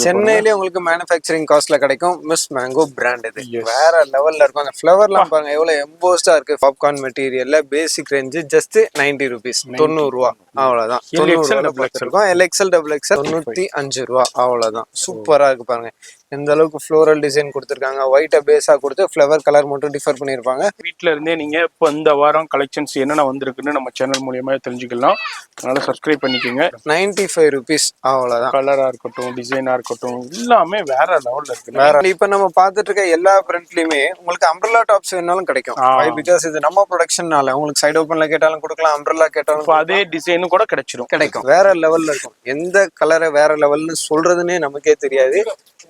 சென்னையிலே உங்களுக்கு மேனுஃபேக்சரிங் காஸ்ட்ல கிடைக்கும் மிஸ் மேங்கோ பிராண்ட். இது வேற லெவல்ல இருக்கும். அந்த ஃபிளவர்லாம் பாருங்க எவ்வளவு எம்போஸ்டா இருக்கு. பாப்கார்ன் மெட்டீரியல்ல பேசிக் ரேஞ்ச் ஜஸ்ட் 90 rupees, 90 ரூபா அவ்வளவுதான். 90 எல்எக்ஸ்எல் டபுள் எக்ஸ்எல் 95 ரூபா அவ்வளவுதான். சூப்பரா இருக்கு பாருங்க. எந்த அளவுக்கு ஃப்ளோரல் டிசைன் கொடுத்துருக்காங்க. ஒயிட்டை பேஸா கொடுத்து ஃபிளவர் கலர் மட்டும் டிஃபர் பண்ணிருப்பாங்க. வீட்ல இருந்தே நீங்க இப்போ இந்த வாரம் கலெக்ஷன்ஸ் என்னென்ன வந்திருக்குன்னு நம்ம சேனல் மூலியமா தெரிஞ்சுக்கலாம். அதனால சப்ஸ்கிரைப் பண்ணிக்கோங்க. 95 rupees அவ்வளவுதான். கலரா இருக்கட்டும், டிசைனா இருக்கட்டும், எல்லாமே வேற லெவல்ல இருக்கு. வேற இப்ப நம்ம பார்த்துட்டு இருக்க எல்லா பிரிண்ட்லயுமே உங்களுக்கு அம்ப்ரெல்லா டாப்ஸ் வேணாலும் கிடைக்கும். பிகாஸ் இது நம்ம ப்ரொடக்ஷன்னால உங்களுக்கு சைடு ஓப்பன்ல கேட்டாலும் கொடுக்கலாம், அம்ப்ரெல்லா கேட்டாலும் அதே டிசைனும் கூட கிடைக்கும். வேற லெவல்ல இருக்கும். எந்த கலரை வேற லெவல்னு சொல்றதுன்னே நமக்கே தெரியாது.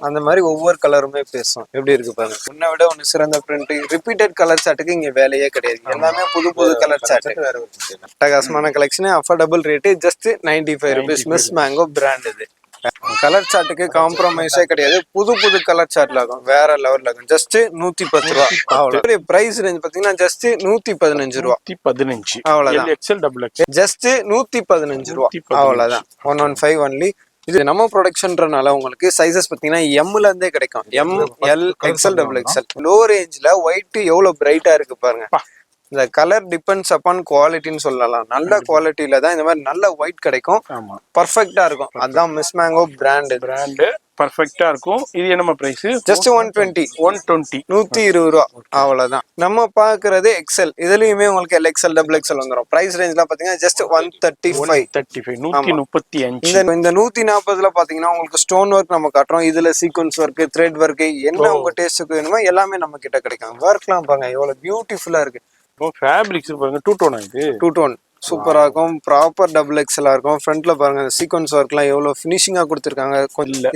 அந்த மாதிரி ஒவ்வொரு கலருமே பேசும். எப்படி இருக்கு பாருங்க. முன்ன விட ஒன்னு சிறந்த பிரிண்ட். ரிப்பீட்டட் கலர் சாட்டுக்கு இங்க வேலையே கிடையாது. எல்லாமே புது புது கலர் சாட்டு. அட்டகாசமான collection, affordable rate, just 95 rupees. Miss mango brand. இது கலர் சாட்டுக்கு காம்ப்ரமைஸே கிடையாது. புது புது கலர் சாட்ல இருக்கும். வேற லெவல்ல இருக்கும். ஜஸ்ட் 110 ரூபா அவ்வளவு. பிரைஸ் ரேஞ்ச் பாத்தீங்கன்னா ஜஸ்ட் 115 ரூபா. 115 அவ்வளவுதான். எக்ஸ்எல் டபுள் எக்ஸ்எல் ஜஸ்ட் 115 ரூபா அவ்வளவுதான். 115 ஒன்லி. இது நம்ம ப்ரொடக்ஷன்றனால உங்களுக்கு சைசஸ் பாத்தீங்கன்னா எம்ல இருந்தே கிடைக்கும். M, L, XL, double XL. Low ரேஞ்ச்ல ஒயிட் எவ்வளவு பிரைட்டா இருக்கு பாருங்க. இந்த கலர் டிபெண்ட்ஸ் அப்பான் குவாலிட்டின்னு சொல்லலாம். நல்ல குவாலிட்டியில தான் இந்த மாதிரி நல்ல ஒயிட் கிடைக்கும். பர்ஃபெக்டா இருக்கும். அதான் மிஸ் மேங்கோ பிராண்ட் பர்ஃபெக்ட்டா இருக்கும். இது என்ன பிரைஸ்? ஜஸ்ட் 120 120 ரூபா அவ்வளவுதான். நம்ம பாக்குறது எக்ஸ்எல். இதுலயுமே உங்களுக்கு எல்எக்ஸ்எல் டபுள் எக்ஸ்எல் வந்துடும். பிரைஸ் ரேஞ்ச்லாம் பாத்தீங்கன்னா ஜஸ்ட் 135 135. இந்த 140ல பாத்தீங்கன்னா உங்களுக்கு ஸ்டோன் ஒர்க் நம்ம காட்டுறோம். இதுல சீக்வன்ஸ் ஒர்க், த்ரெட் ஒர்க், என்ன உங்க டேஸ்ட்டுக்கு வேணுமோ எல்லாமே நம்ம கிட்ட கிடைக்கும். ஒர்க்லாம் பாருங்க எவ்வளவு பியூட்டிஃபுல்லா இருக்கு. ஃபேப்ரிக்ஸ் பாருங்க. 2 டோன் இது. 2 டோன் சூப்பரா இருக்கும். ப்ராப்பர் டபுள் எக்ஸ்எல்லா இருக்கும். ஃப்ரண்ட்ல பாருங்க சீக்வன்ஸ் ஒர்க்லாம் எவ்வளவு ஃபினிஷிங்கா கொடுத்துருக்காங்க.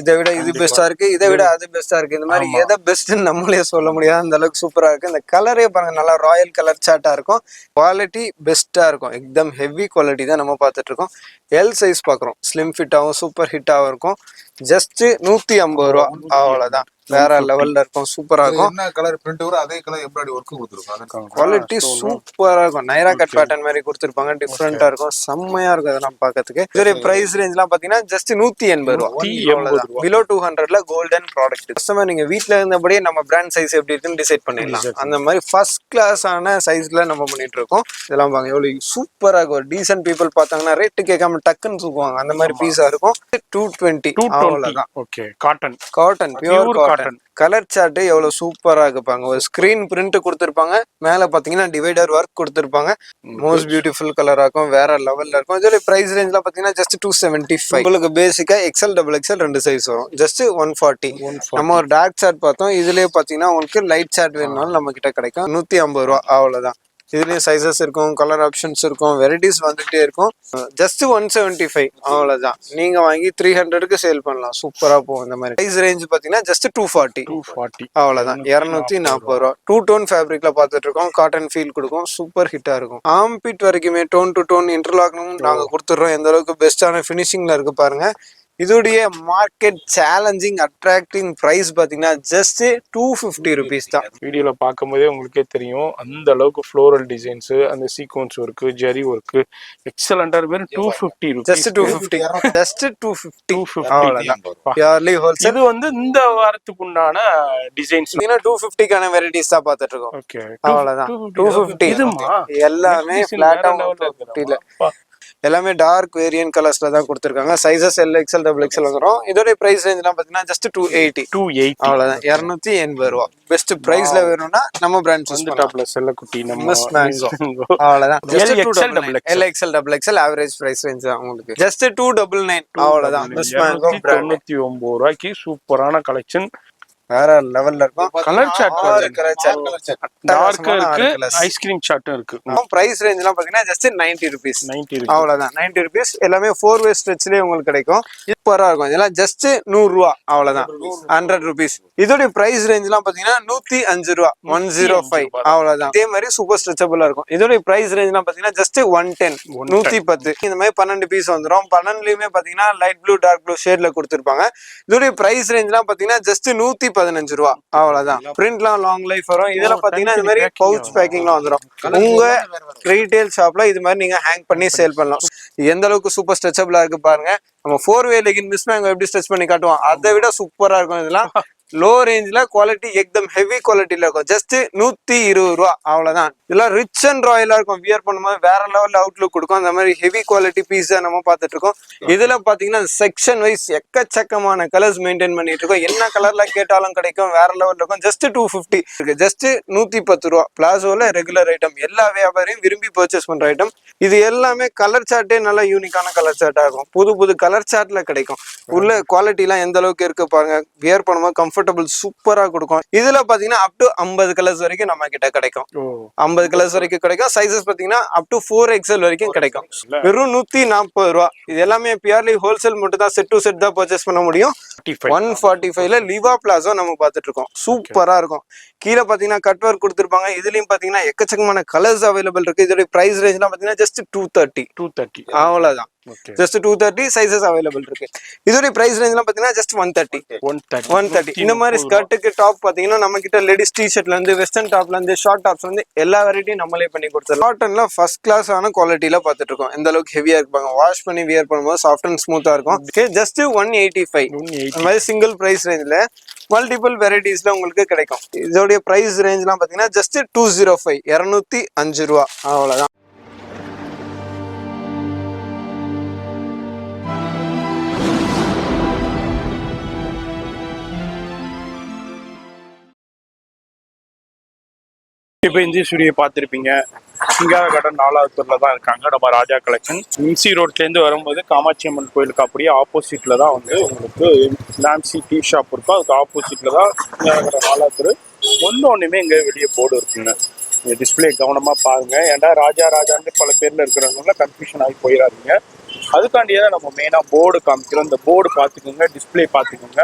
இதை விட இது பெஸ்டா இருக்கு, இதை விட அது பெஸ்டா இருக்கு. இந்த மாதிரி எதை பெஸ்ட்னு நம்மளே சொல்ல முடியாது. அந்த அளவுக்கு சூப்பரா இருக்கு. இந்த கலரே பாருங்க நல்லா ராயல் கலர் சாட்டா இருக்கும். குவாலிட்டி பெஸ்டா இருக்கும். எக்தம் ஹெவி குவாலிட்டி தான் நம்ம பார்த்துட்டு இருக்கோம். எல் சைஸ் பாக்குறோம். ஸ்லிம் ஃபிட்டாவும் சூப்பர் ஹிட்டாவும் இருக்கும். ஜஸ்ட் 150 ரூபா அவ்வளவுதான். வேற லெவல்ல இருக்கும். சூப்பரா இருக்கும். என்ன கலர் பிரிண்ட் வரும் அதே கலர் எம்ப்ராய்டரி வர்க் கொடுத்திருக்காங்க. குவாலிட்டி சூப்பரா இருக்கும். நைரா கட் பேட்டர்ன் மாதிரி கொடுத்திருப்பாங்க. டிஃபரெண்டா இருக்கும். செம்மையா இருக்கும் அதெல்லாம் பார்க்கிறதுக்கு. இதோட பிரைஸ் ரேஞ்ச்லாம் பாத்தீங்கன்னா ஜஸ்ட் 180 ரூபா. பிலோ 200ல கோல்டன் ப்ராடக்ட். கஸ்டமர் நீங்க வீட்ல இருந்தபடியே நம்ம பிராண்ட் சைஸ் எப்படி இருக்குன்னு டிசைட் பண்ணிடலாம். அந்த மாதிரி ஃபர்ஸ்ட் கிளாஸ் ஆன சைஸ்ல நம்ம பண்ணிட்டு இருக்கோம். இதெல்லாம் பாருங்க எவ்வளவு சூப்பரா இருக்கும். டீசன்ட் பீப்புள் பார்த்தாங்கன்னா ரேட்டு கேட்காம டக்குன்னு தூக்குவாங்க. அந்த மாதிரி பீஸா இருக்கும். 220 அவ்வளவுதான். Okay. Cotton pure cotton. Colour chart எவ்வளவு சூப்பரா இருப்பாங்க. ஒரு ஸ்கிரீன் பிரிண்ட் கொடுத்திருப்பாங்க. மேல பாத்தீங்கன்னா டிவைடர் ஒர்க் கொடுத்திருப்பாங்க. மோஸ்ட் பியூட்டிஃபுல் கலரா இருக்கும். வேற லெவல்ல இருக்கும். இதோட பிரைஸ் ரேஞ்ச்ல பாத்தீங்கன்னா ஜஸ்ட் 275. உங்களுக்கு பேசிக்கா எக்ஸ்எல் டபுள் எக்ஸ்எல் 2 சைஸ் வரும். ஜஸ்ட் 140. நம்ம ஒரு டார்க் சார்ட் பார்த்தோம். இதுலயே பாத்தீங்கன்னா உங்களுக்கு லைட் சார்ட் வேணும்னாலும் நம்ம கிட்ட கிடைக்கும். 150 ரூபா அவ்வளவுதான். இதுலயும் சைசஸ் இருக்கும், கலர் ஆப்ஷன்ஸ் இருக்கும், வெரைட்டிஸ் வந்துட்டே இருக்கும். ஜஸ்ட் 175 அவ்வளவுதான். நீங்க வாங்கி 300க்கு சேல் பண்ணலாம். சூப்பரா போகும். இந்த மாதிரி பிரைஸ் ரேஞ்ச் பாத்தீங்கன்னா ஜஸ்ட் 240 அவ்வளவுதான். 240 ரூபா. 2 டோன் ஃபேப்ரிக்ல பாத்துட்டு இருக்கோம். காட்டன் ஃபீல் கொடுக்கும். சூப்பர் ஹிட்டா இருக்கும். ஆம்பிட் வரைக்குமே டோன் டு டோன் இன்டர்லாக்னும் நாங்க கொடுத்துடுறோம். எந்த அளவுக்கு பெஸ்டான பினிஷிங்ல இருக்கு பாருங்க. இதோடைய மார்க்கெட் சேலஞ்சிங் அட்ராக்டிங் பிரைஸ் பாத்தீங்கன்னா ஜஸ்ட் 250 rupees தான். வீடியோல பார்க்கும்போதே உங்களுக்கே தெரியும் அந்த அளவுக்கு ஃப்ளோரல் டிசைன்ஸ், அந்த சீக்வன்ஸ் ஒர்க், ஜெரி ஒர்க் எக்ஸலண்டா இருக்கு. 250 rupees. ஜஸ்ட் 250 அவ்வளவுதான். Purely wholesale. இது வந்து இந்த வாரத்துக்கு உண்டான டிசைன்ஸ். 250க்கான வெரைட்டிஸ் தான் பார்த்துட்டு இருக்கோம். ஓகே. அவ்வளவுதான். 250 எல்லாமே பிளாட்டா 250ல. எல்லாமே டார்க் வேரியன்ட் கலர்ஸ்ல தான் கொடுத்திருக்காங்க. Sizes L XL double XL வந்துரும். இதோட பிரைஸ் ரேஞ்ச்லாம் பாத்தீங்கன்னா ஜஸ்ட் 280 அவ்வளவுதான். 280 ரூபா. பெஸ்ட் பிரைஸ்ல வேணும்னா நம்ம பிராண்ட் சூஸ் டாப்ல செல்லக்குட்டி நம்ம மிஸ் மேங்கோ அவ்வளவுதான். L XL double XL average price range தான் உங்களுக்கு. ஜஸ்ட் 299 அவ்வளவுதான். மிஸ் மேங்கோ 99 ரூபாய்க்கு சூப்பரான கலெக்ஷன். வேற லெவல்ல இருக்கும். கலர் சார்ட் டார்க்கா இருக்கு. ஐஸ்கிரீம் சார்ட்டும் இருக்கு. பிரைஸ் ரேஞ்ச்லாம் பாத்தீங்கன்னா ஜஸ்ட் 90 rupees அவ்வளவுதான். 90 rupees. எல்லாமே 4-way ஸ்ட்ரெச்லயே உங்களுக்கு கிடைக்கும். சூப்பரா இருக்கும். இதெல்லாம் ஜஸ்ட் 100 ரூபா அவ்வளவுதான். 100 rupees. இதோட பிரைஸ் ரேஞ்ச்லாம் பாத்தீங்கன்னா 105 ரூபா. 105 அவ்வளவுதான். இதே மாதிரி சூப்பர் ஸ்ட்ரெச்சபிளா இருக்கும். இதோட பிரைஸ் ரேஞ்ச்லாம் பாத்தீங்கன்னா ஜஸ்ட் 110 110. இந்த மாதிரி 12 பீஸ் வந்துரும். 12லயுமே பாத்தீங்கன்னா லைட் ப்ளூ டார்க் ப்ளூ ஷேட்ல கொடுத்திருப்பாங்க. இதோட பிரைஸ் ரேஞ்ச்லாம் பாத்தீங்கன்னா ஜஸ்ட் 110 15 ரூபா அவ்வளவுதான். பிரிண்ட்லாம் லாங் லைஃப் வரும். இதுல பாத்தீங்கன்னா இந்த மாதிரி தனித்தனி பவுச் பேக்கிங்லாம் வந்துடும். உங்க ரீட்டைல் ஷாப்ல இது மாதிரி நீங்க ஹேங் பண்ணி சேல் பண்ணலாம். எந்த அளவுக்கு சூப்பர் ஸ்ட்ரெச்சபிளா இருக்கு பாருங்க. நம்ம 4-வே லெகின் மிஸ் மேங்கோ எப்படி ஸ்ட்ரெச் பண்ணி காட்டுவோம், அதை விட சூப்பரா இருக்கும். இதெல்லாம் லோ ரேஞ்ச்ல குவாலிட்டி எக்தம் ஹெவி குவாலிட்டில இருக்கும். ஜஸ்ட் 120 ரூபா அவ்வளவுதான். இதெல்லாம் ரிச் அண்ட் ராயலா இருக்கும். வியர் பண்ணும்போது வேற லெவல்ல அவுட்லுக் கொடுக்கும். அந்த மாதிரி ஹெவி குவாலிட்டி பீஸ் நம்ம பார்த்துட்டு இருக்கோம். இதுல பாத்தீங்கன்னா செக்ஷன் வைஸ் எக்கச்சக்கமான கலர்ஸ் மெயின்டைன் பண்ணிட்டு இருக்கோம். என்ன கலர்ல கேட்டாலும் கிடைக்கும். வேற லெவல்ல இருக்கும். ஜஸ்ட் 250 இருக்கு. ஜஸ்ட் 110 ரூபா. பிளாசோல ரெகுலர் ஐட்டம். எல்லா வியாபாரியும் விரும்பி பர்ச்சேஸ் பண்ற ஐட்டம். இது எல்லாமே கலர் சார்ட்டே நல்ல யூனிக்கான கலர் சார்ட்டா இருக்கும். புது புது கலர் சார்ட்ல கிடைக்கும். உள்ள குவாலிட்டி எல்லாம் எந்த அளவுக்கு இருக்கு பாருங்க. வியர் பண்ணும்போது கம்ஃபர்டபுள் சூப்பரா கொடுக்கும். இதுல பாத்தீங்கன்னா அப் டு 50 கலர்ஸ் வரைக்கும் நம்ம கிட்ட கிடைக்கும். 50 கலர்ஸ் வரைக்கும் கிடைக்கும். சைசஸ் பாத்தீங்கன்னா அப் டு 4XL வரைக்கும் கிடைக்கும். வெறும் 140 ரூபா. இது எல்லாமே பியூர்லி ஹோல்சேல் மட்டும் தான். செட் டு செட் தான் பர்ச்சேஸ் பண்ண முடியும். 145ல லிவா பிளாசோ நம்ம பார்த்துட்டு இருக்கோம். சூப்பரா இருக்கும். கீழே பாத்தீங்கன்னா கட் ஒர்க் கொடுத்துருப்பாங்க. இதுலயும் பாத்தீங்கன்னா எக்கச்சக்கமான கலர்ஸ் அவைலபிள் இருக்கு. இதோட பிரைஸ் ரேஞ்ச் பாத்தீங்கன்னா ஜஸ்ட் 230 அவ்வளவுதான். ஜஸ்ட் 230 சைசஸ் அவைலபிள் இருக்கு. இதோட பிரைஸ் ரேஞ்ச்லாம் பாத்தீங்கன்னா ஜஸ்ட் 130. இந்த மாதிரி ஸ்கர்ட்டுக்கு டாப் பாத்தீங்கன்னா நம்ம கிட்ட லேடிஸ் டி ஷர்ட்ல இருந்து வெஸ்டர்ன் டாப்ல இருந்து ஷார்ட் டாப்ஸ் வந்து எல்லா வெரைட்டியும் நம்மளே பண்ணி கொடுத்துருவோம். காட்டன்ல ஃபர்ஸ்ட் கிளாஸ் ஆன குவாலிட்டியில பாத்துட்டு இருக்கோம். எந்த அளவுக்கு ஹெவியா இருப்பாங்க. வாஷ் பண்ணி வியர் பண்ணும்போது சாஃப்ட் அண்ட் ஸ்மூத்தா இருக்கும். ஜஸ்ட் 185. இந்த மாதிரி சிங்கிள் பிரைஸ் ரேஞ்ச்ல மல்டிபிள் வெரைட்டிஸ்ல உங்களுக்கு கிடைக்கும். இதோடைய பிரைஸ் ரேஞ்ச்லாம் பாத்தீங்கன்னா ஜஸ்ட் 205 205 ரூபா அவ்வளவுதான். இப்போ இந்த ஸ்டுடியோ பார்த்துருப்பீங்க. சிங்கார கார்டன் 4வது தெருல தான் இருக்காங்க நம்ம ராஜா கலெக்ஷன். எம்சி ரோட்லேருந்து வரும்போது காமாட்சி அம்மன் கோயிலுக்கு அப்படியே ஆப்போசிட்ல தான் வந்து உங்களுக்கு நான்சி டீ ஷாப் இருக்கும். அதுக்கு ஆப்போசிட்ல தான் சிங்கார கார்டன் 4வது தெரு. ஒன்றுமே இங்கே வெளியே போர்டு இருக்குங்க. டிஸ்பிளே கவனமாக பாருங்க. ஏன்டா ராஜா ராஜான்னு பல பேர்ல இருக்கிறவங்க கன்ஃபியூஷன் ஆகி போயிடாதீங்க. அதுக்காண்டியே தான் நம்ம மெயினாக போர்டு காமிக்கிறோம். இந்த போர்டு பார்த்துக்கோங்க, டிஸ்பிளே பார்த்துக்கோங்க.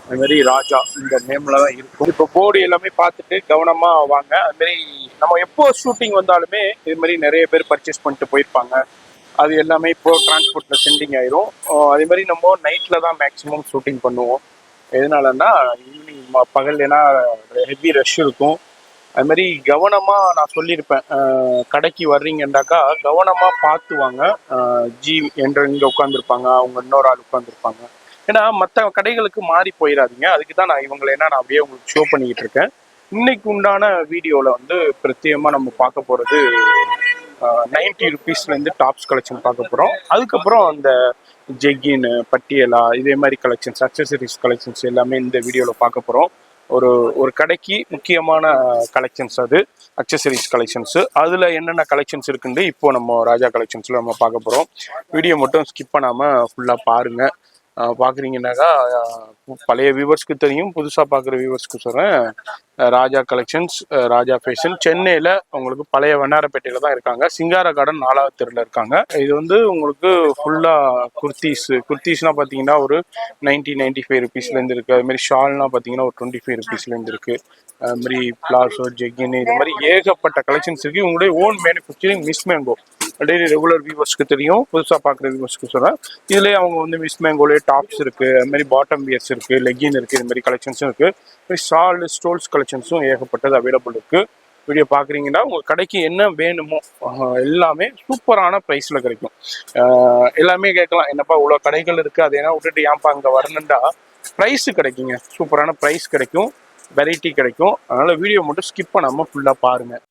அது மாதிரி ராஜா இந்த நேம்ல தான் இருக்கும். இப்போ போர்டு எல்லாமே பார்த்துட்டு கவனமா வாங்க. அது மாதிரி நம்ம எப்போ ஷூட்டிங் வந்தாலுமே இது மாதிரி நிறைய பேர் பர்ச்சேஸ் பண்ணிட்டு போயிருப்பாங்க. அது எல்லாமே இப்போ டிரான்ஸ்போர்ட்ல சென்டிங் ஆயிரும். அதே மாதிரி நம்ம நைட்ல தான் மேக்ஸிமம் ஷூட்டிங் பண்ணுவோம். எதனாலன்னா ஈவினிங் பகல்னா ஹெவி ரஷ் இருக்கும். அது மாதிரி கவனமா நான் சொல்லியிருப்பேன். கடைக்கு வர்றீங்கன்னாக்கா கவனமா பார்த்து வாங்க. ஜி என்ற இங்க உட்காந்துருப்பாங்க, அவங்க இன்னொரு ஆள் உட்காந்துருப்பாங்க. ஏன்னா மற்ற கடைகளுக்கு மாறி போயிடாதீங்க. அதுக்கு தான் நான் இவங்களை நான் அப்படியே உங்களுக்கு ஷோ பண்ணிக்கிட்டு இருக்கேன். இன்னைக்கு உண்டான வீடியோவில் வந்து பிரத்யேகமாக நம்ம பார்க்க போகிறது 90 ருபீஸ்லேருந்து டாப்ஸ் கலெக்ஷன் பார்க்க போகிறோம். அதுக்கப்புறம் அந்த ஜெக்கின் பட்டியலா இதே மாதிரி கலெக்ஷன்ஸ், அக்சசரிஸ் கலெக்ஷன்ஸ் எல்லாமே இந்த வீடியோவில் பார்க்க போகிறோம். ஒரு கடைக்கு முக்கியமான கலெக்ஷன்ஸ் அது அக்சசரிஸ் கலெக்ஷன்ஸு. அதில் என்னென்ன கலெக்ஷன்ஸ் இருக்குன்னு இப்போ நம்ம ராஜா கலெக்ஷன்ஸில் நம்ம பார்க்க போகிறோம். வீடியோ மட்டும் ஸ்கிப் பண்ணாமல் ஃபுல்லாக பாருங்கள். பார்க்குறீங்கன்னாக்கா பழைய வியூவர்ஸ்க்கு தெரியும், புதுசாக பார்க்குற வியூவர்ஸ்க்கு சொல்கிறேன். ராஜா கலெக்ஷன்ஸ், ராஜா ஃபேஷன் சென்னையில் உங்களுக்கு பழைய வண்ணாரப்பேட்டையில் தான் இருக்காங்க. சிங்கார கார்டன் 4வது தெருவில் இருக்காங்க. இது வந்து உங்களுக்கு ஃபுல்லாக குர்த்திஸ்லாம் பார்த்தீங்கன்னா ஒரு 95 ருபீஸ்லேருந்து இருக்குது. அதுமாதிரி ஷால்னால் பார்த்தீங்கன்னா ஒரு 25 ருபீஸ்லேருந்து இருக்குது. அது மாதிரி பிளாசோ, ஜெக்கின் இது மாதிரி ஏகப்பட்ட கலெக்ஷன்ஸ் இருக்குது. உங்களுடைய own manufacturing Miss Mango daily regular வியூவர்ஸ்க்கு தெரியும், புதுசாக பார்க்குற வியூவர்ஸ்க்கு சொல்கிறேன். இதுலேயே அவங்க வந்து மிஸ் மேங்கோலே டாப்ஸ் இருக்குது, அது மாதிரி பாட்டம் வியர்ஸ் இருக்குது, லெகின் இருக்குது, இது மாதிரி கலெக்ஷன்ஸும் இருக்குது. ஷால் ஸ்டோல்ஸ் கலெக்ஷன்ஸும் ஏகப்பட்டது அவைலபிள் இருக்குது. வீடியோ பார்க்குறீங்கன்னா உங்கள் கடைக்கு என்ன வேணுமோ எல்லாமே சூப்பரான ப்ரைஸில் கிடைக்கும். எல்லாமே கேட்கலாம், என்னப்பா இவ்வளோ கடைகள் இருக்குது, அதை ஏன்னா விட்டுட்டு ஏன்ப்பா அங்கே வரணுண்டா, ப்ரைஸு கிடைக்குங்க. சூப்பரான ப்ரைஸ் கிடைக்கும், வெரைட்டி கிடைக்கும். அதனால் வீடியோ மட்டும் ஸ்கிப் பண்ணாமல் ஃபுல்லாக பாருங்கள்.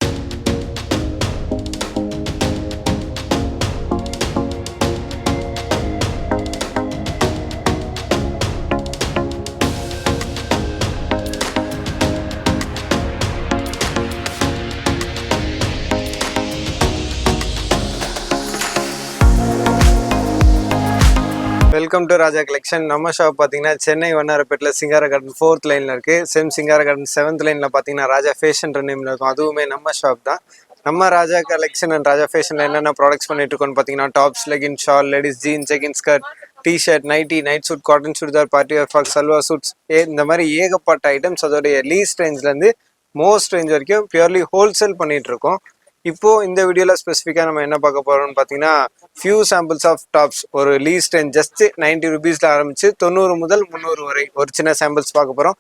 Welcome to Raja collection. நம்ம ஷாப் பார்த்தீங்கன்னா சென்னை வண்ணாரப்பேட்டில் சிங்கார கார்டன் 4th லைனில் இருக்குது. சிங்கார கார்டன் 7th லைனில் பார்த்தீங்கன்னா ராஜா ஃபேஷன் நேமில் இருக்கும். அதுவுமே நம்ம ஷாப் தான். நம்ம ராஜா கலெக்ஷன் அண்ட் ராஜா ஃபேஷனில் என்னென்ன ப்ராடக்ட்ஸ் பண்ணிட்டு இருக்கோம்னு பார்த்தீங்கன்னா tops, legging, shawl, ladies jeans, jegging, skirt, T shirt, nightie, night suit, cotton churidar, party wear frock, salwar suits, இந்த மாதிரி ஏகப்பட்ட ஐட்டம்ஸ். அதோடைய லீஸ்ட் ரேஞ்ச்லேருந்து மோஸ்ட் ரேஞ்ச் வரைக்கும் பியூர்லி ஹோல்சேல் பண்ணிட்டு இருக்கோம். இப்போ இந்த வீடியோல ஸ்பெசிஃபிக்கா நம்ம என்ன பார்க்க போறோம்னு பாத்தீங்கன்னா ஃபியூ சாம்பிள்ஸ் ஆஃப் டாப்ஸ் ஒரு லீஸ்ட் அண்ட் ஜஸ்ட் 90 ருபீஸ்ல ஆரம்பிச்சு 90 முதல் 300 வரை ஒரு சின்ன சாம்பிள்ஸ் பார்க்க போறோம்.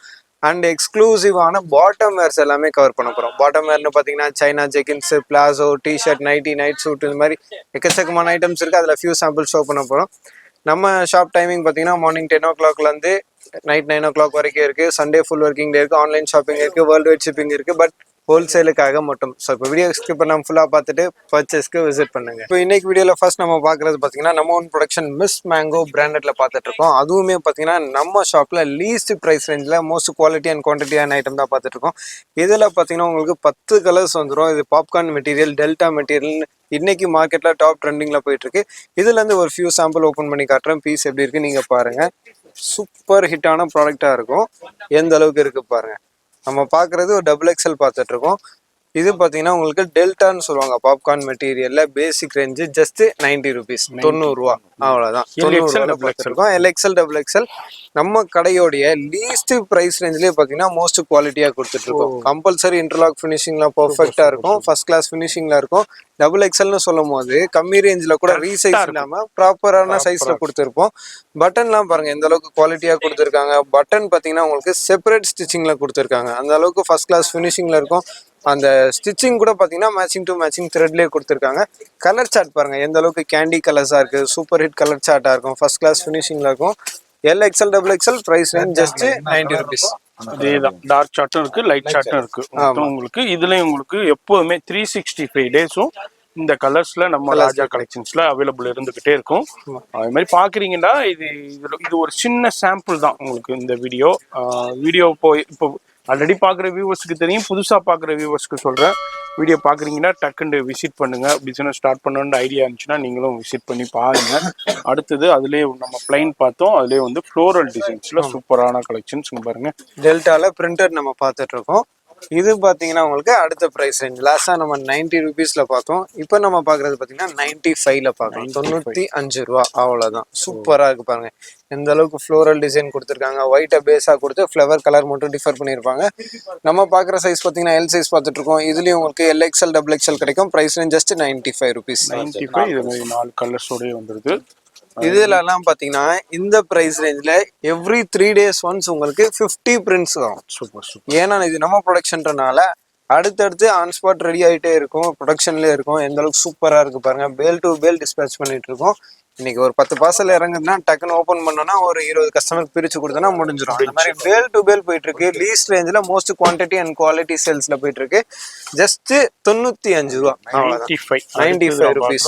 அண்ட் எக்ஸ்க்ளூசிவான பாட்டம் வேர்ஸ் எல்லாமே கவர் பண்ண போறோம். பாட்டம் வேர்னு பாத்தீங்கன்னா China jeggings, palazzo, T shirt, nightie, night suit, இந்த மாதிரி எக்கச்சக்கமான ஐட்டம்ஸ் இருக்கு. அதுல ஃபியூ சாம்பிள்ஸ் ஷோ பண்ண போறோம். நம்ம ஷாப் டைமிங் பாத்தீங்கன்னா மார்னிங் 10 o'clockல இருந்து நைட் 9 o'clock வரைக்கும் இருக்கு. சண்டே ஃபுல் ஒர்க்கிங் டே இருக்கு. ஆன்லைன் ஷாப்பிங் இருக்கு. வேர்ல்டு வைட் ஷிப்பிங் இருக்கு. பட் ஹோல்சேலுக்காக மட்டும். ஸோ இப்போ வீடியோ ஸ்கிப் பண்ணாம ஃபுல்லாக பார்த்துட்டு பர்ச்சேஸ்க்கு விசிட் பண்ணுங்க. இப்போ இன்னைக்கு வீடியோவில் ஃபர்ஸ்ட் நம்ம பார்க்குறது பார்த்தீங்கன்னா நம்ம ஓன் ப்ரொடக்ஷன் மிஸ் மேங்கோ பிராண்டட்ல பார்த்துட்டு இருக்கோம். அதுவுமே பார்த்தீங்கன்னா நம்ம ஷாப்பில் லீஸ்ட் ப்ரைஸ் ரேஞ்சில் மோஸ்ட் குவாலிட்டி அண்ட் குவான்டிட்டியான ஐட்டம் தான் பார்த்துட்டு இருக்கோம். இதில் பார்த்தீங்கன்னா உங்களுக்கு 10 கலர்ஸ் வந்துடும். இது பாப்கார்ன் மெட்டீரியல், டெல்டா மெட்டீரியல் இன்னைக்கு மார்க்கெட்டில் டாப் ட்ரெண்டிங்கில் போயிட்டு இருக்கு. இதுலேருந்து ஒரு ஃபியூ சாம்பிள் ஓப்பன் பண்ணி காட்டுறேன். பீஸ் எப்படி இருக்கு நீங்கள் பாருங்க. சூப்பர் ஹிட்டான ப்ராடக்டாக இருக்கும். எந்த அளவுக்கு இருக்கு பாருங்க. நம்ம பார்க்குறது ஒரு XXL பார்த்துட்டு இருக்கோம். இது பார்த்தீங்கன்னா உங்களுக்கு டெல்டான்னு சொல்லுவாங்க. பாப்கார்ன் மெட்டீரியல்ல பேசிக் ரேஞ்சு ஜஸ்ட் 90 ருபீஸ், 90 ரூபா, அவ்வளோதான். 90 பார்த்துருக்கோம். LXL XXL நம்ம கடையோடைய லீஸ்ட் ப்ரைஸ் ரேஞ்சிலேயே பார்த்தீங்கன்னா மோஸ்ட் குவாலிட்டியாக கொடுத்துட்டு இருக்கோம். கம்பல்சரி இன்டர்லாக் ஃபினிஷிங்லாம் பர்ஃபெக்டாக இருக்கும். ஃபர்ஸ்ட் கிளாஸ் ஃபினிஷிங்ல இருக்கும். XXLன்னு சொல்லும் போது கம்மி ரேஞ்சில் கூட ரீசைஸ் இல்லாமல் ப்ராப்பரான சைஸ்ல கொடுத்துருப்போம். பட்டன்லாம் பாருங்க எந்த அளவுக்கு குவாலிட்டியாக கொடுத்துருக்காங்க. பட்டன் பார்த்தீங்கன்னா உங்களுக்கு செப்பரேட் ஸ்டிச்சிங்ல கொடுத்துருக்காங்க. அந்த அளவுக்கு ஃபர்ஸ்ட் கிளாஸ் ஃபினிஷிங்ல இருக்கும். அந்த ஸ்டிச்சிங் கூட பார்த்தீங்கன்னா மேட்சிங் டு மேட்சிங் த்ரெட்லேயே கொடுத்துருக்காங்க. கலர் சார்ட் பாருங்க எந்த அளவுக்கு கேண்டி கலர்ஸாக இருக்கு. சூப்பர் ஹிட் கலர் சார்ட்டாக இருக்கும். ஃபர்ஸ்ட் கிளாஸ் ஃபினிஷிங்ல இருக்கும். LXL XXL price range just 90 rupees. அதேதான். டார்க் சார்ட்டும் இருக்கு, லைட் சார்ட்டும் இருக்கு. உங்களுக்கு இதுலயும் உங்களுக்கு எப்போதுமே 365 டேஸும் இந்த கலர்ஸ்ல நம்ம ராஜா கலெக்ஷன்ஸ்ல அவைலபிள் இருந்துகிட்டே இருக்கும். அது மாதிரி பாக்குறீங்கன்னா இது ஒரு சின்ன சாம்பிள் தான் உங்களுக்கு இந்த வீடியோ போய் இப்போ ஆல்ரெடி பார்க்குற வியூவர்ஸ்க்கு தெரியும். புதுசாக பார்க்குற வியூவர்ஸ்க்கு சொல்கிறேன். வீடியோ பார்க்குறீங்கன்னா டக்குன்னு விசிட் பண்ணுங்கள். பிஸ்னஸ் ஸ்டார்ட் பண்ணணுன்ற ஐடியா இருந்துச்சுன்னா நீங்களும் விசிட் பண்ணி பாருங்கள். அடுத்தது அதுலேயே நம்ம பிளைன் பார்த்தோம். அதுலேயே வந்து ஃப்ளோரல் டிசைன்ஸில் சூப்பரான கலெக்ஷன்ஸ் பாருங்கள். டெல்டால பிரிண்டட் நம்ம பார்த்துட்டு இருக்கோம். இது பார்த்தீங்கன்னா உங்களுக்கு அடுத்த ப்ரைஸ் ரேஞ்ச். லாஸ்ட்டாக நம்ம 90 ருபீஸ்ல பார்த்தோம். இப்போ நம்ம பார்க்குறது பார்த்தீங்கன்னா 95ல பார்க்கலாம். 95 ரூபா, அவ்வளோதான். சூப்பராக இருக்கு பாருங்க. எந்த அளவுக்கு ஃப்ளோரல் டிசைன் கொடுத்துருக்காங்க. ஒயிட்டை பேஸாக கொடுத்து ஃப்ளவர் கலர் மட்டும் டிஃபர் பண்ணியிருப்பாங்க. நம்ம பார்க்குற சைஸ் பார்த்தீங்கன்னா எல் சைஸ் பார்த்துட்டு இருக்கோம். இதுலேயும் உங்களுக்கு LXL XXL கிடைக்கும். Price range just 95 rupees. 95. இது மாதிரி 4 கலர்ஸோடய வந்துருது. இதுல எல்லாம் பாத்தீங்கன்னா இந்த பிரைஸ் ரேஞ்ச்ல எவ்ரி 3 days ஒன்ஸ் உங்களுக்கு 50 பிரிண்ட்ஸ் வரும். சூப்பர். ஏன்னா இது நம்ம ப்ரொடக்ஷன்றனால அடுத்தடுத்து ஆன் ஸ்பாட் ரெடி ஆகிட்டே இருக்கும். ப்ரொடக்ஷன்லேயே இருக்கும். எந்த அளவுக்கு சூப்பராக இருக்கு பாருங்க. பேல் டு பேல் டிஸ்பேச் பண்ணிட்டு இருக்கோம். இன்னைக்கு ஒரு 10 பார்சல் இறங்குதுன்னா டக்குன்னு ஓப்பன் பண்ணோம்னா ஒரு 20 கஸ்டமருக்கு பிரிச்சு கொடுத்தோன்னா முடிஞ்சிடும். அந்த மாதிரி பேல் டு பேல் போயிட்டு இருக்கு. லீஸ்ட் ரேஞ்சில் மோஸ்ட் குவான்டிட்டி அண்ட் குவாலிட்டி சேல்ஸ்ல போயிட்டு இருக்கு. ஜஸ்ட் 95 ரூபா, 95 ருபீஸ்.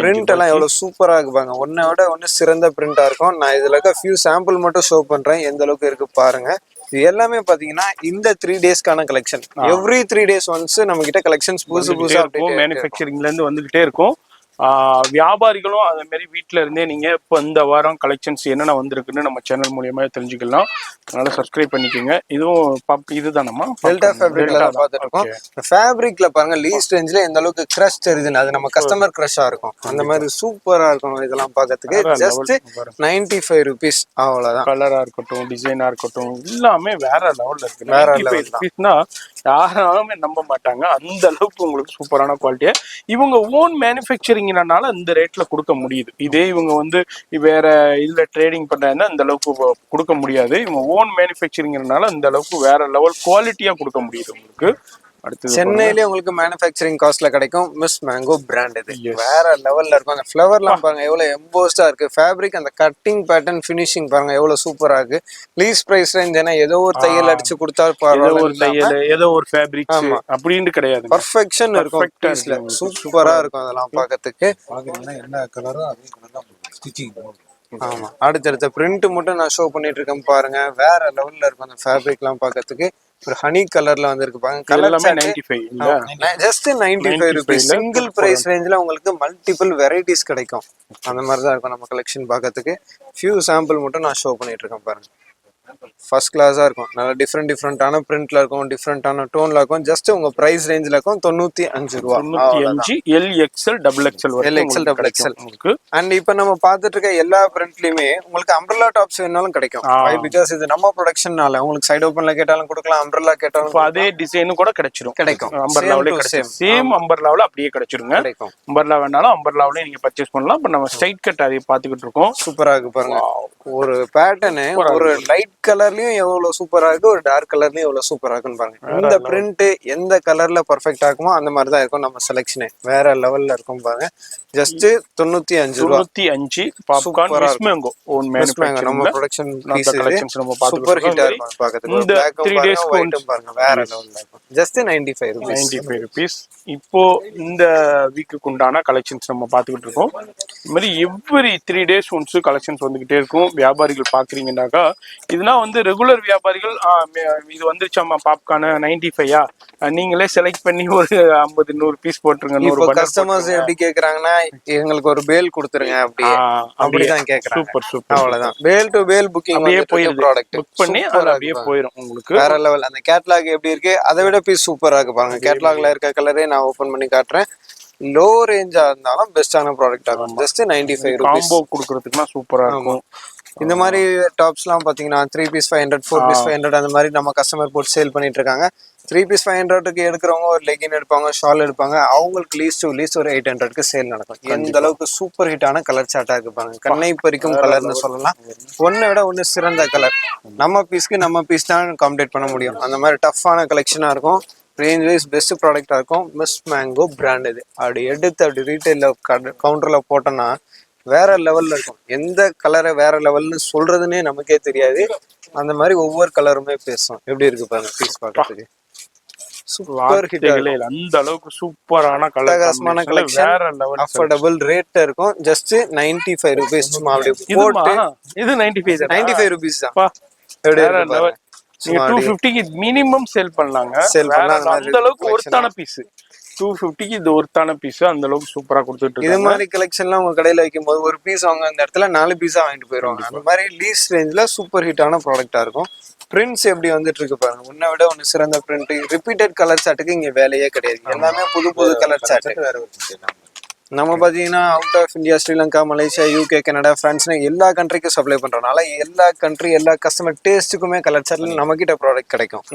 பிரிண்ட் எல்லாம் எவ்வளவு சூப்பரா இருக்கு பாருங்க. ஒன்னை விட ஒன்னு சிறந்த பிரிண்டா இருக்கும். நான் இதுல இருக்க ஃபியூ சாம்பிள் மட்டும் ஷோ பண்றேன். எந்த அளவுக்கு இருக்கு பாருங்க. இது எல்லாமே பாத்தீங்கன்னா இந்த 3 டேஸ்க்கான கலெக்ஷன். எவ்ரி 3 days ஒன்ஸ் நம்ம கிட்ட கலெக்ஷன்ஸ் புதுசா மேனுஃபேக்சரிங்ல இருந்து வந்துகிட்டே இருக்கும். வியாபாரிகளும் அதே மாதிரி வீட்டில இருந்தே நீங்க இப்போ இந்த வாரம் கலெக்ஷன்ஸ் என்னென்ன வந்திருக்குன்னு நம்ம சேனல் மூலியமா தெரிஞ்சுக்கலாம். அதனால சப்ஸ்கிரைப் பண்ணிக்கோங்க. இதுதானம்மா டெல்டா ஃபேப்ரிக்ல பார்த்துட்டு இருக்கோம். ஃபேப்ரிக்ல பாருங்க லீஸ்ட் ரேஞ்சில் எந்த அளவுக்கு கிரஷ் தெரியுதுன்னு. அது நம்ம கஸ்டமர் கிரஷா இருக்கும். அந்த மாதிரி சூப்பரா இருக்கும். இதெல்லாம் பார்க்கறதுக்கு ஜஸ்ட் 95 ருபீஸ், அவ்வளவுதான். கலரா இருக்கட்டும், டிசைனா இருக்கட்டும், எல்லாமே வேற லெவல்ல இருக்கு. வேற லெவல்னா யாராலுமே நம்ப மாட்டாங்க. அந்த அளவுக்கு உங்களுக்கு சூப்பரான குவாலிட்டியா இவங்க ஓன் மேனுஃபேக்சரிங்னால இந்த ரேட்ல கொடுக்க முடியுது. இதே இவங்க வந்து வேற இதுல ட்ரேடிங் பண்றாங்கன்னா இந்த அளவுக்கு கொடுக்க முடியாது. இவங்க ஓன் மேனுஃபேக்சரிங்னால இந்த அளவுக்கு வேற லெவல் குவாலிட்டியா கொடுக்க முடியுது உங்களுக்கு. சென்னையிலே உங்களுக்கு மேனுஃபேக்சரிங் காஸ்ட்ல கிடைக்கும். மிஸ் மேங்கோ பிராண்ட் இது வேற லெவல்ல இருக்கும். அந்த ஃப்ளவர்லாம் பாருங்க எவ்வளவு எம்போஸ்டா இருக்கு. ஃபேப்ரிக் அந்த கட்டிங் பேட்டர்ன் ஃபினிஷிங் பாருங்க எவ்வளவு சூப்பரா இருக்கு. லீஸ் பிரைஸ் ரேஞ்ச் ஏன்னா ஏதோ ஒரு தையல் அடிச்சு கொடுத்தா ஒரு தையல் ஏதோ ஒரு ஃபேப்ரிக் அப்படின்னு கிடையாது. பர்ஃபெக்ஷன் இருக்கும். பீஸ்ல சூப்பரா இருக்கும். அதெல்லாம் பார்க்கிறதுக்கு என்ன கலரோ அதே கலர் தான் ஸ்டிச்சிங். ஆமா, அடுத்தடுத்த பிரிண்ட் மட்டும் நான் ஷோ பண்ணிட்டு இருக்கேன் பாருங்க. வேற லெவல்ல இருக்கும். அந்த ஃபேப்ரிக் எல்லாம் பார்க்கிறதுக்கு ஒரு ஹனி கலர்ல வந்திருக்கு பாருங்க. Colour just 95 rupees. Single price ரேஞ்சில் உங்களுக்கு மல்டிபிள் வெரைட்டிஸ் கிடைக்கும். அந்த மாதிரி தான் இருக்கும் நம்ம கலெக்ஷன் பார்க்கறதுக்கு. ஃபியூ சாம்பிள் மட்டும் நான் ஷோ பண்ணிட்டு இருக்கேன் பாருங்க. ஃபர்ஸ்ட் கிளாஸா இருக்கும். நல்லா டிஃப்ரெண்டான பிரிண்ட்ல இருக்கும், டிஃப்ரெண்டான டோன்ல இருக்கும். ஜஸ்ட் உங்க பிரைஸ் ரேஞ்சில் இருக்கும் 95 ரூபா. 95 LXL XXL வரைக்கும் எக்ஸ்எல் உங்களுக்கு டபுள் கிடைக்கும் எக்ஸ்எல். உங்களுக்கு. அண்ட் இப்போ நம்ம பார்த்துட்டு இருக்க எல்லா பிரிண்ட்லயுமே உங்களுக்கு அம்ப்ரெல்லா டாப்ஸ் வேணாலும் கிடைக்கும். பிகாஸ் இது நம்ம ப்ரொடக்ஷன்னால உங்களுக்கு சைடு ஓப்பன்ல கேட்டாலும் கொடுக்கலாம், அம்ப்ரெல்லா கேட்டாலும் இப்போ அதே டிசைனும் கூட கிடைச்சிரும். கிடைக்கும். அம்பர்லாவிலே Same to கிடைக்கும். same. சேம் அம்பர்லாவில் அப்படியே கிடைச்சிருங்க. கிடைக்கும். அம்பர்லா வேணாலும் அம்பர்லாவிலே நீங்க பர்ச்சேஸ் பண்ணலாம். இப்போ நம்ம ஸ்ட்ரைட் கட் அதை பார்த்துக்கிட்டு இருக்கோம். சூப்பரா இருக்கு பாருங்க. ஒரு பேட்டர்னு ஒரு லைட் கலர்லயும் எவ்வளவு சூப்பரா இருக்கு, ஒரு டார்க் கலர்லயும் எவ்வளவு சூப்பரா இருக்குன்னு பாருங்க. இந்த பிரிண்ட் எந்த கலர்ல பெர்ஃபெக்ட்டா இருக்குமோ அந்த மாதிரி தான் இருக்கும் நம்ம செலெக்ஷனே. வேற லெவல்ல இருக்கும் பாருங்க. ஜஸ்ட் 95 ரூபா. 95 பாப்கார்ன் மிஸ் மேங்கோ ஓன் நம்ம மேனுஃபேக்சரிங்ல ப்ரொடக்ஷன் அந்த கலெக்ஷன்ஸ் நம்ம சூப்பர் ஹிட்டா பார்த்துக்கிட்டு இருக்கும் பாக்கிறதுக்கு. இந்த 3 days பாருங்க வேற லெவல்ல இருக்கும். Just 95 rupees. 95 rupees. இப்போ இந்த வீக்குக்கு உண்டான கலெக்ஷன்ஸ் நம்ம பார்த்துக்கிட்டு இருக்கோம். இது மாதிரி எவ்ரி 3 days ஒன்ஸ் கலெக்ஷன்ஸ் வந்துகிட்டே இருக்கும். வியாபாரிகள் பாக்குறீங்கன்னாக்கா இதெல்லாம் வந்து ரெகுலர் வியாபாரிகள் இது வந்துருச்சாமா பாப்கார்ன் 95 நீங்களே செலக்ட் பண்ணி ஒரு 50-100 பீஸ் போட்டுருங்க. 100 கஸ்டமர்ஸ் எப்படி கேக்குறாங்கன்னா எங்களுக்கு ஒரு பேல் கொடுத்துருங்க அப்படிதான் கேக்குறாங்க. Super super. அவ்வளவுதான். பேல் டு பேல் புக்கிங் அப்படியே போயிடுது. ப்ராடக்ட் புக் பண்ணி அது அப்படியே போயிடும் உங்களுக்கு. வேற லெவல். அந்த கேட்லாக் எப்படி இருக்கு அதை விட பீஸ் சூப்பரா இருக்கு பாருங்க. கேட்லாக்ல இருக்க கலரே நான் ஓபன் பண்ணி காட்டுறேன். லோ ரேஞ்சா இருந்தாலும் பெஸ்டான ப்ராடக்ட் ஆகும். Just 95 rupees. காம்போ கொடுக்கறதுக்குனா சூப்பரா இருக்கும். இந்த மாதிரி டாப்ஸ்லாம் பாத்தீங்கன்னா 3 பீஸ் 500, 4 பீஸ் 500 அந்த மாதிரி நம்ம கஸ்டமர் போட்டு சேல் பண்ணிட்டு இருக்காங்க. 3 பீஸ் 500க்கு எடுக்கிறவங்க ஒரு லெகின் எடுப்பாங்க, ஷால் எடுப்பாங்க. அவங்களுக்கு லீஸ்ட் ஒரு 800க்கு சேல் நடக்கும். எந்த அளவுக்கு சூப்பர் ஹிட்டான கலர் சார்ட்டா இருக்கு பாருங்க. கண்ணை பறிக்கும் கலர்னு சொல்லலாம். ஒன்னை விட ஒன்னு சிறந்த கலர். நம்ம பீஸ் தான் காம்பேட் பண்ண முடியும். அந்த மாதிரி டஃப்பான கலெக்ஷனா இருக்கும். ரேஞ்ச் வைஸ் பெஸ்ட் ப்ராடக்டா இருக்கும். மிஸ் மேங்கோ பிராண்ட் இது. அப்படி எடுத்து அப்படி ரீட்டைல கவுண்டர்ல போட்டோம்னா வேற லெவல்ல இருக்கும். எந்த கலரை வேற லெவல்னு சொல்றதுன்னே நமக்கே தெரியாது. அந்த மாதிரி ஒவ்வொரு கலருமே பேசும். எப்படி இருக்கு பாருங்க பீஸ் பார்க்கறதுக்கு. Super hit. அந்த அளவுக்கு சூப்பரான கலர்ஸ்மான கலெக்ஷன். வேற லெவல். அஃபோர்டபிள் ரேட் இருக்கும். Just 95 rupees. சும்மா அப்படியே போட்டு இது 95 ரூபீஸ் தான். எப்படி இருக்கு பாருங்க. நீங்க 250க்கு மினிமம் சேல் பண்ணலாங்க. அந்த அளவுக்கு ஒர்த்தான பீஸ். 250க்கு இது ஒர்த்தான பீஸ். அந்த அளவுக்கு சூப்பரா கொடுத்துட்டு இருக்காங்க. இது மாதிரி கலெக்ஷன்லாம் உங்க கடையில வைக்கும் போது ஒரு பீஸ் வாங்க அந்த இடத்துல 4 பீஸா வாங்கிட்டு போயிருவாங்க. அந்த மாதிரி லீஸ் ரேஞ்ச்ல சூப்பர் ஹிட்டான ப்ராடக்டா இருக்கும். பிரிண்ட்ஸ் எப்படி வந்துட்டு இருக்கு பாருங்க. உன்னை விட ஒன்னு சிறந்த பிரிண்ட். ரிப்பீட்டட் கலர் சார்ட்டுக்கு இங்க வேலையே கிடையாது. எல்லாமே புது கலர் சார்ட். நம்ம பாத்தீங்கன்னா out of India, Sri Lanka, Malaysia, UK, Canada, பிரான்ஸ்னு எல்லா கண்ட்ரிக்கும் சப்ளை பண்றதுனால எல்லா கஸ்டமர் டேஸ்ட்டுக்குமே கலர் சார்ட்ல நம்ம கிட்ட ப்ராடக்ட் கிடைக்கும்.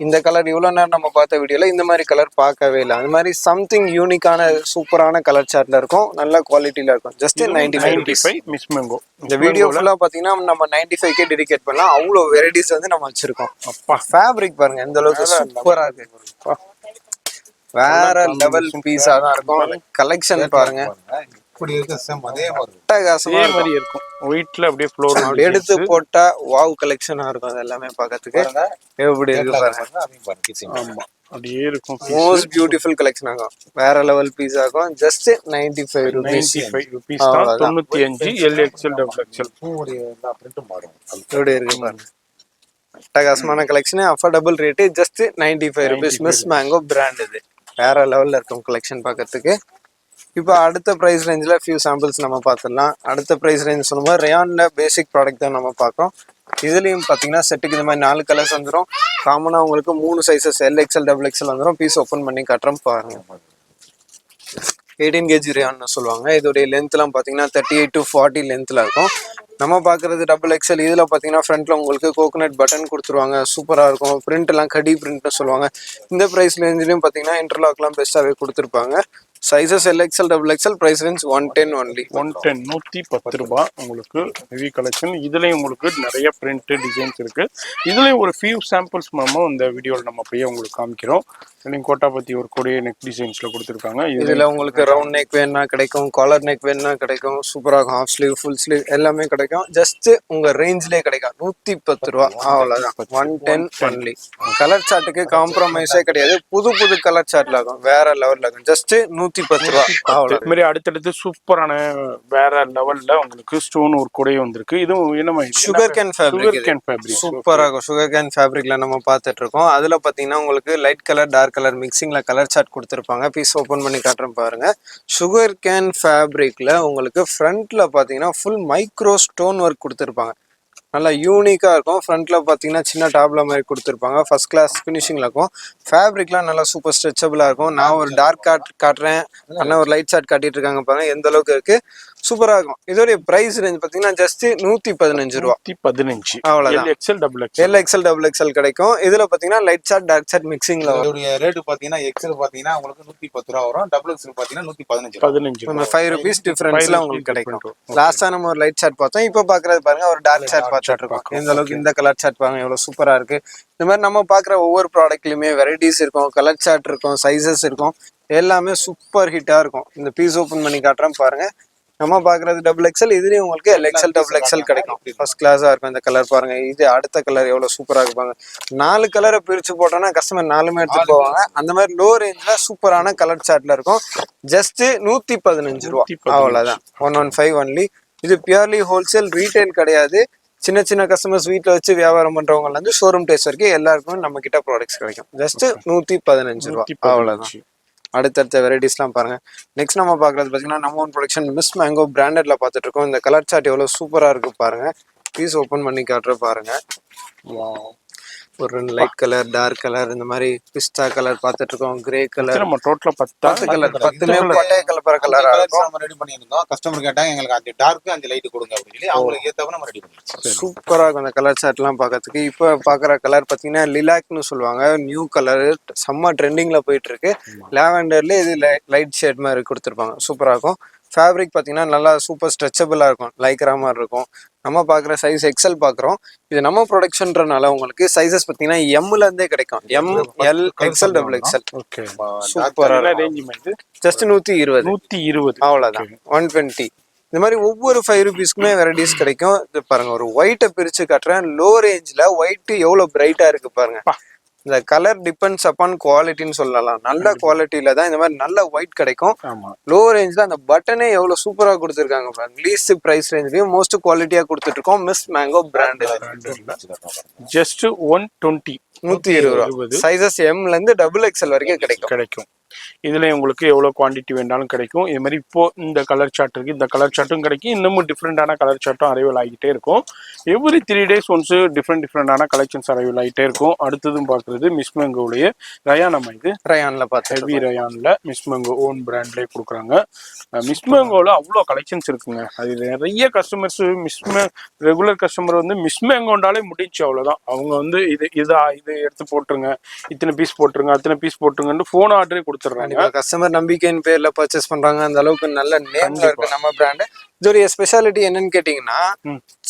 இந்த கலர் இவ்வளவு நேரம் நம்ம பார்த்த வீடியோல இந்த மாதிரி கலர் பார்க்கவே இல்லை. அந்த மாதிரி சம்திங் யூனிக்கான சூப்பரான கலர் சார்ட்ல இருக்கும். நல்ல குவாலிட்டியில இருக்கும். Just 95 miss mango. இந்த வீடியோ ஃபுல்லா பாத்தீங்கன்னா நம்ம 95K டெடிகேட் பண்ணலாம். அவ்வளவு வெரைட்டிஸ் வந்து நம்ம வச்சிருக்கோம். அப்பா ஃபேப்ரிக் பாருங்க எந்த அளவுக்கு சூப்பரா இருக்கு. வேற லெவல் பீஸா தான் இருக்கும். கலெக்ஷன் பாருங்க. இப்படி இருக்க சேம் அதே மாதிரி இருக்கும். ஒயிட்ல அப்படியே ஃப்ளோர் அப்படி எடுத்து போட்டா வாவ் கலெக்ஷனா இருக்கும். அது எல்லாமே பார்க்கிறதுக்கு எப்படி இருக்கு பாருங்க. ஆமா அப்படியே இருக்கும். மோஸ்ட் பியூட்டிஃபுல் கலெக்ஷன் ஆகும். வேற லெவல் பீஸ் ஆகும். Just 95 rupees. 95 rupees தான். 95 LXL XXL எல்லா பிரிண்ட்டும் மாறும். எப்படி இருக்கு பாருங்க. அட்டகாசமான collection. Affordable rate. Just 95 rupees. Miss mango brand இது. வேற லெவல்ல இருக்கும் கலெக்ஷன் பார்க்கறதுக்கு. இப்போ அடுத்த ப்ரைஸ் ரேஞ்சில் ஃபியூ சாம்பிள்ஸ் நம்ம பார்த்துடலாம். அடுத்த ப்ரைஸ் ரேஞ்ச் சொல்லும்போது ரேயான்ல பேசிக் ப்ராடக்ட் தான் நம்ம பார்க்குறோம். இதுலேயும் பார்த்தீங்கன்னா செட்டுக்கு இந்த மாதிரி 4 கலர்ஸ் வந்துடும். காமனாக உங்களுக்கு 3 சைஸஸ் LXL XXL வந்துடும். பீஸ் ஓப்பன் பண்ணி காட்டுறோம் பாருங்க. 18 kg ரேயான்னு சொல்லுவாங்க. இதோடைய லென்த்லாம் பார்த்தீங்கன்னா 38 to 40 லென்த்தில் இருக்கும். நம்ம பார்க்குறது XXL. இதில் பார்த்தீங்கன்னா ஃப்ரண்ட்டில் உங்களுக்கு கோகோனட் பட்டன் கொடுத்துருவாங்க. சூப்பராக இருக்கும். பிரிண்ட்லாம் கடி பிரிண்ட்னு சொல்லுவாங்க. இந்த ப்ரைஸ் ரேஞ்சிலையும் பார்த்தீங்கன்னா இன்டர்லாக்லாம் பெஸ்ட்டாகவே கொடுத்துருப்பாங்க. Sizes LXL XXL. Price range 110 only. 110 110 ரூபாய் உங்களுக்கு ஹெவி கலெக்ஷன். இதுலேயும் உங்களுக்கு நிறைய பிரிண்ட் டிசைன்ஸ் இருக்கு. இதுலேயும் ஒரு ஃபியூ சாம்பிள்ஸ் நம்ம இந்த வீடியோவில் நம்ம அப்படியே உங்களுக்கு காமிக்கிறோம். இதுலேயும் கோட்டா பத்தி ஒரு கொடிய நெக் டிசைன்ஸ்ல கொடுத்துருக்காங்க. இதில் உங்களுக்கு ரவுண்ட் நெக் வேணுன்னா கிடைக்கும், காலர் நெக் வேணுன்னா கிடைக்கும். சூப்பராக ஹாஃப் ஸ்லீவ், ஃபுல் ஸ்லீவ் எல்லாமே கிடைக்கும். ஜஸ்ட் உங்க ரேஞ்ச்லேயே கிடைக்கும். 110 ரூபா. அவ்வளோதான். 110 ஒன்லி. கலர் சார்ட்டுக்கு காம்ப்ரமைஸே கிடையாது. புது கலர் சார்ட்ல இருக்கும். வேற லெவல்ல இருக்கும். ஜஸ்ட் 110 ரூபா. இது மாதிரி அடுத்தடுத்து சூப்பரான வேற லெவல்ல உங்களுக்கு ஸ்டோன் ஒரு கொடை வந்திருக்கு. இதுவும் என்ன சுகர் கேன் ஃபேப்ரிக். சூப்பரா இருக்கும். சுகர் கேன் ஃபேப்ரிக்ல நம்ம பார்த்துட்டு இருக்கோம். அதுல பாத்தீங்கன்னா உங்களுக்கு லைட் கலர் டார்க் கலர் மிக்சிங்ல கலர் சார்ட் கொடுத்துருப்பாங்க. பீஸ் ஓபன் பண்ணி காட்டுறேன் பாருங்க. சுகர் கேன் ஃபேப்ரிக்ல உங்களுக்கு ஃப்ரண்ட்ல பாத்தீங்கன்னா ஃபுல் மைக்ரோ ஸ்டோன் ஒர்க் கொடுத்துருப்பாங்க. நல்லா யூனிக்காக இருக்கும். ஃப்ரண்ட்ல பார்த்தீங்கன்னா சின்ன டாப்ல மாதிரி கொடுத்துருப்பாங்க. ஃபர்ஸ்ட் கிளாஸ் ஃபினிஷிங்கில் இருக்கும். ஃபேப்ரிக்லாம் நல்லா சூப்பர் ஸ்ட்ரெச்சபிளாக இருக்கும். நான் ஒரு டார்க் காட்டுறேன், அண்ணா ஒரு லைட் ஷார்ட் காட்டிட்டு இருக்காங்க பாருங்க, எந்த அளவுக்கு இருக்கு, சூப்பராக இருக்கும். இதோடைய பிரைஸ் ரேஞ்ச் பார்த்தீங்கன்னா ஜஸ்ட் 115 ரூபா. 115 அவ்வளோதான். XL double XL L XL double XL கிடைக்கும். இதுல பாத்தீங்கன்னா லைட் ஷார்ட் டார்க் ஷார்ட் மிக்சிங்ல வரும். இதோடைய ரேட்டு பாத்தீங்கன்னா எக்ஸ்எல் பாத்தீங்கன்னா உங்களுக்கு 110 ரூபா வரும். டபுள் எக்ஸ்எல் பாத்தீங்கன்னா 115 15 5 ருபீஸ் டிஃபரன்ஸ்ல உங்களுக்கு கிடைக்கும். லாஸ்டா நம்ம ஒரு லைட் ஷார்ட் பார்த்தோம், இப்போ பாக்குறது பாருங்க ஒரு டார்க் ஷார்ட் பார்த்துட்டு இருக்கோம். எந்த அளவுக்கு இந்த கலர் ஷார்ட் பாருங்க எவ்வளவு சூப்பரா இருக்கு. இந்த மாதிரி நம்ம பாக்குற ஒவ்வொரு ப்ராடக்ட்லயுமே வெரைட்டிஸ் இருக்கும், கலர் சார்ட் இருக்கும், சைஸஸ் இருக்கும், எல்லாமே சூப்பர் ஹிட்டா இருக்கும். இந்த பீஸ் ஓபன் பண்ணி காட்டுறேன் பாருங்க. நம்ம பாக்குறது டபுள் எக்ஸ்எல், இதுலயும் உங்களுக்கு எல்எக்ஸ்எல் டபுள் எக்ஸ்எல் கிடைக்கும். ஃபர்ஸ்ட் கிளாஸா இருக்கும். இந்த கலர் பாருங்க, இது அடுத்த கலர் எவ்வளவு சூப்பரா இருப்பாங்க. 4 கலரை பிரிச்சு போட்டோம்னா கஸ்டமர் 4மே எடுத்துட்டு போவாங்க. அந்த மாதிரி லோ ரேஞ்ச்ல சூப்பரான கலர் சார்ட்ல இருக்கும். ஜஸ்ட் 115 ரூபா, அவ்வளவுதான். 115 ஒன்லி. இது பியூர்லி ஹோல்சேல், ரீட்டைல் கிடையாது. சின்ன சின்ன கஸ்டமர்ஸ் வீட்டில் வச்சு வியாபாரம் பண்றவங்கல இருந்து ஷோரூம் டேஸ்ட் வரைக்கும் எல்லாருக்கும் நம்ம கிட்ட ப்ராடக்ட்ஸ் கிடைக்கும். ஜஸ்ட் 115 ரூபா, அவ்வளவுதான். அடுத்தடுத்த வெரைட்டிஸ்லாம் பாருங்க. நெக்ஸ்ட் நம்ம பார்க்கறது பார்த்தீங்கன்னா நம்ம ஓன் ப்ரொடக்ஷன் மிஸ் மேங்கோ பிராண்டட்ல பார்த்துட்டு இருக்கோம். இந்த கலர் சார்ட் எவ்வளவு சூப்பரா இருக்கு பாருங்க. பீஸ் ஓப்பன் பண்ணி காட்டுற பாருங்க. ஒரு 2 லைட் கலர், டார்க் கலர், இந்த மாதிரி பிஸ்தா கலர் பார்த்துட்டு இருக்கோம். கிரே கலர், நம்ம டோட்டலா 10 கலர், 10மே பட்டைய கலப்பற கலரா இருக்கும். நம்ம ரெடி பண்ணியிருந்தோம். கஸ்டமர் கேட்டாங்க எங்களுக்கு அந்த டார்க் அந்த லைட் கொடுங்க அப்படின்னு சொல்லி அவங்களுக்கு ஏத்தவங்க நம்ம ரெடி பண்ணிருக்கோம். சூப்பரா இருக்கும் அந்த கலர் சார்ட் எல்லாம் பார்க்கறதுக்கு. இப்ப பாக்குற கலர் பாத்தீங்கன்னா லிலாக்னு சொல்லுவாங்க. நியூ கலர், செம்ம ட்ரெண்டிங்ல போயிட்டு இருக்கு. லாவெண்டர்ல இது லைட் ஷேட் மாதிரி கொடுத்துருப்பாங்க, சூப்பரா இருக்கும். ஃபேப்ரிக் பார்த்தீங்கன்னா நல்லா சூப்பர் ஸ்ட்ரெச்சபிளாக இருக்கும், லைக்ரா மாதிரி இருக்கும். நம்ம பார்க்குற சைஸ் எக்ஸ்எல் பார்க்குறோம். இது நம்ம ப்ரொடக்ஷன்றனால உங்களுக்கு சைஸஸ் பார்த்தீங்கன்னா எம்ல இருந்தே கிடைக்கும். M, L, XL, double XL. Okay, சூப்பராக ரேஞ்ச் வந்து ஜஸ்ட் 120 அவ்வளோதான். 120. இந்த மாதிரி ஒவ்வொரு 5 ருபீஸ்க்குமே வெரைட்டிஸ் கிடைக்கும். இது பாருங்க, ஒரு ஒயிட்டை பிரிச்சு காட்டுறேன். லோ ரேஞ்சில் ஒயிட் எவ்வளோ பிரைட்டா இருக்கு பாருங்க. இந்த கலர் டிபெண்ட்ஸ் அப்பான் குவாலிட்டின்னு சொல்லலாம். நல்ல குவாலிட்டியில தான் இந்த மாதிரி நல்ல ஒயிட் கிடைக்கும். லோ ரேஞ்ச்ல அந்த பட்டனே எவ்வளவு சூப்பரா கொடுத்துருக்காங்க பாருங்க. லீஸ்ட் பிரைஸ் ரேஞ்ச்லயும் மோஸ்ட் குவாலிட்டியா கொடுத்துட்டு இருக்கோம். Miss mango brand. ஜஸ்ட் 120 120 ரூபா. சைஸஸ் எம்ல இருந்து டபுள் எக்ஸ்எல் வரைக்கும் கிடைக்கும். இதுல உங்களுக்கு எவ்வளவு குவான்டிட்டி வேணாலும் கிடைக்கும். இது மாதிரி இப்போ இந்த கலர் சார்ட் இருக்கு, இந்த கலர் சார்ட்டும் கிடைக்கும். இன்னமும் டிஃப்ரெண்டான கலர் சார்ட்டும் அரைவல் ஆகிட்டே இருக்கும். எவ்ரி 3 days ஒன்ஸ் டிஃப்ரெண்டான கலெக்ஷன்ஸ் அரைவல் ஆகிட்டே இருக்கும். அடுத்ததும் பார்க்குறது மிஸ் மேங்கோடைய ரயான். நம்ம இது ரயான்ல பார்த்து ஹெவி ரயான்ல மிஸ் மேங்கோ ஓன் பிராண்ட்லேயே கொடுக்குறாங்க. மிஸ் மேங்கோவில் அவ்வளோ கலெக்ஷன்ஸ் இருக்குங்க. அது நிறைய கஸ்டமர்ஸ் ரெகுலர் கஸ்டமர் வந்து மிஸ் மேங்கோண்டாலே முடிச்சு அவ்வளோதான். அவங்க வந்து இது எடுத்து போட்டுருங்க, இத்தனை பீஸ் போட்டுருங்க, அத்தனை பீஸ் போட்டுருங்கன்னு ஃபோன் ஆர்டரே கொடுத்துருறாங்க. கஸ்டமர் நம்பிக்கையின் பேர்ல பர்ச்சேஸ் பண்றாங்க. அந்த அளவுக்கு நல்ல நேம்ல இருக்கு நம்ம பிராண்ட். இதோடைய ஸ்பெஷாலிட்டி என்னன்னு கேட்டீங்கன்னா,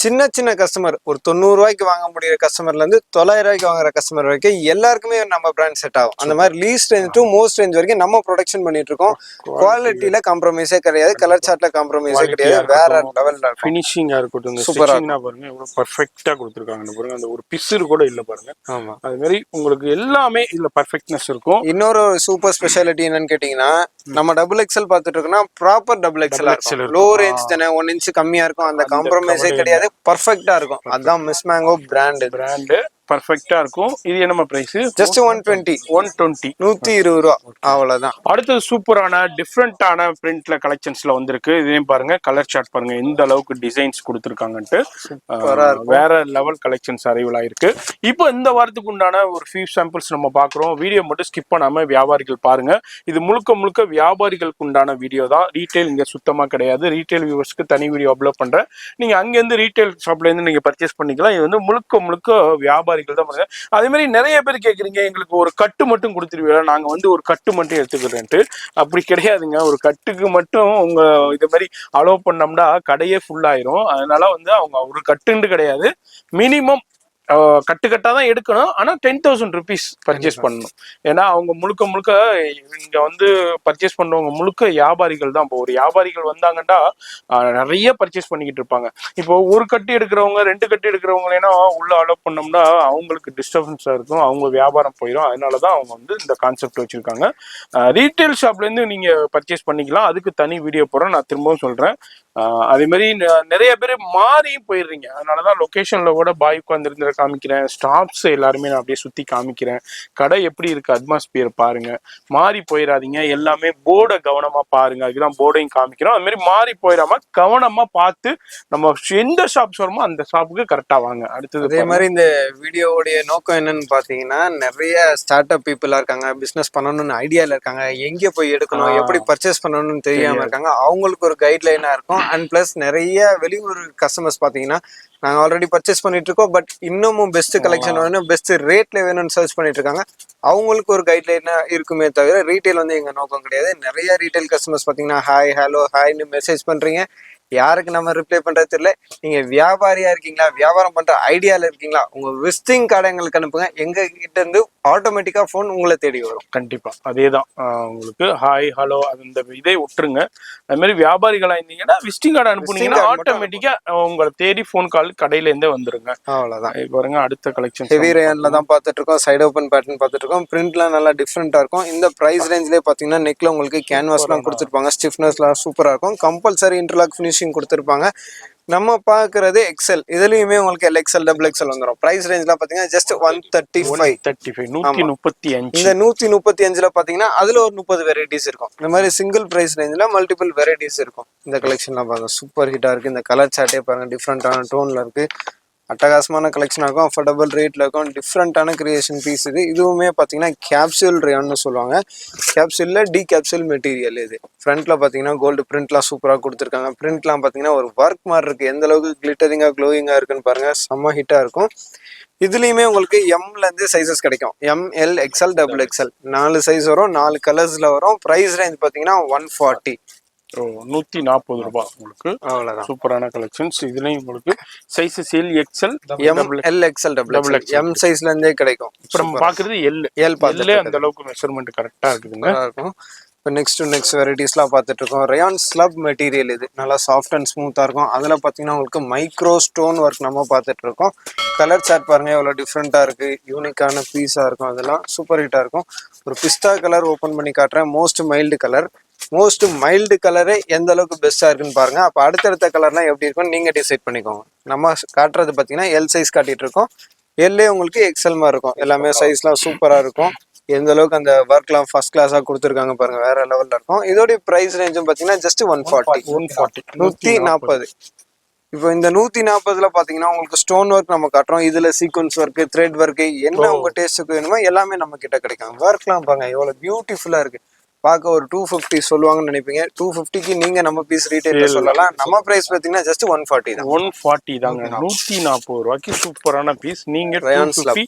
சின்ன சின்ன கஸ்டமர் ஒரு 90 ரூபாய்க்கு வாங்க முடியிற கஸ்டமர்ல இருந்து 900 ரூபாய்க்கு வாங்குற கஸ்டமர் வரைக்கும் எல்லாருக்குமே நம்ம பிராண்ட் செட் ஆகும். அந்த மாதிரி least range to most range வரைக்கும் நம்ம ப்ரொடக்ஷன் பண்ணிட்டு இருக்கோம். குவாலிட்டியில காம்ப்ரமைஸே கிடையாது, கலர் சார்ட்ல காம்ப்ரமைஸே கிடையாது. வேற லெவல்ல ஃபினிஷிங்கா இருக்கட்டும், சூப்பரா பாருங்க எவ்வளவு பெர்ஃபெக்ட்டா கொடுத்துருக்காங்க பாருங்க. அந்த ஒரு பிசுறு கூட இல்ல பாருங்க. ஆமா, அது மாதிரி உங்களுக்கு எல்லாமே இதுல பெர்ஃபெக்ட்னஸ் இருக்கும். இன்னொரு சூப்பர் ஸ்பெஷாலிட்டி என்னன்னு கேட்டீங்கன்னா, நம்ம டபுள் எக்ஸ்எல் பார்த்துட்டு இருக்கோம்னா ப்ராப்பர் டபுள் எக்ஸ்எல் இருக்கும். லோ ரேஞ்ச் தானே, 1 இன்ச் கம்மியா இருக்கும். அந்த காம்ப்ரமைஸே கிடையாது, பர்ஃபெக்ட்டா இருக்கும். அதான் மிஸ் மேங்கோ பிராண்ட். பர்ஃபெக்ட்டா இருக்கும். இது என்ன பிரைஸ்? ஜஸ்ட் 120 120 ரூபா, அவ்வளவுதான். அடுத்தது சூப்பரான டிஃப்ரெண்டான பிரிண்ட்ல கலெக்ஷன்ஸ்ல வந்திருக்கு. இதையும் பாருங்க, கலர் சார்ட் பாருங்க எந்த அளவுக்கு டிசைன்ஸ் கொடுத்துருக்காங்கன்ட்டு. வேற லெவல் கலெக்ஷன்ஸ் அரைவல் ஆயிருக்கு. இப்போ இந்த வாரத்துக்கு உண்டான ஒரு ஃபியூ சாம்பிள்ஸ் நம்ம பாக்குறோம். வீடியோ மட்டும் ஸ்கிப் பண்ணாம வியாபாரிகள் பாருங்க. இது முழுக்க முழுக்க வியாபாரிகளுக்கு உண்டான வீடியோ தான். ரீட்டைல் இங்க சுத்தமா கிடையாது. ரீட்டைல் வியூவர்ஸ்க்கு தனி வீடியோ அப்லோட் பண்றேன். நீங்க அங்கிருந்து ரீட்டைல் ஷாப்ல இருந்து நீங்க பர்ச்சேஸ் பண்ணிக்கலாம். இது வந்து முழுக்க முழுக்க வியாபாரிகள் தான் பண்ணுங்க. அதே மாதிரி நிறைய பேர் கேக்குறீங்க, எங்களுக்கு ஒரு கட்டு மட்டும் கொடுத்துருவீங்க, நாங்க வந்து ஒரு கட்டு மட்டும் எடுத்துக்கிறேன்ட்டு. அப்படி கிடையாதுங்க. ஒரு கட்டுக்கு மட்டும் உங்க இது மாதிரி அலோவ் பண்ணோம்னா கடையே ஃபுல் ஆயிரும். அதனால வந்து அவங்க ஒரு கட்டுன்னு கிடையாது, மினிமம் கட்டுக்கட்டா தான் எடுக்கணும். ஆனா 10,000 rupees பர்ச்சேஸ் பண்ணணும். ஏன்னா அவங்க முழுக்க முழுக்க இங்க வந்து பர்ச்சேஸ் பண்றவங்க முழுக்க வியாபாரிகள் தான். இப்போ ஒரு வியாபாரிகள் வந்தாங்கன்னா நிறைய பர்ச்சேஸ் பண்ணிக்கிட்டு இருப்பாங்க. இப்போ ஒரு கட்டு எடுக்கிறவங்க 2 கட்டு எடுக்கிறவங்களேனா உள்ள அலோவ் பண்ணோம்னா அவங்களுக்கு டிஸ்டர்பன்ஸா இருக்கும், அவங்க வியாபாரம் போயிடும். அதனாலதான் அவங்க வந்து இந்த கான்செப்ட் வச்சிருக்காங்க. ரீட்டைல் ஷாப்ல இருந்து நீங்க பர்ச்சேஸ் பண்ணிக்கலாம். அதுக்கு தனி வீடியோ போறேன், நான் திரும்பவும் சொல்றேன். அதே மாதிரி நிறைய பேர் மாறியும் போயிடுறீங்க. அதனாலதான் லொகேஷன்ல கூட பாய் உட்காந்துருந்த காமிக்கிறேன், ஸ்டாப்ஸ் எல்லாருமே நான் அப்படியே சுத்தி காமிக்கிறேன், கடை எப்படி இருக்கு அட்மாஸ்பியர் பாருங்க, மாறி போயிடாதீங்க, எல்லாமே போர்டை கவனமா பாருங்க, அதுக்குதான் போர்டையும் காமிக்கிறோம். அது மாதிரி மாறி போயிடாம கவனமா பார்த்து நம்ம எந்த ஷாப்ஸ் வருமோ அந்த ஷாப்புக்கு கரெக்டா வாங்க. அடுத்தது அதே மாதிரி இந்த வீடியோவுடைய நோக்கம் என்னன்னு பாத்தீங்கன்னா, நிறைய ஸ்டார்ட் அப் பீப்புளா இருக்காங்க, பிசினஸ் பண்ணணும்னு ஐடியால இருக்காங்க, எங்க போய் எடுக்கணும், எப்படி பர்ச்சேஸ் பண்ணணும்னு தெரியாம இருக்காங்க, அவங்களுக்கு ஒரு கைட்லைனா இருக்கும். அண்ட் பிளஸ் நிறைய வெளியூர் கஸ்டமர்ஸ் பாத்தீங்கன்னா, நாங்க ஆல்ரெடி பர்ச்சேஸ் பண்ணிட்டு இருக்கோம், பட் இன்னமும் பெஸ்ட் கலெக்ஷன் வேணும், பெஸ்ட் ரேட்ல வேணும்னு சர்ச் பண்ணிட்டு இருக்காங்க. அவங்களுக்கு ஒரு கைட்லைனா இருக்குமே தவிர ரீட்டைல் வந்து எங்க நோக்கம் கிடையாது. நிறைய ரீட்டைல் கஸ்டமர்ஸ் பாத்தீங்கன்னா ஹாய் ஹலோ ஹாய்னு மெசேஜ் பண்றீங்க, யாருக்கு நம்ம ரிப்ளை பண்றது தெரியல. நீங்க வியாபாரியா இருக்கீங்களா, வியாபாரம் பண்ற ஐடியால இருக்கீங்களா, உங்க விசிட்டிங் கார்டை எங்களுக்கு அனுப்புங்க, எங்க கிட்ட இருந்து ஆட்டோமேட்டிக்கா போன் உங்களை தேடி வரும். கண்டிப்பா அதேதான். உங்களுக்கு ஹாய் ஹலோ அந்த இதே விட்டுருங்க. அது மாதிரி வியாபாரிகளா இருந்தீங்கன்னா விசிட்டிங் கார்டு அனுப்புனீங்கன்னா ஆட்டோமேட்டிக்கா உங்களை தேடி போன் கால் கடையில இருந்தே வந்துருங்க. அவ்வளவுதான். பாருங்க அடுத்த கலெக்ஷன் ஹெவி ரேயான்ல தான் பார்த்துட்டு இருக்கோம். சைடு ஓப்பன் பேட்டர்ன் பார்த்துட்டு இருக்கோம். பிரிண்ட்லாம் நல்லா டிஃப்ரெண்டா இருக்கும். இந்த பிரைஸ் ரேஞ்ச்லேயே பார்த்தீங்கன்னா நெக்ல உங்களுக்கு கேன்வாஸ்லாம் கொடுத்துருப்பாங்க, ஸ்டிஃப்னஸ்லாம் சூப்பரா இருக்கும். கம்பல்சரி இன்டர்லாக் ஃபினிஷிங் கொடுத்துருப்பாங்க. நம்ம பாக்குறது எக்ஸல், இதுலயுமே உங்களுக்கு எல்எக்ஸ்எல் டபுள் எக்ஸ்எல் வந்துடும். பிரைஸ் ரேஞ்ச்லாம் பாத்தீங்கன்னா ஜஸ்ட் 135. 135. இந்த 135ல பாத்தீங்கன்னா அதுல ஒரு 30 வெரைட்டிஸ் இருக்கும். இந்த மாதிரி சிங்கிள் பிரைஸ் ரேஞ்ச்ல மல்டிபிள் வெரைட்டிஸ் இருக்கும். இந்த கலெக்ஷன்லாம் பாருங்க, சூப்பர் ஹிட்டா இருக்கு. இந்த கலர் சார்ட்டே பாருங்க, டிஃப்ரெண்டான டோன்ல இருக்கு, அட்டகாசமான கலெக்ஷன் இருக்கும், அஃபோர்டபுள் ரேட்ல இருக்கும், டிஃப்ரெண்டான கிரியேஷன் பீஸ் இது. இதுவுமே பார்த்தீங்கன்னா கேப்சூல் ரேயான்னு சொல்லுவாங்க. கேப்சூல்ல டி கேப்சூல் மெட்டீரியல் இது. ஃப்ரண்ட்ல பார்த்தீங்கன்னா கோல்டு பிரிண்ட்லாம் சூப்பராக கொடுத்துருக்காங்க. பிரிண்ட்லாம் பார்த்தீங்கன்னா ஒரு ஒர்க் மாதிரி இருக்கு. எந்த அளவுக்கு கிளிட்டரிங்கா க்ளோயிங்கா இருக்குன்னு பாருங்க, செம்ம ஹிட்டா இருக்கும். இதுலயுமே உங்களுக்கு எம்ல இருந்து சைசஸ் கிடைக்கும். M, L, XL, double XL 4 size வரும், 4 கலர்ஸ்ல வரும். பிரைஸ் ரேஞ்ச் பார்த்தீங்கன்னா 140. 140 ரூபாய். உங்களுக்கு அவ்வளவுதான். சூப்பரான கலெக்ஷன்ஸ். இதுலயும் உங்களுக்கு sizes L, XL, M, L, XL, double XL M சைஸ்ல இருந்தே கிடைக்கும். இப்போ நம்ம பாக்குறது எல். எல் அந்த அளவுக்கு மெஷர்மெண்ட் கரெக்டா இருக்குதுங்க. இருக்கும். இப்போ நெக்ஸ்ட் வெரைட்டிஸ்லாம் பார்த்துட்டு இருக்கோம். ரயான் ஸ்லப் மெட்டீரியல் இது நல்லா சாஃப்ட் அண்ட் ஸ்மூத்தாக இருக்கும். அதில் பார்த்தீங்கன்னா உங்களுக்கு மைக்ரோ ஸ்டோன் ஒர்க் நம்ம பார்த்துட்டு இருக்கோம். கலர் சார்ட் பாருங்க எவ்வளோ டிஃப்ரெண்ட்டாக இருக்குது, யூனிக்கான பீஸாக இருக்கும், அதெல்லாம் சூப்பர் ஹிட்டாக இருக்கும். ஒரு பிஸ்தா கலர் ஓப்பன் பண்ணி காட்டுறேன். மோஸ்ட் மைல்டு கலரே எந்த அளவுக்கு பெஸ்ட்டாக இருக்குன்னு பாருங்க. அப்போ அடுத்தடுத்த கலர்லாம் எப்படி இருக்குன்னு நீங்கள் டிசைட் பண்ணிக்கோங்க. நம்ம காட்டுறது பார்த்தீங்கன்னா எல் சைஸ் காட்டிட்டு இருக்கோம். எல்லே உங்களுக்கு எக்ஸல் மாதிரி இருக்கும். எல்லாமே சைஸ்லாம் சூப்பராக இருக்கும். எந்த அளவுக்கு அந்த ஒர்க்லாம் ஃபர்ஸ்ட் கிளாஸா கொடுத்துருக்காங்க பாருங்க, வேற லெவல்ல இருக்கும். இதோட பிரைஸ் ரேஞ்சும் பாத்தீங்கன்னா ஜஸ்ட் 140. 140. இப்போ இந்த 140ல பாத்தீங்கன்னா உங்களுக்கு ஸ்டோன் ஒர்க் நம்ம காட்டுறோம். இதுல சீக்வன்ஸ் ஒர்க், த்ரெட் ஒர்க், என்ன உங்க டேஸ்ட்டுக்கு வேணுமோ எல்லாமே நம்ம கிட்ட கிடைக்கும். ஒர்க்லாம் பாருங்க எவ்வளவு பியூட்டிஃபுல்லா இருக்கு. பார்க்க ஒரு 250 சொல்லுவாங்கன்னு நினைப்பீங்க. 250க்கு நீங்க நம்ம பீஸ் ரீட்டைல்ல சொல்லலாம். நம்ம பிரைஸ் பாத்தீங்கன்னா ஜஸ்ட் 140 தான். 140 தாங்க. 140 ரூபாய்க்கு சூப்பரான பீஸ். நீங்க 250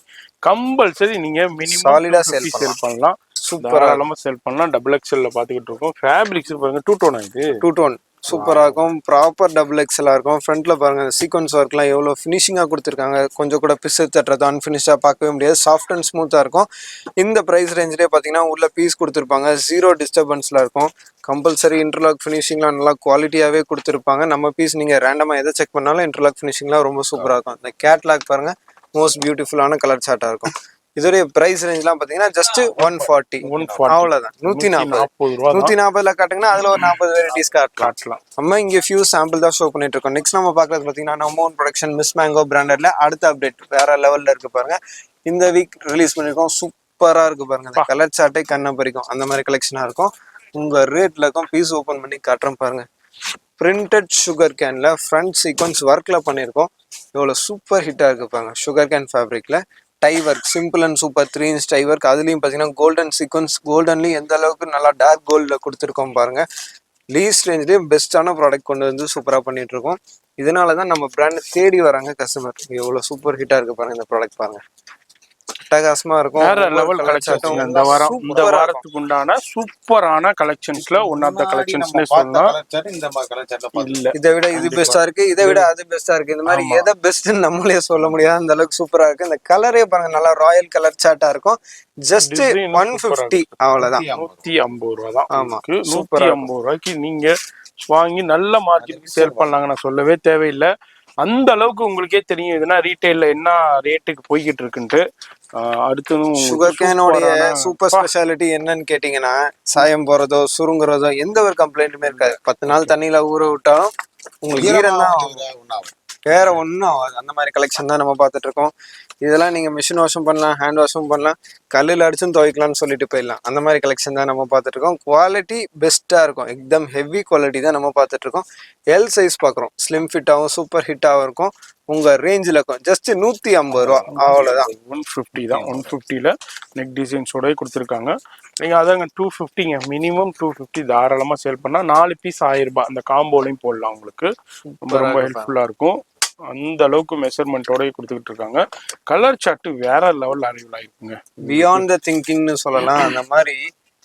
கம்பல்சரி நீங்க மினிமம் சாலிடா சேல் பண்ணலாம். சூப்பராக சேல் பண்ணலாம். டபுள் எக்ஸ்எல்ல பாத்துக்கிட்டு இருக்கோம். ஃபேப்ரிக்ஸ் பாருங்க, 2 டோன் இது. 2 டோன் சூப்பரா இருக்கும். ப்ராப்பர் டபுள் எக்ஸ்எல்லா இருக்கும். ஃப்ரண்ட்ல பாருங்க சீக்வன்ஸ் ஒர்க்லாம் எவ்வளவு ஃபினிஷிங்கா கொடுத்துருக்காங்க. கொஞ்சம் கூட பிசு தட்டுறது அன்பினிஷா பார்க்கவே முடியாது. சாஃப்ட் அண்ட் ஸ்மூத்தா இருக்கும். இந்த பிரைஸ் ரேஞ்சிலே பாத்தீங்கன்னா உள்ள பீஸ் கொடுத்துருப்பாங்க. 0 டிஸ்டர்பன்ஸ்ல இருக்கும். கம்பல்சரி இன்டர்லாக் ஃபினிஷிங்லாம் நல்லா குவாலிட்டியாவே கொடுத்துருப்பாங்க. நம்ம பீஸ் நீங்க ரேண்டமா எதை செக் பண்ணாலும் இன்டர்லாக் ஃபினிஷிங்லாம் ரொம்ப சூப்பரா இருக்கும். இந்த கேட்லாக் பாருங்க, மோஸ்ட் பியூட்டிஃபுல்லான கலர் சார்ட்டா இருக்கும். இதோடைய பிரைஸ் ரேஞ்ச்லாம் பாத்தீங்கன்னா ஜஸ்ட் 140. அவ்வளவுதான். 140ல காட்டுங்கன்னா அதுல ஒரு 40 வெரைட்டிஸ் காட்டலாம். நம்ம இங்க ஃபியூ சாம்பிள் தான் ஷோ பண்ணிட்டு இருக்கோம். நெக்ஸ்ட் நம்ம பாக்குறது பாத்தீங்கன்னா நம்ம ஓன் ப்ரொடக்ஷன் மிஸ் மேங்கோ பிராண்டட்ல அடுத்த அப்டேட் வேற லெவல்ல இருக்கு பாருங்க. இந்த வீக் ரிலீஸ் பண்ணிருக்கோம். சூப்பரா இருக்கு பாருங்க. இந்த கலர் சார்ட்டே கண்ணை பறிக்கும், அந்த மாதிரி கலெக்ஷனா இருக்கும். உங்க ரேட்ல இருக்கும். பீஸ் ஓபன் பண்ணி காட்டுறேன் பாருங்க. பிரிண்டட் சுகர் கேன்ல ஃப்ரண்ட் சீக்வன்ஸ் ஒர்க்ல பண்ணிருக்கோம். எவ்வளவு சூப்பர் ஹிட்டா இருக்கு பாருங்க. சுகர் கேன் ஃபேப்ரிக்ல dye work, simple and super 3 inch dye work. அதுலயும் பாத்தீங்கன்னா கோல்டன் சீக்வன்ஸ், கோல்டன்லயும் எந்த அளவுக்கு நல்லா டார்க் கோல்ட்ல கொடுத்துருக்கோம் பாருங்க. லீஸ்ட் ரேஞ்ச்லயும் பெஸ்டான ப்ராடக்ட் கொண்டு வந்து சூப்பரா பண்ணிட்டு இருக்கோம். இதனாலதான் நம்ம பிராண்ட் தேடி வராங்க கஸ்டமர். எவ்வளவு சூப்பர் ஹிட்டா இருக்கு பாருங்க. இந்த ப்ராடக்ட் பாருங்க, அட்டகாசமா இருக்கும். வேற லெவல் கலெக்ஷன். இந்த வாரத்துக்கு உண்டான சூப்பரான கலெக்ஷன்ஸ்ல ஒன் ஆஃப் த கலெக்ஷன்ஸ்னே சொல்லலாம். இதை விட இது பெஸ்டா இருக்கு, இதை விட அது பெஸ்டா இருக்கு. இந்த மாதிரி எதை பெஸ்ட்னு நம்மளே சொல்ல முடியாது, அந்த அளவுக்கு சூப்பரா இருக்கு. இந்த கலரே பாருங்க, நல்லா ராயல் கலர் சார்ட்டா இருக்கும். ஜஸ்ட் 150. அவ்வளவுதான். 150 ரூபா தான். ஆமா, 150 ரூபாய்க்கு நீங்க வாங்கி நல்ல மார்க்கெட்டுக்கு சேல் பண்ணலாங்க. நான் சொல்லவே தேவையில்லை. அந்த அளவுக்கு உங்களுக்கே தெரியும் இதுனா ரீட்டைல்ல என்ன ரேட்டுக்கு போய்கிட்டு இருக்குன்ட்டு. அடுத்ததும் சுகர் கேனோடைய சூப்பர் ஸ்பெஷாலிட்டி என்னன்னு கேட்டீங்கன்னா, சாயம் போறதோ சுருங்குறதோ எந்த ஒரு கம்ப்ளைண்ட்டுமே இருக்காது. 10 நாள் தண்ணியில ஊற விட்டாலும் உங்களுக்கு ஈரம் தான் ஒன்றாகும். வேற ஒன்றும் ஆகாது. அந்த மாதிரி கலெக்ஷன் தான் நம்ம பார்த்துட்டு இருக்கோம். இதெல்லாம் நீங்க மிஷின் வாஷும் பண்ணலாம், ஹேண்ட் வாஷும் பண்ணலாம், கல்லில் அடிச்சும் துவைக்கலாம்னு சொல்லிட்டு போயிடலாம். அந்த மாதிரி கலெக்ஷன் தான் நம்ம பார்த்துட்டு இருக்கோம். குவாலிட்டி பெஸ்டா இருக்கும், எக்தம் ஹெவி குவாலிட்டி தான் நம்ம பார்த்துட்டு இருக்கோம். எல் சைஸ் பார்க்குறோம், ஸ்லிம் ஃபிட்டாகவும் சூப்பர் ஹிட்டாகவும் இருக்கும். உங்க ரேஞ்சில் இருக்கும். ஜஸ்ட் 150 ரூபா, அவ்வளோதான். 150 தான். 150ல நெக் டிசைன்ஸோட கொடுத்துருக்காங்க. நீங்கள் அதாங்க 250ங்க, மினிமம் 250 தாராளமாக சேல் பண்ணால் 4 பீஸ் 1000 ரூபாய். அந்த காம்போலையும் போடலாம் உங்களுக்கு. ரொம்ப ஹெல்ப்ஃபுல்லாக இருக்கும். அந்த அளவுக்கு மெஷர்மெண்ட்டோட கொடுத்துக்கிட்டு இருக்காங்க. கலர் சார்ட் வேற லெவல் அரைவல் ஆயிருக்குங்க. பியாண்ட் த திங்கிங்னு சொல்லலாம். அந்த மாதிரி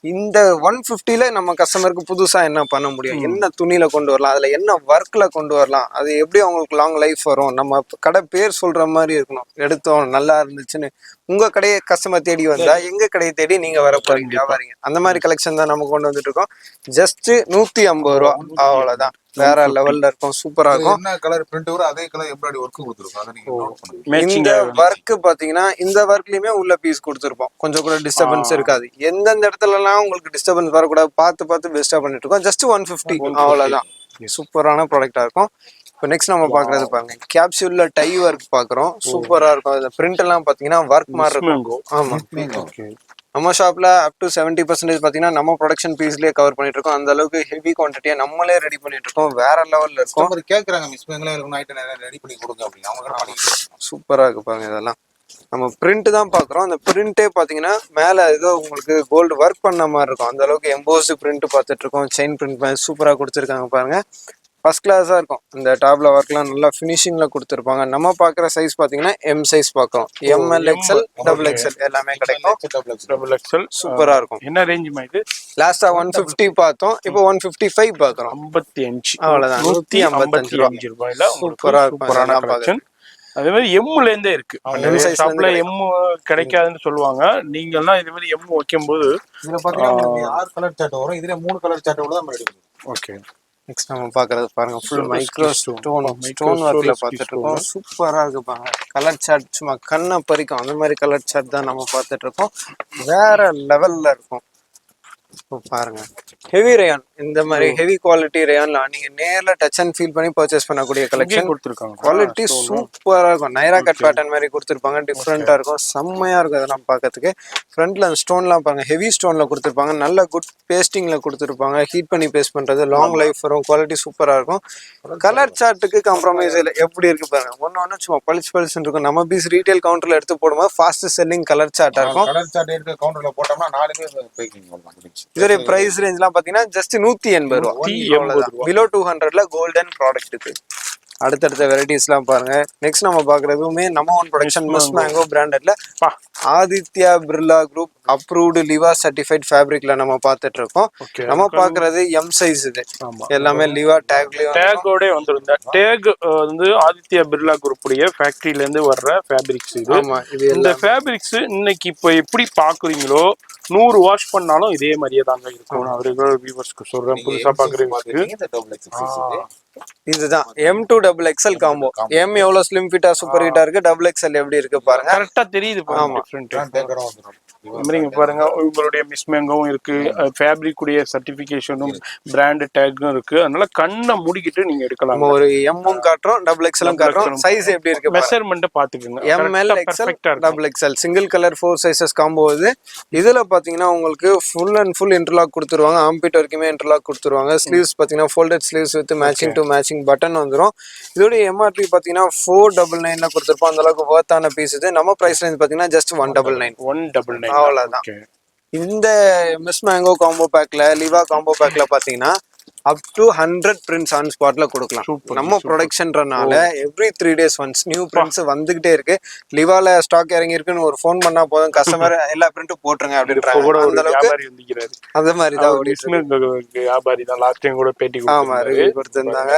இந்த 150ல நம்ம கஸ்டமருக்கு புதுசா என்ன பண்ண முடியும், என்ன துணியில கொண்டு வரலாம், அதுல என்ன ஒர்க்ல கொண்டு வரலாம், அது எப்படி அவங்களுக்கு லாங் லைஃப் வரும், நம்ம கடை பேர் சொல்ற மாதிரி இருக்கணும். எடுத்தோம் நல்லா இருந்துச்சுன்னு உங்க கடையை கஸ்டமர் தேடி வந்தா எங்க கடையை தேடி நீங்க வர போறீங்க வியாபாரிங்க. அந்த மாதிரி கலெக்ஷன் தான் நம்ம கொண்டு வந்துட்டு இருக்கோம். ஜஸ்ட் 150 ரூபா, அவ்வளவுதான். வேற லெவல்ல இருக்கும், சூப்பரா இருக்கும். என்ன கலர் பிரிண்ட் வரும் அதே கலர் எம்ப்ராய்டரி ஒர்க் கொடுத்துருக்கோம். அதை நீங்க நோட் பண்ணுங்க. இந்த ஒர்க் பாத்தீங்கன்னா இந்த ஒர்க்லயுமே உள்ள பீஸ் கொடுத்துருப்போம். கொஞ்சம் கூட டிஸ்டர்பன்ஸ் இருக்காது. எந்தெந்த இடத்துல எல்லாம் உங்களுக்கு டிஸ்டர்பன்ஸ் வரக்கூடாது பார்த்து பெஸ்டா பண்ணிட்டு இருக்கோம். ஜஸ்ட் 150, அவ்வளவுதான். சூப்பரான ப்ராடக்டா இருக்கும். இப்போ நெக்ஸ்ட் நம்ம பாக்குறது பாருங்க, கேப்சூல்ல டை ஒர்க் பாக்குறோம். சூப்பரா இருக்கும். இந்த பிரிண்ட் எல்லாம் பாத்தீங்கன்னா ஒர்க் மாதிரி இருக்கும். ஆமா, நம்ம ஷாப்ல அப் டு 70% பாத்தீங்கன்னா நம்ம ப்ரொடக்ஷன் பீஸ்லயே கவர் பண்ணிட்டு இருக்கோம். அந்த அளவுக்கு ஹெவி குவான்டிட்டியா நம்மளே ரெடி பண்ணிட்டு இருக்கோம். வேற லெவல்ல இருக்கும். கேக்குறாங்க மிஸ் எங்களே இருக்கும், நைட் ரெடி பண்ணி கொடுங்க அப்படின்னு அவங்க சூப்பரா இருக்கு பாருங்க. இதெல்லாம் நம்ம பிரிண்ட் தான் பாக்குறோம். அந்த பிரிண்டே பாத்தீங்கன்னா மேல ஏதோ உங்களுக்கு கோல்டு ஒர்க் பண்ண மாதிரி இருக்கும். அந்த அளவுக்கு எம்போஸ்ட் பிரிண்ட் பார்த்துட்டு இருக்கோம். செயின் பிரிண்ட் சூப்பரா கொடுத்துருக்காங்க பாருங்க. ஃபர்ஸ்ட் கிளாஸா இருக்கும். இந்த டாப்ல ஒர்க்லாம் நல்லா ஃபினிஷிங்ல கொடுத்துருப்பாங்க. நம்ம பாக்குற சைஸ் பாத்தீங்கன்னா எம் சைஸ் பாக்குறோம். எம்எல் எக்ஸ்எல் டபுள் எக்ஸ்எல் எல்லாமே கிடைக்கும். டபுள் எக்ஸ்எல் சூப்பரா இருக்கும். என்ன ரேஞ்ச் இது? லாஸ்டா 150 பார்த்தோம், இப்போ 155 பாக்குறோம். 55, அவ்வளவுதான். 155 ரூபாயில சூப்பரா சூப்பரான கலெக்ஷன். அதே மாதிரி எம்ல இருந்தே இருக்கு. ஷாப்ல எம் கிடைக்காதுன்னு சொல்லுவாங்க. நீங்க எல்லாம் இதே மாதிரி எம் வைக்கும் போது இதுல பாத்தீங்கன்னா 6 கலர் சார்ட் வரும். இதுல 3 கலர் சார்ட் கூட நம்ம ரெடி பண்ணுவோம். ஓகே. நெக்ஸ்ட் நம்ம பாக்குறது பாருங்க, ஃபுல் மைக்ரோ ஸ்டோன் ஒர்க்ல பார்த்துட்டு இருக்கோம். சூப்பரா இருக்கு பாருங்க. கலர் சார்ட் சும்மா கண்ணை பறிக்கும். அந்த மாதிரி கலர் சார்ட் தான் நம்ம பார்த்துட்டு இருக்கோம். வேற லெவல்ல இருக்கும். பாருங்க, ஹெவி ரேயான். இந்த மாதிரி ஹெவி குவாலிட்டி ரேயான்ல நீங்க நேர்ல டச் அண்ட் ஃபீல் பண்ணி பர்ச்சேஸ் பண்ணக்கூடிய கலெக்ஷன் கொடுத்துருக்காங்க. குவாலிட்டி சூப்பரா இருக்கும். நைரா கட் பேட்டர்ன் மாதிரி கொடுத்துருப்பாங்க. டிஃப்ரெண்டா இருக்கும், செம்மையா இருக்கும். அதெல்லாம் பார்க்கறதுக்கு ஃப்ரண்ட்ல அந்த ஸ்டோன்லாம் பாருங்க, ஹெவி ஸ்டோன்ல கொடுத்துருப்பாங்க. நல்ல குட் பேஸ்டிங்ல கொடுத்துருப்பாங்க. ஹீட் பண்ணி பேஸ்ட் பண்றது, லாங் லைஃப் வரும். குவாலிட்டி சூப்பரா இருக்கும். கலர் சார்ட்டுக்கு காம்ப்ரமைஸ் இல்லை. எப்படி இருக்கு பாருங்க, ஒன்னு சும்மா பளிச்சு இருக்கும். நம்ம பீஸ் ரீட்டைல் கவுண்டர்ல எடுத்து போடும்போது ஃபாஸ்ட் செல்லிங் கலர் சார்ட்டா இருக்கும். கலர் சார்ட் எடுத்து கவுண்டர்ல போட்டோம்னா 4 பேக்கிங். இதோட பிரைஸ் ரேஞ்ச்லாம் பாத்தீங்கன்னா ஜஸ்ட் 180 ரூபா. பிலோ 200ல கோல்டன் ப்ராடக்ட் இருக்கு. அடுத்தடுத்த வெரைட்டிஸ்லாம் பாருங்க. நெக்ஸ்ட் நம்ம பாக்குறதுமே நம்ம ஓன் ப்ரொடக்ஷன் மிஸ் மேங்கோ பிராண்டட்ல Aditya Birla group approved Liva certified ஃபேப்ரிக்ல நம்ம பார்த்துட்டு இருக்கோம். நம்ம பாக்குறது எம் சைஸ். இது எல்லாமே லிவா டேகோட வந்துருந்த டேக் வந்து ஆதித்யா பிர்லா குரூப் உடைய ஃபேக்டரியில இருந்து வர்ற ஃபேப்ரிக்ஸ் இது. ஆமா, இது இந்த ஃபேப்ரிக்ஸ் இன்னைக்கு இப்போ எப்படி பாக்குறீங்களோ 100 வாஷ் பண்ணாலும் இதே மாதிரியே தாங்க இருக்கும். அவர்கள் வியூவர்ஸ்க்கு சொல்றேன், புதுசா பாக்குறீங்க. இதுதான் M2XXL காம்போ. M எவ்வளவு ஸ்லிம் ஃபிட்டா சூப்பர் ஹிட்டா இருக்கு, XXL எப்படி இருக்கு பாருங்க. கரெக்டா தெரியுது பாருங்க. பாருங்க, உங்களுடைய மிஸ் மேங்கோவும் இருக்கு, ஃபேப்ரிக் உடைய சர்டிபிகேஷனும் பிராண்ட் டேக்கும் இருக்கு. அதனால கண்ணை மூடிக்கிட்டு நீங்க எடுக்கலாம். ஒரு எம்மும் காட்டுறோம், XXL காட்டுறோம். சைஸ் எப்படி இருக்கு மெஷர்மென்ட் பாத்துக்கோங்க. ML XL XXL single colour 4 sizes combo. இதுல பாத்தீங்கன்னா உங்களுக்கு ஃபுல் அண்ட் ஃபுல் இன்டர்லாக் கொடுத்துருவாங்க. ஆம்பிட் வரைக்குமே இன்டர்லாக் கொடுத்துருவாங்க. ஸ்லீவ்ஸ் பாத்தீங்கன்னா folded sleeves with matching to matching button வந்துடும். இதோட MRP பாத்தீங்கன்னா 499 கொடுத்துருப்போம். அந்த அளவுக்கு வர்த்தான பீஸ் இது. நம்ம பிரைஸ் ரேஞ்ச் பாத்தீங்கன்னா ஜஸ்ட் 199. அவ்வளவுதான். இந்த மிஸ் மேங்கோ காம்போ பேக்ல, லிவா காம்போ பேக்ல பாத்தீங்கன்னா அப் டு 100 பிரிண்ட்ஸ் ஆன் ஸ்பாட்ல கொடுக்கலாம். நம்ம ப்ரொடக்ஷன்றனால every 3 days once new prints வந்துகிட்டே இருக்கு. லிவால ஸ்டாக் இறங்கி இருக்குன்னு ஒரு ஃபோன் பண்ணா போதும், கஸ்டமர் எல்லா பிரிண்ட்டும் போட்டுருங்க அப்படின்றாங்க. அந்த அளவுக்கு அந்த மாதிரி தான் வியாபாரி தான் லாஸ்ட் டைம் கூட பேட்டி கொடுத்திருந்தாங்க.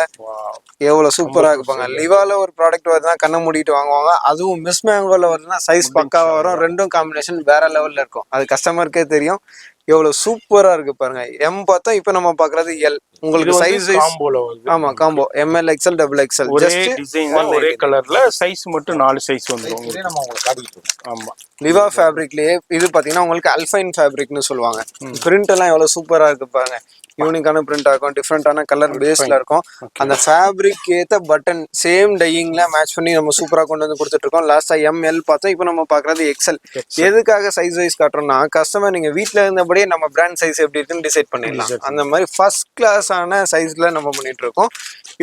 எவ்வளவு சூப்பரா இருப்பாங்க. லிவால ஒரு ப்ராடக்ட் வருதுன்னா கண்ணை மூடிட்டு வாங்குவாங்க. அதுவும் மிஸ் மேங்கோல வருதுன்னா சைஸ் பக்காவா வரும். ரெண்டும் காம்பினேஷன் வேற லெவல்ல இருக்கும். அது கஸ்டமருக்கே தெரியும். எவ்வளவு சூப்பரா இருக்கு பாருங்க. எம் பார்த்தா இப்ப நம்ம பாக்குறது எல். உங்களுக்கு சைஸ் ஆமா combo ML XL XXL just design ஒரே கலர்ல சைஸ் மட்டும் 4 சைஸ் வந்துரும். நம்ம உங்களுக்கு காட்டிட்டு. ஆமா, லிவா ஃபேப்ரிக்லயே இது பாத்தீங்கன்னா உங்களுக்கு அல்ஃபைன் ஃபேப்ரிக்னு சொல்லுவாங்க. பிரிண்ட் எல்லாம் எவ்வளவு சூப்பரா இருக்கு பாருங்க. யூனிக்கான பிரிண்டா இருக்கும், டிஃப்ரெண்டான கலர் பேஸ்ல இருக்கும். அந்த ஃபேப்ரிக் ஏத்த பட்டன் சேம் டையிங்ல மேட்ச் பண்ணி நம்ம சூப்பரா கொண்டு வந்து கொடுத்துட்டு இருக்கோம். லாஸ்டா எம்எல் பார்த்தோம், இப்போ நம்ம பாக்குறது எக்ஸ்எல். எதுக்காக சைஸ் வைஸ் காட்டுறோம்னா கஸ்டமர் நீங்க வீட்ல இருந்தபடியே நம்ம பிராண்ட் சைஸ் எப்படி இருக்குன்னு டிசைட் பண்ணிடலாம். அந்த மாதிரி ஃபர்ஸ்ட் கிளாஸான சைஸ்ல நம்ம பண்ணிட்டு இருக்கோம்.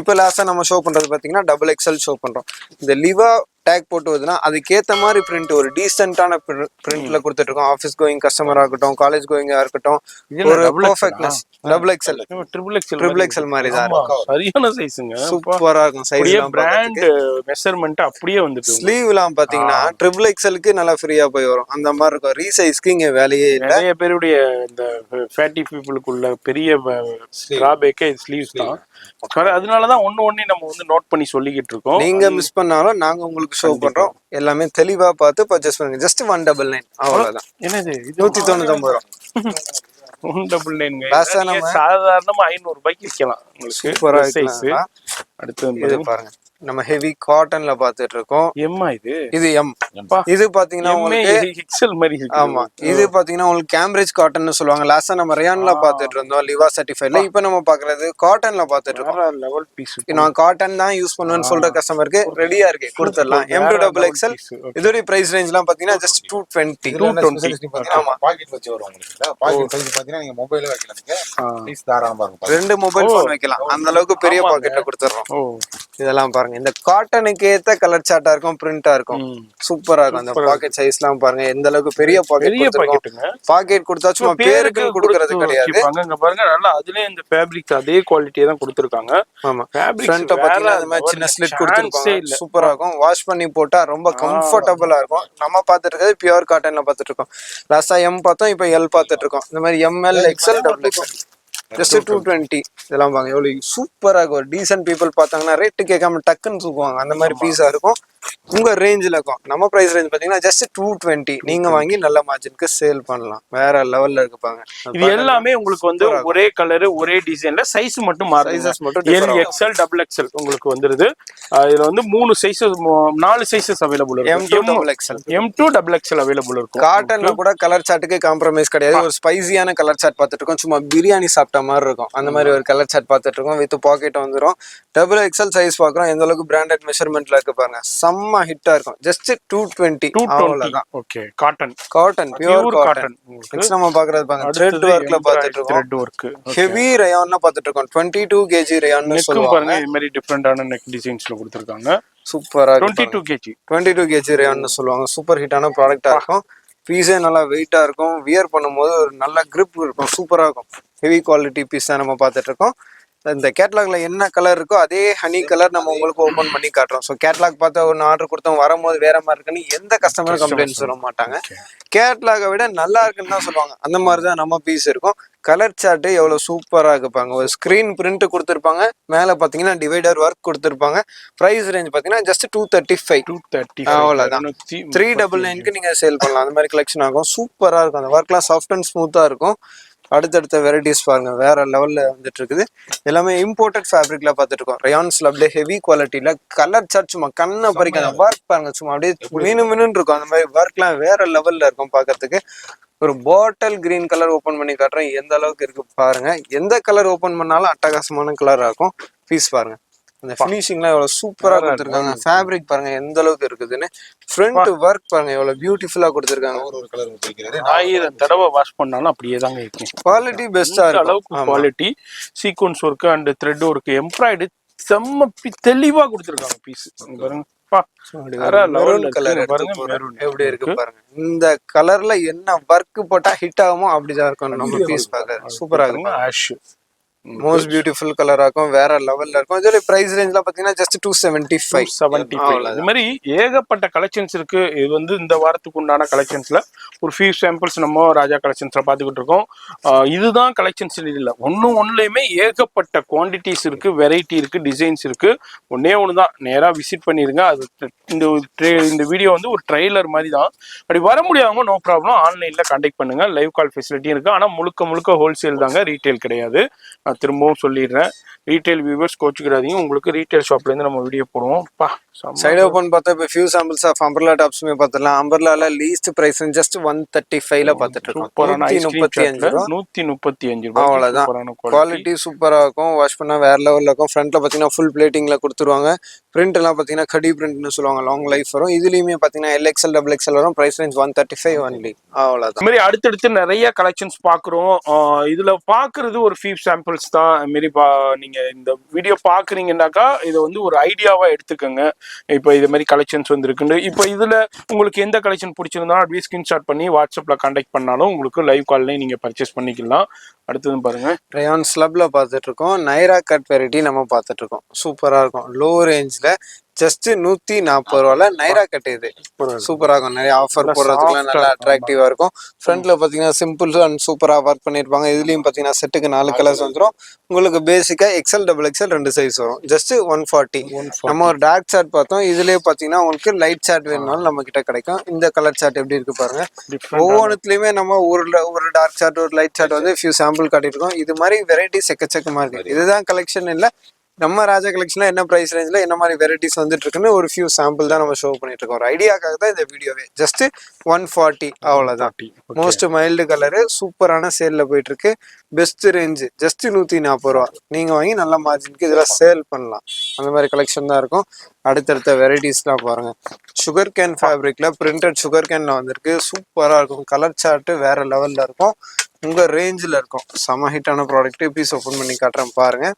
இப்போ லாஸ்டா நம்ம ஷோ பண்றது பாத்தீங்கன்னா டபுள் எக்ஸ்எல் ஷோ பண்றோம். இந்த லிவா டேக் போட்டு வருதுன்னா அதுக்கேற்ற மாதிரி பிரிண்ட் ஒரு டீசென்டான பிரிண்ட்ல கொடுத்துட்டு இருக்கோம். ஆஃபீஸ் கோயிங் கஸ்டமரா இருக்கட்டும், காலேஜ் கோயிங்கா இருக்கட்டும், ஒரு perfectness. Double XL triple XL மாதிரி தான் இருக்கும். சரியான சைஸ்ங்க, சூப்பரா இருக்கும். சைஸ் பிராண்ட் மெஷர்மென்ட் அப்படியே வந்துட்டு. ஸ்லீவ்லாம் பாத்தீங்கன்னா ட்ரிபிள் எக்ஸ்எல்க்கு நல்லா ஃப்ரீயா போய் வரும். அந்த மாதிரி இருக்கும். ரீசைஸ்க்கு இங்க வேலையே இல்லை. நிறைய பேருடைய இந்த ஃபேட்டி பீப்புளுக்குள்ள பெரிய டிராபேக்கே ஸ்லீவ்ஸ் தான். அதனாலதான் ஒண்ணு நம்ம வந்து நோட் பண்ணி சொல்லிக்கிட்டு இருக்கோம். நீங்க மிஸ் பண்ணாலும் நாங்க உங்களுக்கு ஷோ பண்றோம். எல்லாமே தெளிவா பார்த்து பர்ச்சேஸ் பண்ணுங்க. ஜஸ்ட் 199 அவ்வளவுதான். என்னது 199 ரூபா. 199 சாதாரணமா 500 ரூபாய்க்கு விற்கலாம் உங்களுக்கு. சூப்பரா சைஸ். அடுத்து இது பாருங்க, நம்ம ஹெவி காட்டன்ல பாத்துட்டு இருக்கோம். எம்மா இது எம். இது பாத்தீங்கன்னா உங்களுக்கு எக்ஸல் மாதிரி இருக்கு. ஆமா, இது பாத்தீங்கன்னா உங்களுக்கு கேம்பிரிட்ஜ் காட்டன்னு சொல்லுவாங்க. லாஸ்டா நம்ம ரயான்ல பாத்துட்டு இருந்தோம், லிவா சர்டிஃபைட்ல. இப்போ நம்ம பாக்குறது காட்டன்ல பாத்துட்டு இருக்கோம். Level piece. நான் காட்டன் தான் யூஸ் பண்ணுவேன்னு சொல்ற கஸ்டமருக்கு ரெடியா இருக்கு, கொடுத்துடலாம். M2XL. இதோட பிரைஸ் ரேஞ்ச்லாம் பாத்தீங்கன்னா ஜஸ்ட் 220. ஆமா, பாக்கெட் வச்சு வரும் உங்களுக்கு. பாக்கெட் சைஸ் பாத்தீங்கன்னா நீங்க மொபைல்ல வைக்கலாம். நீங்க பீஸ் தாராளமா இருக்கும். 2 மொபைல் போன் வைக்கலாம். அந்த அளவுக்கு பெரிய பாக்கெட்ல கொடுத்துறோம். இதெல்லாம் பாருங்க, இந்த காட்டனுக்கு ஏத்த கலர் சார்ட்டா இருக்கும், பிரிண்டா இருக்கும். சூப்பரா இருக்கும். அந்த பாக்கெட் சைஸ்லாம் பாருங்க எந்த அளவுக்கு பெரிய பாக்கெட். பாக்கெட் கொடுத்தா சும்மா பேருக்கு கொடுக்கறது கிடையாது. அங்க பாருங்க, நல்லா அதுலயே இந்த ஃபேப்ரிக் அதே குவாலிட்டியை தான் கொடுத்திருக்காங்க. ஆமா, ஃப்ரண்ட் பாத்தீங்கன்னா அந்த மாதிரி சின்ன ஸ்லிட் கொடுத்திருக்காங்க. சூப்பரா இருக்கும். வாஷ் பண்ணி போட்டா ரொம்ப கம்ஃபர்ட்டபிளா இருக்கும். நம்ம பாத்துட்டு இருக்கிறது பியூர் காட்டன்ல பாத்துட்டு இருக்கோம். லாஸ்டா எம் பார்த்தோம், இப்போ எல் பாத்துட்டு இருக்கோம். இந்த மாதிரி ML XL double XL just 220. இதெல்லாம் பாருங்க எவ்வளவு சூப்பரா இருக்கும். டீசன்ட் பீப்புள் பார்த்தாங்கன்னா ரேட்டு கேட்காம டக்குன்னு தூக்குவாங்க. அந்த மாதிரி பீஸா இருக்கும். உங்க ரேஞ்சில் இருக்கும். நம்ம பிரைஸ் ரேஞ்ச் பாத்தீங்கன்னா ஜஸ்ட் 220. நீங்க வாங்கி நல்ல மார்ஜினுக்கு சேல் பண்ணலாம். வேற லெவல்ல இருக்குப்பாங்க. இது எல்லாமே உங்களுக்கு வந்து ஒரே கலர் ஒரே டிசைன்ல சைஸ் மட்டும் மாறும். சைஸஸ் மட்டும் எல் எக்ஸ்எல் டபுள் எக்ஸ்எல் உங்களுக்கு வந்துருது. இதுல வந்து 3 சைஸஸ் 4 சைஸஸ் அவைலபிள் இருக்கு. M2 டபுள் எக்ஸ்எல் அவைலபிள் இருக்கும். காட்டன்ல கூட கலர் சார்ட்டுக்கு காம்ப்ரமைஸ் கிடையாது. ஒரு ஸ்பைசியான கலர் சார்ட் பார்த்துட்டு இருக்கோம். சும்மா பிரியாணி சாப்பிட்ட மாதிரி இருக்கும். அந்த மாதிரி ஒரு கலர் சார்ட் பார்த்துட்டு இருக்கோம். வித் பாக்கெட் வந்துடும். டபுள் எக்ஸ்எல் சைஸ் பாக்குறோம். எந்த அளவுக்கு பிராண்டட் மெஷர்மெண்ட்ல இருக்கு பாருங்க. செம்ம ஹிட்டா இருக்கும். ஜஸ்ட் 220 அவ்வளவுதான். Okay, cotton pure cotton. Next நம்ம பாக்குறது பாருங்க, த்ரெட் வர்க்ல பாத்துட்டு இருக்கோம். த்ரெட் வர்க் ஹெவி ரயான்ல பாத்துட்டு இருக்கோம். 22 kg ரயான்னு சொல்லுவாங்க. பாருங்க இந்த மாதிரி டிஃபரண்டான நெக் டிசைன்ஸ்ல கொடுத்திருக்காங்க. சூப்பரா 22 kg ரயான்னு சொல்லுவாங்க. சூப்பர் ஹிட்டான ப்ராடக்ட்டா இருக்கும். பீஸே நல்லா வெயிட்டா இருக்கும். வியர் பண்ணும்போது ஒரு நல்ல கிரிப் இருக்கும். சூப்பரா இருக்கும். ஹெவி குவாலிட்டி பீஸ் தான் நம்ம பாத்துட்டு இருக்கோம். இந்த கேட்லாக்ல என்ன கலர் இருக்கோ அதே ஹனி கலர் நம்ம உங்களுக்கு ஓபன் பண்ணி காட்டுறோம். ஸோ கேட்லாக் பார்த்து ஒன்று ஆர்டர் கொடுத்தோம், வரும்போது வேற மாதிரி இருக்குன்னு எந்த கஸ்டமரும் கம்ப்ளைண்ட் சொல்ல மாட்டாங்க. கேட்லாகை விட நல்லா இருக்குன்னு தான் சொல்லுவாங்க. அந்த மாதிரி தான் நம்ம பீஸ் இருக்கும். கலர் சார்ட் எவ்வளவு சூப்பரா இருப்பாங்க. ஒரு ஸ்கிரீன் பிரிண்ட் கொடுத்துருப்பாங்க. மேல பாத்தீங்கன்னா டிவைடர் ஒர்க் கொடுத்துருப்பாங்க. பிரைஸ் ரேஞ்ச் பாத்தீங்கன்னா ஜஸ்ட் 235. அவ்வளவுதான். 399க்கு நீங்க சேல் பண்ணலாம். அந்த மாதிரி கலெக்ஷன் ஆகும். சூப்பரா இருக்கும். அந்த ஒர்க்லாம் சாஃப்ட் அண்ட் ஸ்மூத்தா இருக்கும். அடுத்தடுத்த வெரைட்டிஸ் பாருங்க, வேற லெவல்ல வந்துட்டு இருக்குது. எல்லாமே இம்போர்ட்டட் ஃபேப்ரிக்ல பாத்துட்டு இருக்கோம். ரயான்ஸ்ல அப்படியே ஹெவி குவாலிட்டியில கலர் சார்ட் சும்மா கண்ணை பறிக்க. அந்த ஒர்க் பாருங்க, சும்மா அப்படியே மினு இருக்கும். அந்த மாதிரி ஒர்க்லாம் வேற லெவல்ல இருக்கும் பாக்குறதுக்கு. ஒரு பாட்டில் கிரீன் கலர் ஓபன் பண்ணி காட்டுறேன், எந்த அளவுக்கு இருக்கு பாருங்க. எந்த கலர் ஓபன் பண்ணாலும் அட்டகாசமான கலரா இருக்கும். பீஸ் பாருங்க, அந்த ஃபினிஷிங்லாம் எவ்வளவு சூப்பரா கொடுத்துருக்காங்க. ஃபேப்ரிக் பாருங்க எந்த அளவுக்கு இருக்குதுன்னு. ஃப்ரண்ட் ஒர்க் பாருங்க எவ்வளவு பியூட்டிஃபுல்லா கொடுத்துருக்காங்க. ஒரு கலர் கொடுத்திருக்காரு. 1000 தடவை வாஷ் பண்ணாலும் அப்படியே தாங்க இருக்கும். குவாலிட்டி பெஸ்டா இருக்கு. அளவுக்கு quality, sequence work and thread work, embroidery செம்ம தெளிவா கொடுத்துருக்காங்க பீஸ். பாருங்க எப்படி இருக்கு பாருங்க. இந்த கலர்ல என்ன ஒர்க் போட்டா ஹிட் ஆகுமோ அப்படிதான் இருக்கும் நம்ம பீஸ் பாக்க. சூப்பரா இருக்கும். ஆஷ் மோஸ்ட் பியூட்டிஃபுல் கலரா இருக்கும். வேற லெவல்ல இருக்கும். இதோட பிரைஸ் ரேஞ்ச்ல பாத்தீங்கன்னா ஜஸ்ட் 275. இது மாதிரி ஏகப்பட்ட கலெக்ஷன்ஸ் இருக்கு. இது வந்து இந்த வாரத்துக்கு உண்டான கலெக்ஷன்ஸ்ல ஒரு ஃபியூ சாம்பிள்ஸ் நம்ம ராஜா கலெக்ஷன்ஸ்ல பாத்துக்கிட்டு இருக்கோம். இதுதான் கலெக்ஷன்ஸ் இல்ல, ஒன்னுலயுமே ஏகப்பட்ட குவான்டிட்டிஸ் இருக்கு, வெரைட்டி இருக்கு, டிசைன்ஸ் இருக்கு. ஒண்ணுதான், நேரா விசிட் பண்ணிருங்க. அது இந்த வீடியோ வந்து ஒரு ட்ரெய்லர் மாதிரி தான். அப்படி வர முடியாதவங்க நோ ப்ராப்ளம், ஆன்லைன்ல கான்டாக்ட் பண்ணுங்க. லைவ் கால் ஃபெசிலிட்டி இருக்கு. ஆனா முழுக்க ஹோல்சேல் தாங்க, ரீட்டைல் கிடையாது. திரும்பவும் சொல்லிடுறேன், ரீட்டைல் வியூவர்ஸ் கோச்சுக்கிறாதீங்க. உங்களுக்கு ரீட்டைல் ஷாப்ல இருந்து நம்ம வீடியோ போடுவோம். சைடு ஓப்பன் பார்த்தா இப்போ ஃபியூ சாம்பிள்ஸ் ஆஃப் அம்பர்லா டாப்ஸுமே பார்த்துடலாம். அம்பர்லால லீஸ்ட் பிரைஸ் ஜஸ்ட் 135ல பார்த்துட்டு இருக்கோம். சூப்பரான 135 ரூபா. 135 அவ்வளவுதான். குவாலிட்டி சூப்பரா இருக்கும். வாஷ் பண்ணா வேற லெவல்ல இருக்கும். ஃப்ரண்ட்ல பாத்தீங்கன்னா ஃபுல் பிளேட்டிங்ல கொடுத்துருவாங்க. பிரிண்ட் எல்லாம் பாத்தீங்கன்னா கடி பிரிண்ட்னு சொல்லுவாங்க. லாங் லைஃப் வரும். இதுலயுமே பாத்தீங்கன்னா LXL XXL வரும். Price range 135 only. அவ்வளவுதான். இந்த மாதிரி அடுத்தடுத்து நிறைய கலெக்ஷன்ஸ் பாக்குறோம். இதுல பாக்குறது ஒரு ஃபீவ் சாம்பிள்ஸ் தான். அது மாதிரி நீங்க இந்த வீடியோ பாக்குறீங்கன்னாக்கா இதை வந்து ஒரு ஐடியாவா எடுத்துக்கோங்க. இப்போ இது மாதிரி கலெக்ஷன்ஸ் வந்துருக்குன்னு. இப்போ இதுல உங்களுக்கு எந்த கலெக்ஷன் பிடிச்சிருந்தாலும் அப்படியே ஸ்கிரீன்ஷாட் பண்ணி வாட்ஸ்அப்ல கான்டாக்ட் பண்ணாலும் உங்களுக்கு லைவ் கால்லையும் நீங்க பர்ச்சேஸ் பண்ணிக்கலாம். அடுத்தது பாருங்க, ரயான் ஸ்லப்ல பார்த்துட்டு இருக்கோம். நைரா கட் வெரைட்டி நம்ம பார்த்துட்டு இருக்கோம். சூப்பரா இருக்கும். லோ ரேஞ்ச்ல ஜஸ்ட் 140 ரூபால நைரா கட். இது சூப்பரா இருக்கும். நிறைய ஆஃபர் போடுறதுக்குலாம் நல்லா அட்ராக்டிவா இருக்கும். ஃப்ரண்ட்ல பாத்தீங்கன்னா சிம்பிள் அண்ட் சூப்பரா ஒர்க் பண்ணிருப்பாங்க. இதுலயும் பாத்தீங்கன்னா செட்டுக்கு 4 கலர்ஸ் வந்துடும். உங்களுக்கு பேசிக்கா XL XXL 2 சைஸ் வரும். ஜஸ்ட் 140. நம்ம ஒரு டார்க் சார்ட் பார்த்தோம். இதுலயே பாத்தீங்கன்னா உங்களுக்கு லைட் சார்ட் வேணும்னாலும் நம்ம கிட்ட கிடைக்கும். இந்த கலர் சார்ட் எப்படி இருக்கு பாருங்க. ஒவ்வொன்றுலயுமே நம்ம ஒரு டார்க் சார்ட் ஒரு லைட் சார்ட் வந்து ஃபியூ சாம்பிள் காட்டியிருக்கோம். இது மாதிரி வெரைட்டிஸ் எக்கச்சக்கமா இருக்கு. இதுதான் கலெக்ஷன் இல்ல. நம்ம ராஜா கலெக்ஷன்ல என்ன பிரைஸ் ரேஞ்சில் என்ன மாதிரி வெரைட்டிஸ் வந்துட்டு இருக்குன்னு ஒரு ஃபியூ சாம்பிள் தான் நம்ம ஷோ பண்ணிட்டு இருக்கோம். ஒரு ஐடியாக்காக தான் இந்த வீடியோவே. ஜஸ்ட் 140 அவ்வளவுதான். மோஸ்ட் மைல்டு கலரு சூப்பரான சேல்ல போயிட்டு இருக்கு. பெஸ்ட் ரேஞ்சு ஜஸ்ட் 140 ரூபா. நீங்க வாங்கி நல்ல மார்ஜினுக்கு இதெல்லாம் சேல் பண்ணலாம். அந்த மாதிரி கலெக்ஷன் தான் இருக்கும். அடுத்தடுத்த வெரைட்டிஸ்லாம் பாருங்க. சுகர் கேன் ஃபேப்ரிக்ல பிரிண்டட் சுகர் கேன்ல வந்திருக்கு. சூப்பரா இருக்கும். கலர் சார்ட் வேற லெவல்ல இருக்கும். உங்க ரேஞ்சில் இருக்கும். செம ஹிட்டான ப்ராடக்ட். பீஸ் ஓப்பன் பண்ணி காட்டுறேன் பாருங்க.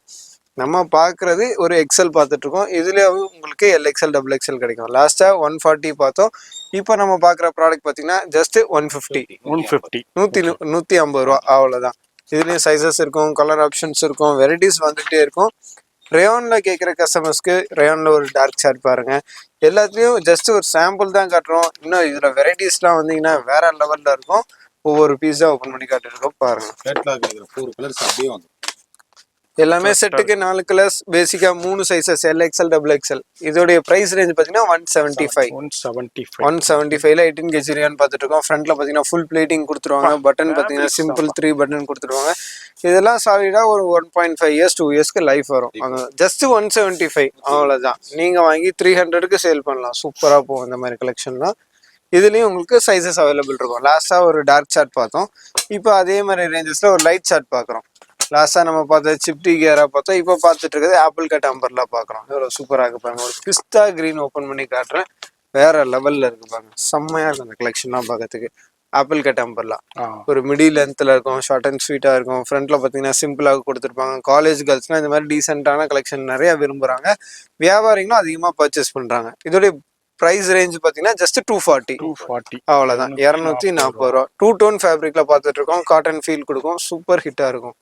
நம்ம பாக்குறது ஒரு XL பார்த்துட்டு இருக்கோம். இதுல உங்களுக்கு LXL XXL கிடைக்கும். லாஸ்டா 140 பார்த்தோம். இப்போ நம்ம பாக்குற ப்ராடக்ட் பாத்தீங்கன்னா ஜஸ்ட் 150 150 ரூபா. அவ்வளவுதான். இதுலயும் சைசஸ் இருக்கும், கலர் ஆப்ஷன்ஸ் இருக்கும், வெரைட்டிஸ் வந்துட்டே இருக்கும். ரேயான்ல கேட்குற கஸ்டமர்ஸ்க்கு ரேயான்ல ஒரு டார்க் சார்ட் பாருங்க. எல்லாத்துலயும் ஜஸ்ட் ஒரு சாம்பிள் தான் காட்டுறோம். இன்னும் இதுல வெரைட்டிஸ்லாம் வந்தீங்கன்னா வேற லெவல்ல இருக்கும். ஒவ்வொரு பீஸா ஓப்பன் பண்ணி காட்டிருக்கோம் பாருங்க. எல்லாமே செட்டுக்கு 4 கலர்ஸ். பேசிக்கா 3 சைசஸ் LXL XXL. இதோடைய பிரைஸ் ரேஞ்ச் பாத்தீங்கன்னா 175ல 18 kg ரேயான் பார்த்துட்டு இருக்கோம். ஃப்ரண்ட்ல பாத்தீங்கன்னா ஃபுல் பிளேட்டிங் கொடுத்துருவாங்க. பட்டன் பாத்தீங்கன்னா சிம்பிள் 3 பட்டன் கொடுத்துருவாங்க. இதெல்லாம் சாலிடா ஒரு 1.5 இயர்ஸ் 2 இயர்ஸ்க்கு லைஃப் வரும். ஜஸ்ட் 175 அவ்வளவுதான். நீங்க வாங்கி 300க்கு சேல் பண்ணலாம். சூப்பரா போகும் இந்த மாதிரி கலெக்ஷன்லாம். இதுலயும் உங்களுக்கு சைசஸ் அவைலபிள் இருக்கும். லாஸ்டா ஒரு டார்க் சார்ட் பார்த்தோம். இப்போ அதே மாதிரி ரேஞ்சஸ்ல ஒரு லைட் சார்ட் பாக்குறோம். லாஸ்டா நம்ம பார்த்தது சிப்டி கேரா பார்த்தோம். இப்போ பார்த்துட்டு இருக்கிறது ஆப்பிள் கட் அம்பர்லா பாக்குறோம். எவ்வளவு சூப்பரா இருக்கு பாருங்க. ஒரு பிஸ்தா கிரீன் ஓப்பன் பண்ணி காட்டுறேன். வேற லெவல்ல இருக்கு பாருங்க. செம்மையா இருக்கும் அந்த கலெக்ஷன்லாம் பார்க்கறதுக்கு. ஆப்பிள் கட் அம்பர்லா ஒரு மிடில் லென்த்ல இருக்கும். ஷார்ட் அண்ட் ஸ்வீட்டா இருக்கும். ஃப்ரண்ட்ல பாத்தீங்கன்னா சிம்பிளாக கொடுத்துருப்பாங்க. காலேஜ் கேர்ள்ஸ்லாம் இந்த மாதிரி டீசென்டான கலெக்ஷன் நிறைய விரும்புறாங்க. வியாபாரிகளும் அதிகமா பர்ச்சேஸ் பண்றாங்க. இதோடைய பிரைஸ் ரேஞ்ச் பாத்தீங்கன்னா ஜஸ்ட் 240 அவ்வளவுதான். 240 ரூபா. 2 டோன் ஃபேப்ரிக்ல பார்த்துட்டு இருக்கோம். காட்டன் ஃபீல் கொடுக்கும். சூப்பர் ஹிட்டா இருக்கும்.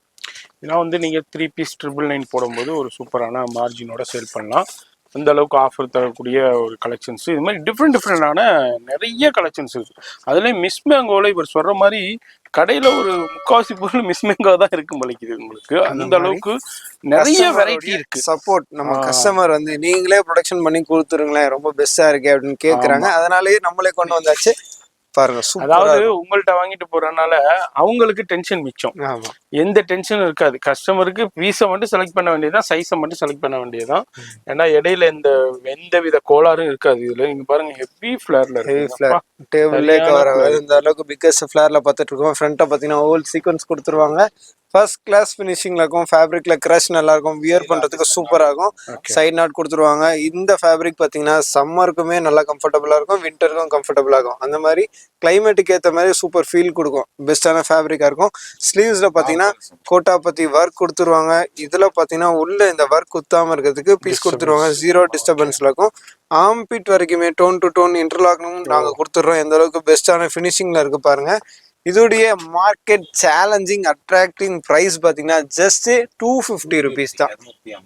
இதெல்லாம் வந்து நீங்க 3 பீஸ் 999 போடும்போது ஒரு சூப்பரான மார்ஜினோட சேல் பண்ணலாம். அந்த அளவுக்கு ஆஃபர் தரக்கூடிய ஒரு கலெக்ஷன்ஸ். இது மாதிரி டிஃப்ரெண்டான நிறைய கலெக்ஷன்ஸ் இருக்கு. அதுலயும் மிஸ் மேங்கோல இவர் சொல்ற மாதிரி கடையில ஒரு முக்காவாசி பொருள் மிஸ் மேங்கோ தான் இருக்கும் பலிக்குது உங்களுக்கு. அந்த அளவுக்கு நிறைய வெரைட்டி இருக்கு. சப்போர்ட் நம்ம கஸ்டமர் வந்து நீங்களே ப்ரொடக்ஷன் பண்ணி கொடுத்துருங்களேன், ரொம்ப பெஸ்டா இருக்கு அப்படின்னு கேக்குறாங்க. அதனாலயே நம்மளே கொண்டு வந்தாச்சு பாருங்க. அதாவது உங்கள்ட்ட வாங்கிட்டு போறதுனால அவங்களுக்கு டென்ஷன் மிச்சம். எந்த டென்ஷனும் இருக்காது. கஸ்டமருக்கு பீஸை மட்டும் செலக்ட் பண்ண வேண்டியதுதான், சைஸை மட்டும் செலக்ட் பண்ண வேண்டியதுதான். ஏன்னா இடையில எந்த வித கோளாறும் இருக்காது. இதுல நீங்க பாருங்க ஹெவி ஃபிளேர்ல இருக்கு. டேபிள்லே கவர் ஆகாது. இந்த அளவுக்கு பிக்கஸ்ட் ஃபிளேர்ல பார்த்துட்டு இருக்கோம். ஃப்ரண்ட்டை பார்த்தீங்கன்னா ஓல் சீக்வன்ஸ் கொடுத்துருவாங்க. ஃபர்ஸ்ட் கிளாஸ் ஃபினிஷிங்ல இருக்கும். ஃபேப்ரிக்ல கிரஷ் நல்லா இருக்கும். வியர் பண்றதுக்கு சூப்பரா இருக்கும். சைட் நாட் கொடுத்துருவாங்க. இந்த ஃபேப்ரிக் பாத்தீங்கன்னா சம்மருக்குமே நல்லா கம்ஃபர்டபுளா இருக்கும், விண்டருக்கும் கம்ஃபர்டபுளா இருக்கும். அந்த மாதிரி கிளைமேட்டுக்கு ஏற்ற மாதிரி சூப்பர் ஃபீல் கொடுக்கும். பெஸ்டான ஃபேப்ரிக்கா இருக்கும். ஸ்லீவ்ஸ்ல பாத்தீங்கன்னா கோட்டா பத்தி ஒர்க் கொடுத்துருவாங்க. இதுல பாத்தீங்கன்னா உள்ள இந்த ஒர்க் குத்தாம இருக்கிறதுக்கு பீஸ் கொடுத்துருவாங்க. 0 டிஸ்டர்பன்ஸ்ல இருக்கும். ஆம்பிட் வரைக்குமே டோன் டு டோன் இன்டர்லாக்னும் நாங்க கொடுத்துடுறோம். எந்த அளவுக்கு பெஸ்டான ஃபினிஷிங்ல இருக்கு பாருங்க. இதோடைய மார்க்கெட் சேலஞ்சிங் அட்ராக்டிங் பிரைஸ் பாத்தீங்கன்னா ஜஸ்ட் 250 ருபீஸ் தான்.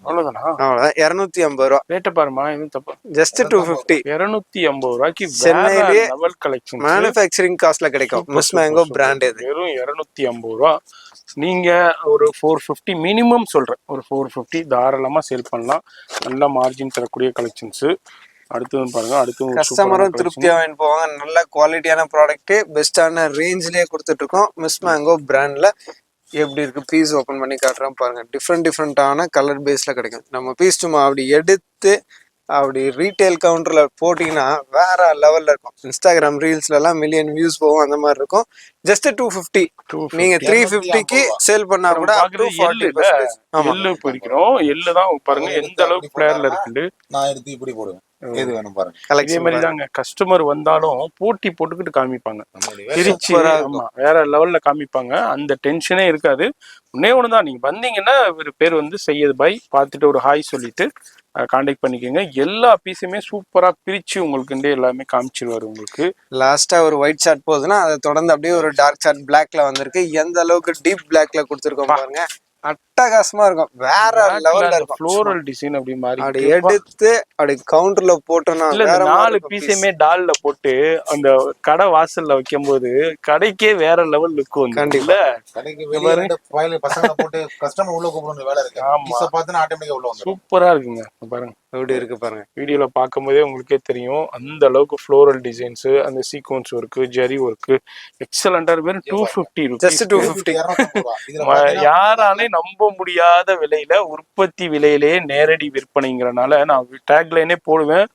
அவ்வளவுதானா? அவ்வளவுதான். 250 ரூபா. ரேட்ட பாருமா, இது தப்பா. ஜஸ்ட் 250. 250 ரூபாய்க்கு சென்னையிலேயே லெவல் கலெக்ஷன் மேனுஃபேக்சரிங் காஸ்ட்ல கிடைக்கும். மிஸ் மேங்கோ பிராண்ட் இது. வெறும் 250 ரூபா. நீங்க ஒரு 450 மினிமம் சொல்றேன். ஒரு 450 தாராளமா சேல் பண்ணலாம். நல்ல மார்ஜின் தரக்கூடிய கலெக்ஷன்ஸ். அடுத்து பாருங்க. அடுத்து கஸ்டமரும் திருப்தியா வாங்கி போவாங்க. நல்ல குவாலிட்டியான ப்ராடக்ட் பெஸ்டான ரேஞ்ச்லயே கொடுத்துட்டு இருக்கோம். மிஸ் மேங்கோ பிராண்ட்ல. எப்படி இருக்கு பீஸ் ஓபன் பண்ணி காட்டுறோம் பாருங்க. டிஃப்ரெண்டான கலர் பேஸ்ல கிடைக்கும். நம்ம பீஸ் சும்மா அப்படி எடுத்து அப்படி ரீட்டைல் கவுண்டர்ல போட்டீங்கன்னா வேற லெவல்ல இருக்கும். இன்ஸ்டாகிராம் ரீல்ஸ்ல எல்லாம் மில்லியன் வியூஸ் போகும், அந்த மாதிரி இருக்கும். ஜஸ்ட் 250. நீங்க 350க்கு சேல் பண்ணா கூட up to 40%. ஆமா, எள்ளு பொரிக்கிறோம். எள்ளு தான் பாருங்க எந்த அளவுக்கு பிளேயர்ல இருக்குன்னு. நான் எடுத்து இப்படி போடுவேன், எது வேணும் பாருங்க. இதே கலெக்ஷன் மாதிரி தாங்க கஸ்டமர் வந்தாலும் போட்டி போட்டுக்கிட்டு காமிப்பாங்க, நம்மளுடைய திருச்சி. ஆமா, வேற லெவல்ல காமிப்பாங்க. அந்த டென்ஷனே இருக்காது. ஒன்னே ஒண்ணுதான், நீங்க வந்தீங்கன்னா ஒரு பேர் வந்து சையத் பாய், பார்த்துட்டு ஒரு ஹாய் சொல்லிட்டு கான்டாக்ட் பண்ணிக்கோங்க. எல்லா பீஸுமே சூப்பரா பிரிச்சு உங்களுக்கு எல்லாமே காமிச்சிருவாரு உங்களுக்கு. லாஸ்டா ஒரு ஒயிட் ஷார்ட் போகுதுன்னா அதை தொடர்ந்து அப்படியே ஒரு டார்க் ஷார்ட் பிளாக்ல வந்திருக்கு. எந்த அளவுக்கு டீப் பிளாக்ல கொடுத்துருக்கோம் பாருங்க, அட்டகாசமா இருக்கும், வேற லெவல்ல இருக்கும். ஃப்ளோரல் டிசைன் அப்படி மாறி அப்படி எடுத்து அப்படி கவுண்டர்ல போட்டோம்னா இல்ல, வேற இந்த மாதிரி 4 இருக்கும் பீஸையுமே டால்ல போட்டு அந்த கடை வாசல்ல வைக்கும் போது கடைக்கே வேற லெவல் லுக் வந்து. கண்டிப்பா. கடைக்கு வெளியே ரெண்டு ஃபைல் பசங்க போட்டு கஸ்டமர் உள்ள கூப்பிடுற வேலை இருக்கு. ஆமா. பீஸ பார்த்தா ஆட்டோமேட்டிக்கா உள்ள வந்துரும். சூப்பரா இருக்குங்க பாருங்க. எப்படி இருக்கு பாருங்க, வீடியோல பார்க்கும்போதே உங்களுக்கே தெரியும் அந்த அளவுக்கு ஃப்ளோரல் டிசைன்ஸ், அந்த சீக்வன்ஸ் ஒர்க், ஜரி ஒர்க் எக்ஸலண்டா இருக்கு. 250 ஜஸ்ட் rupees. 250. 250 ரூபாய். இதுல பாத்தீங்கன்னா யாராலையும் நம்ப முடியாத விலையில உற்பத்தி விலையிலேயே நேரடி விற்பனைங்கிறனால நான் டேக்லைனே போடுவேன்,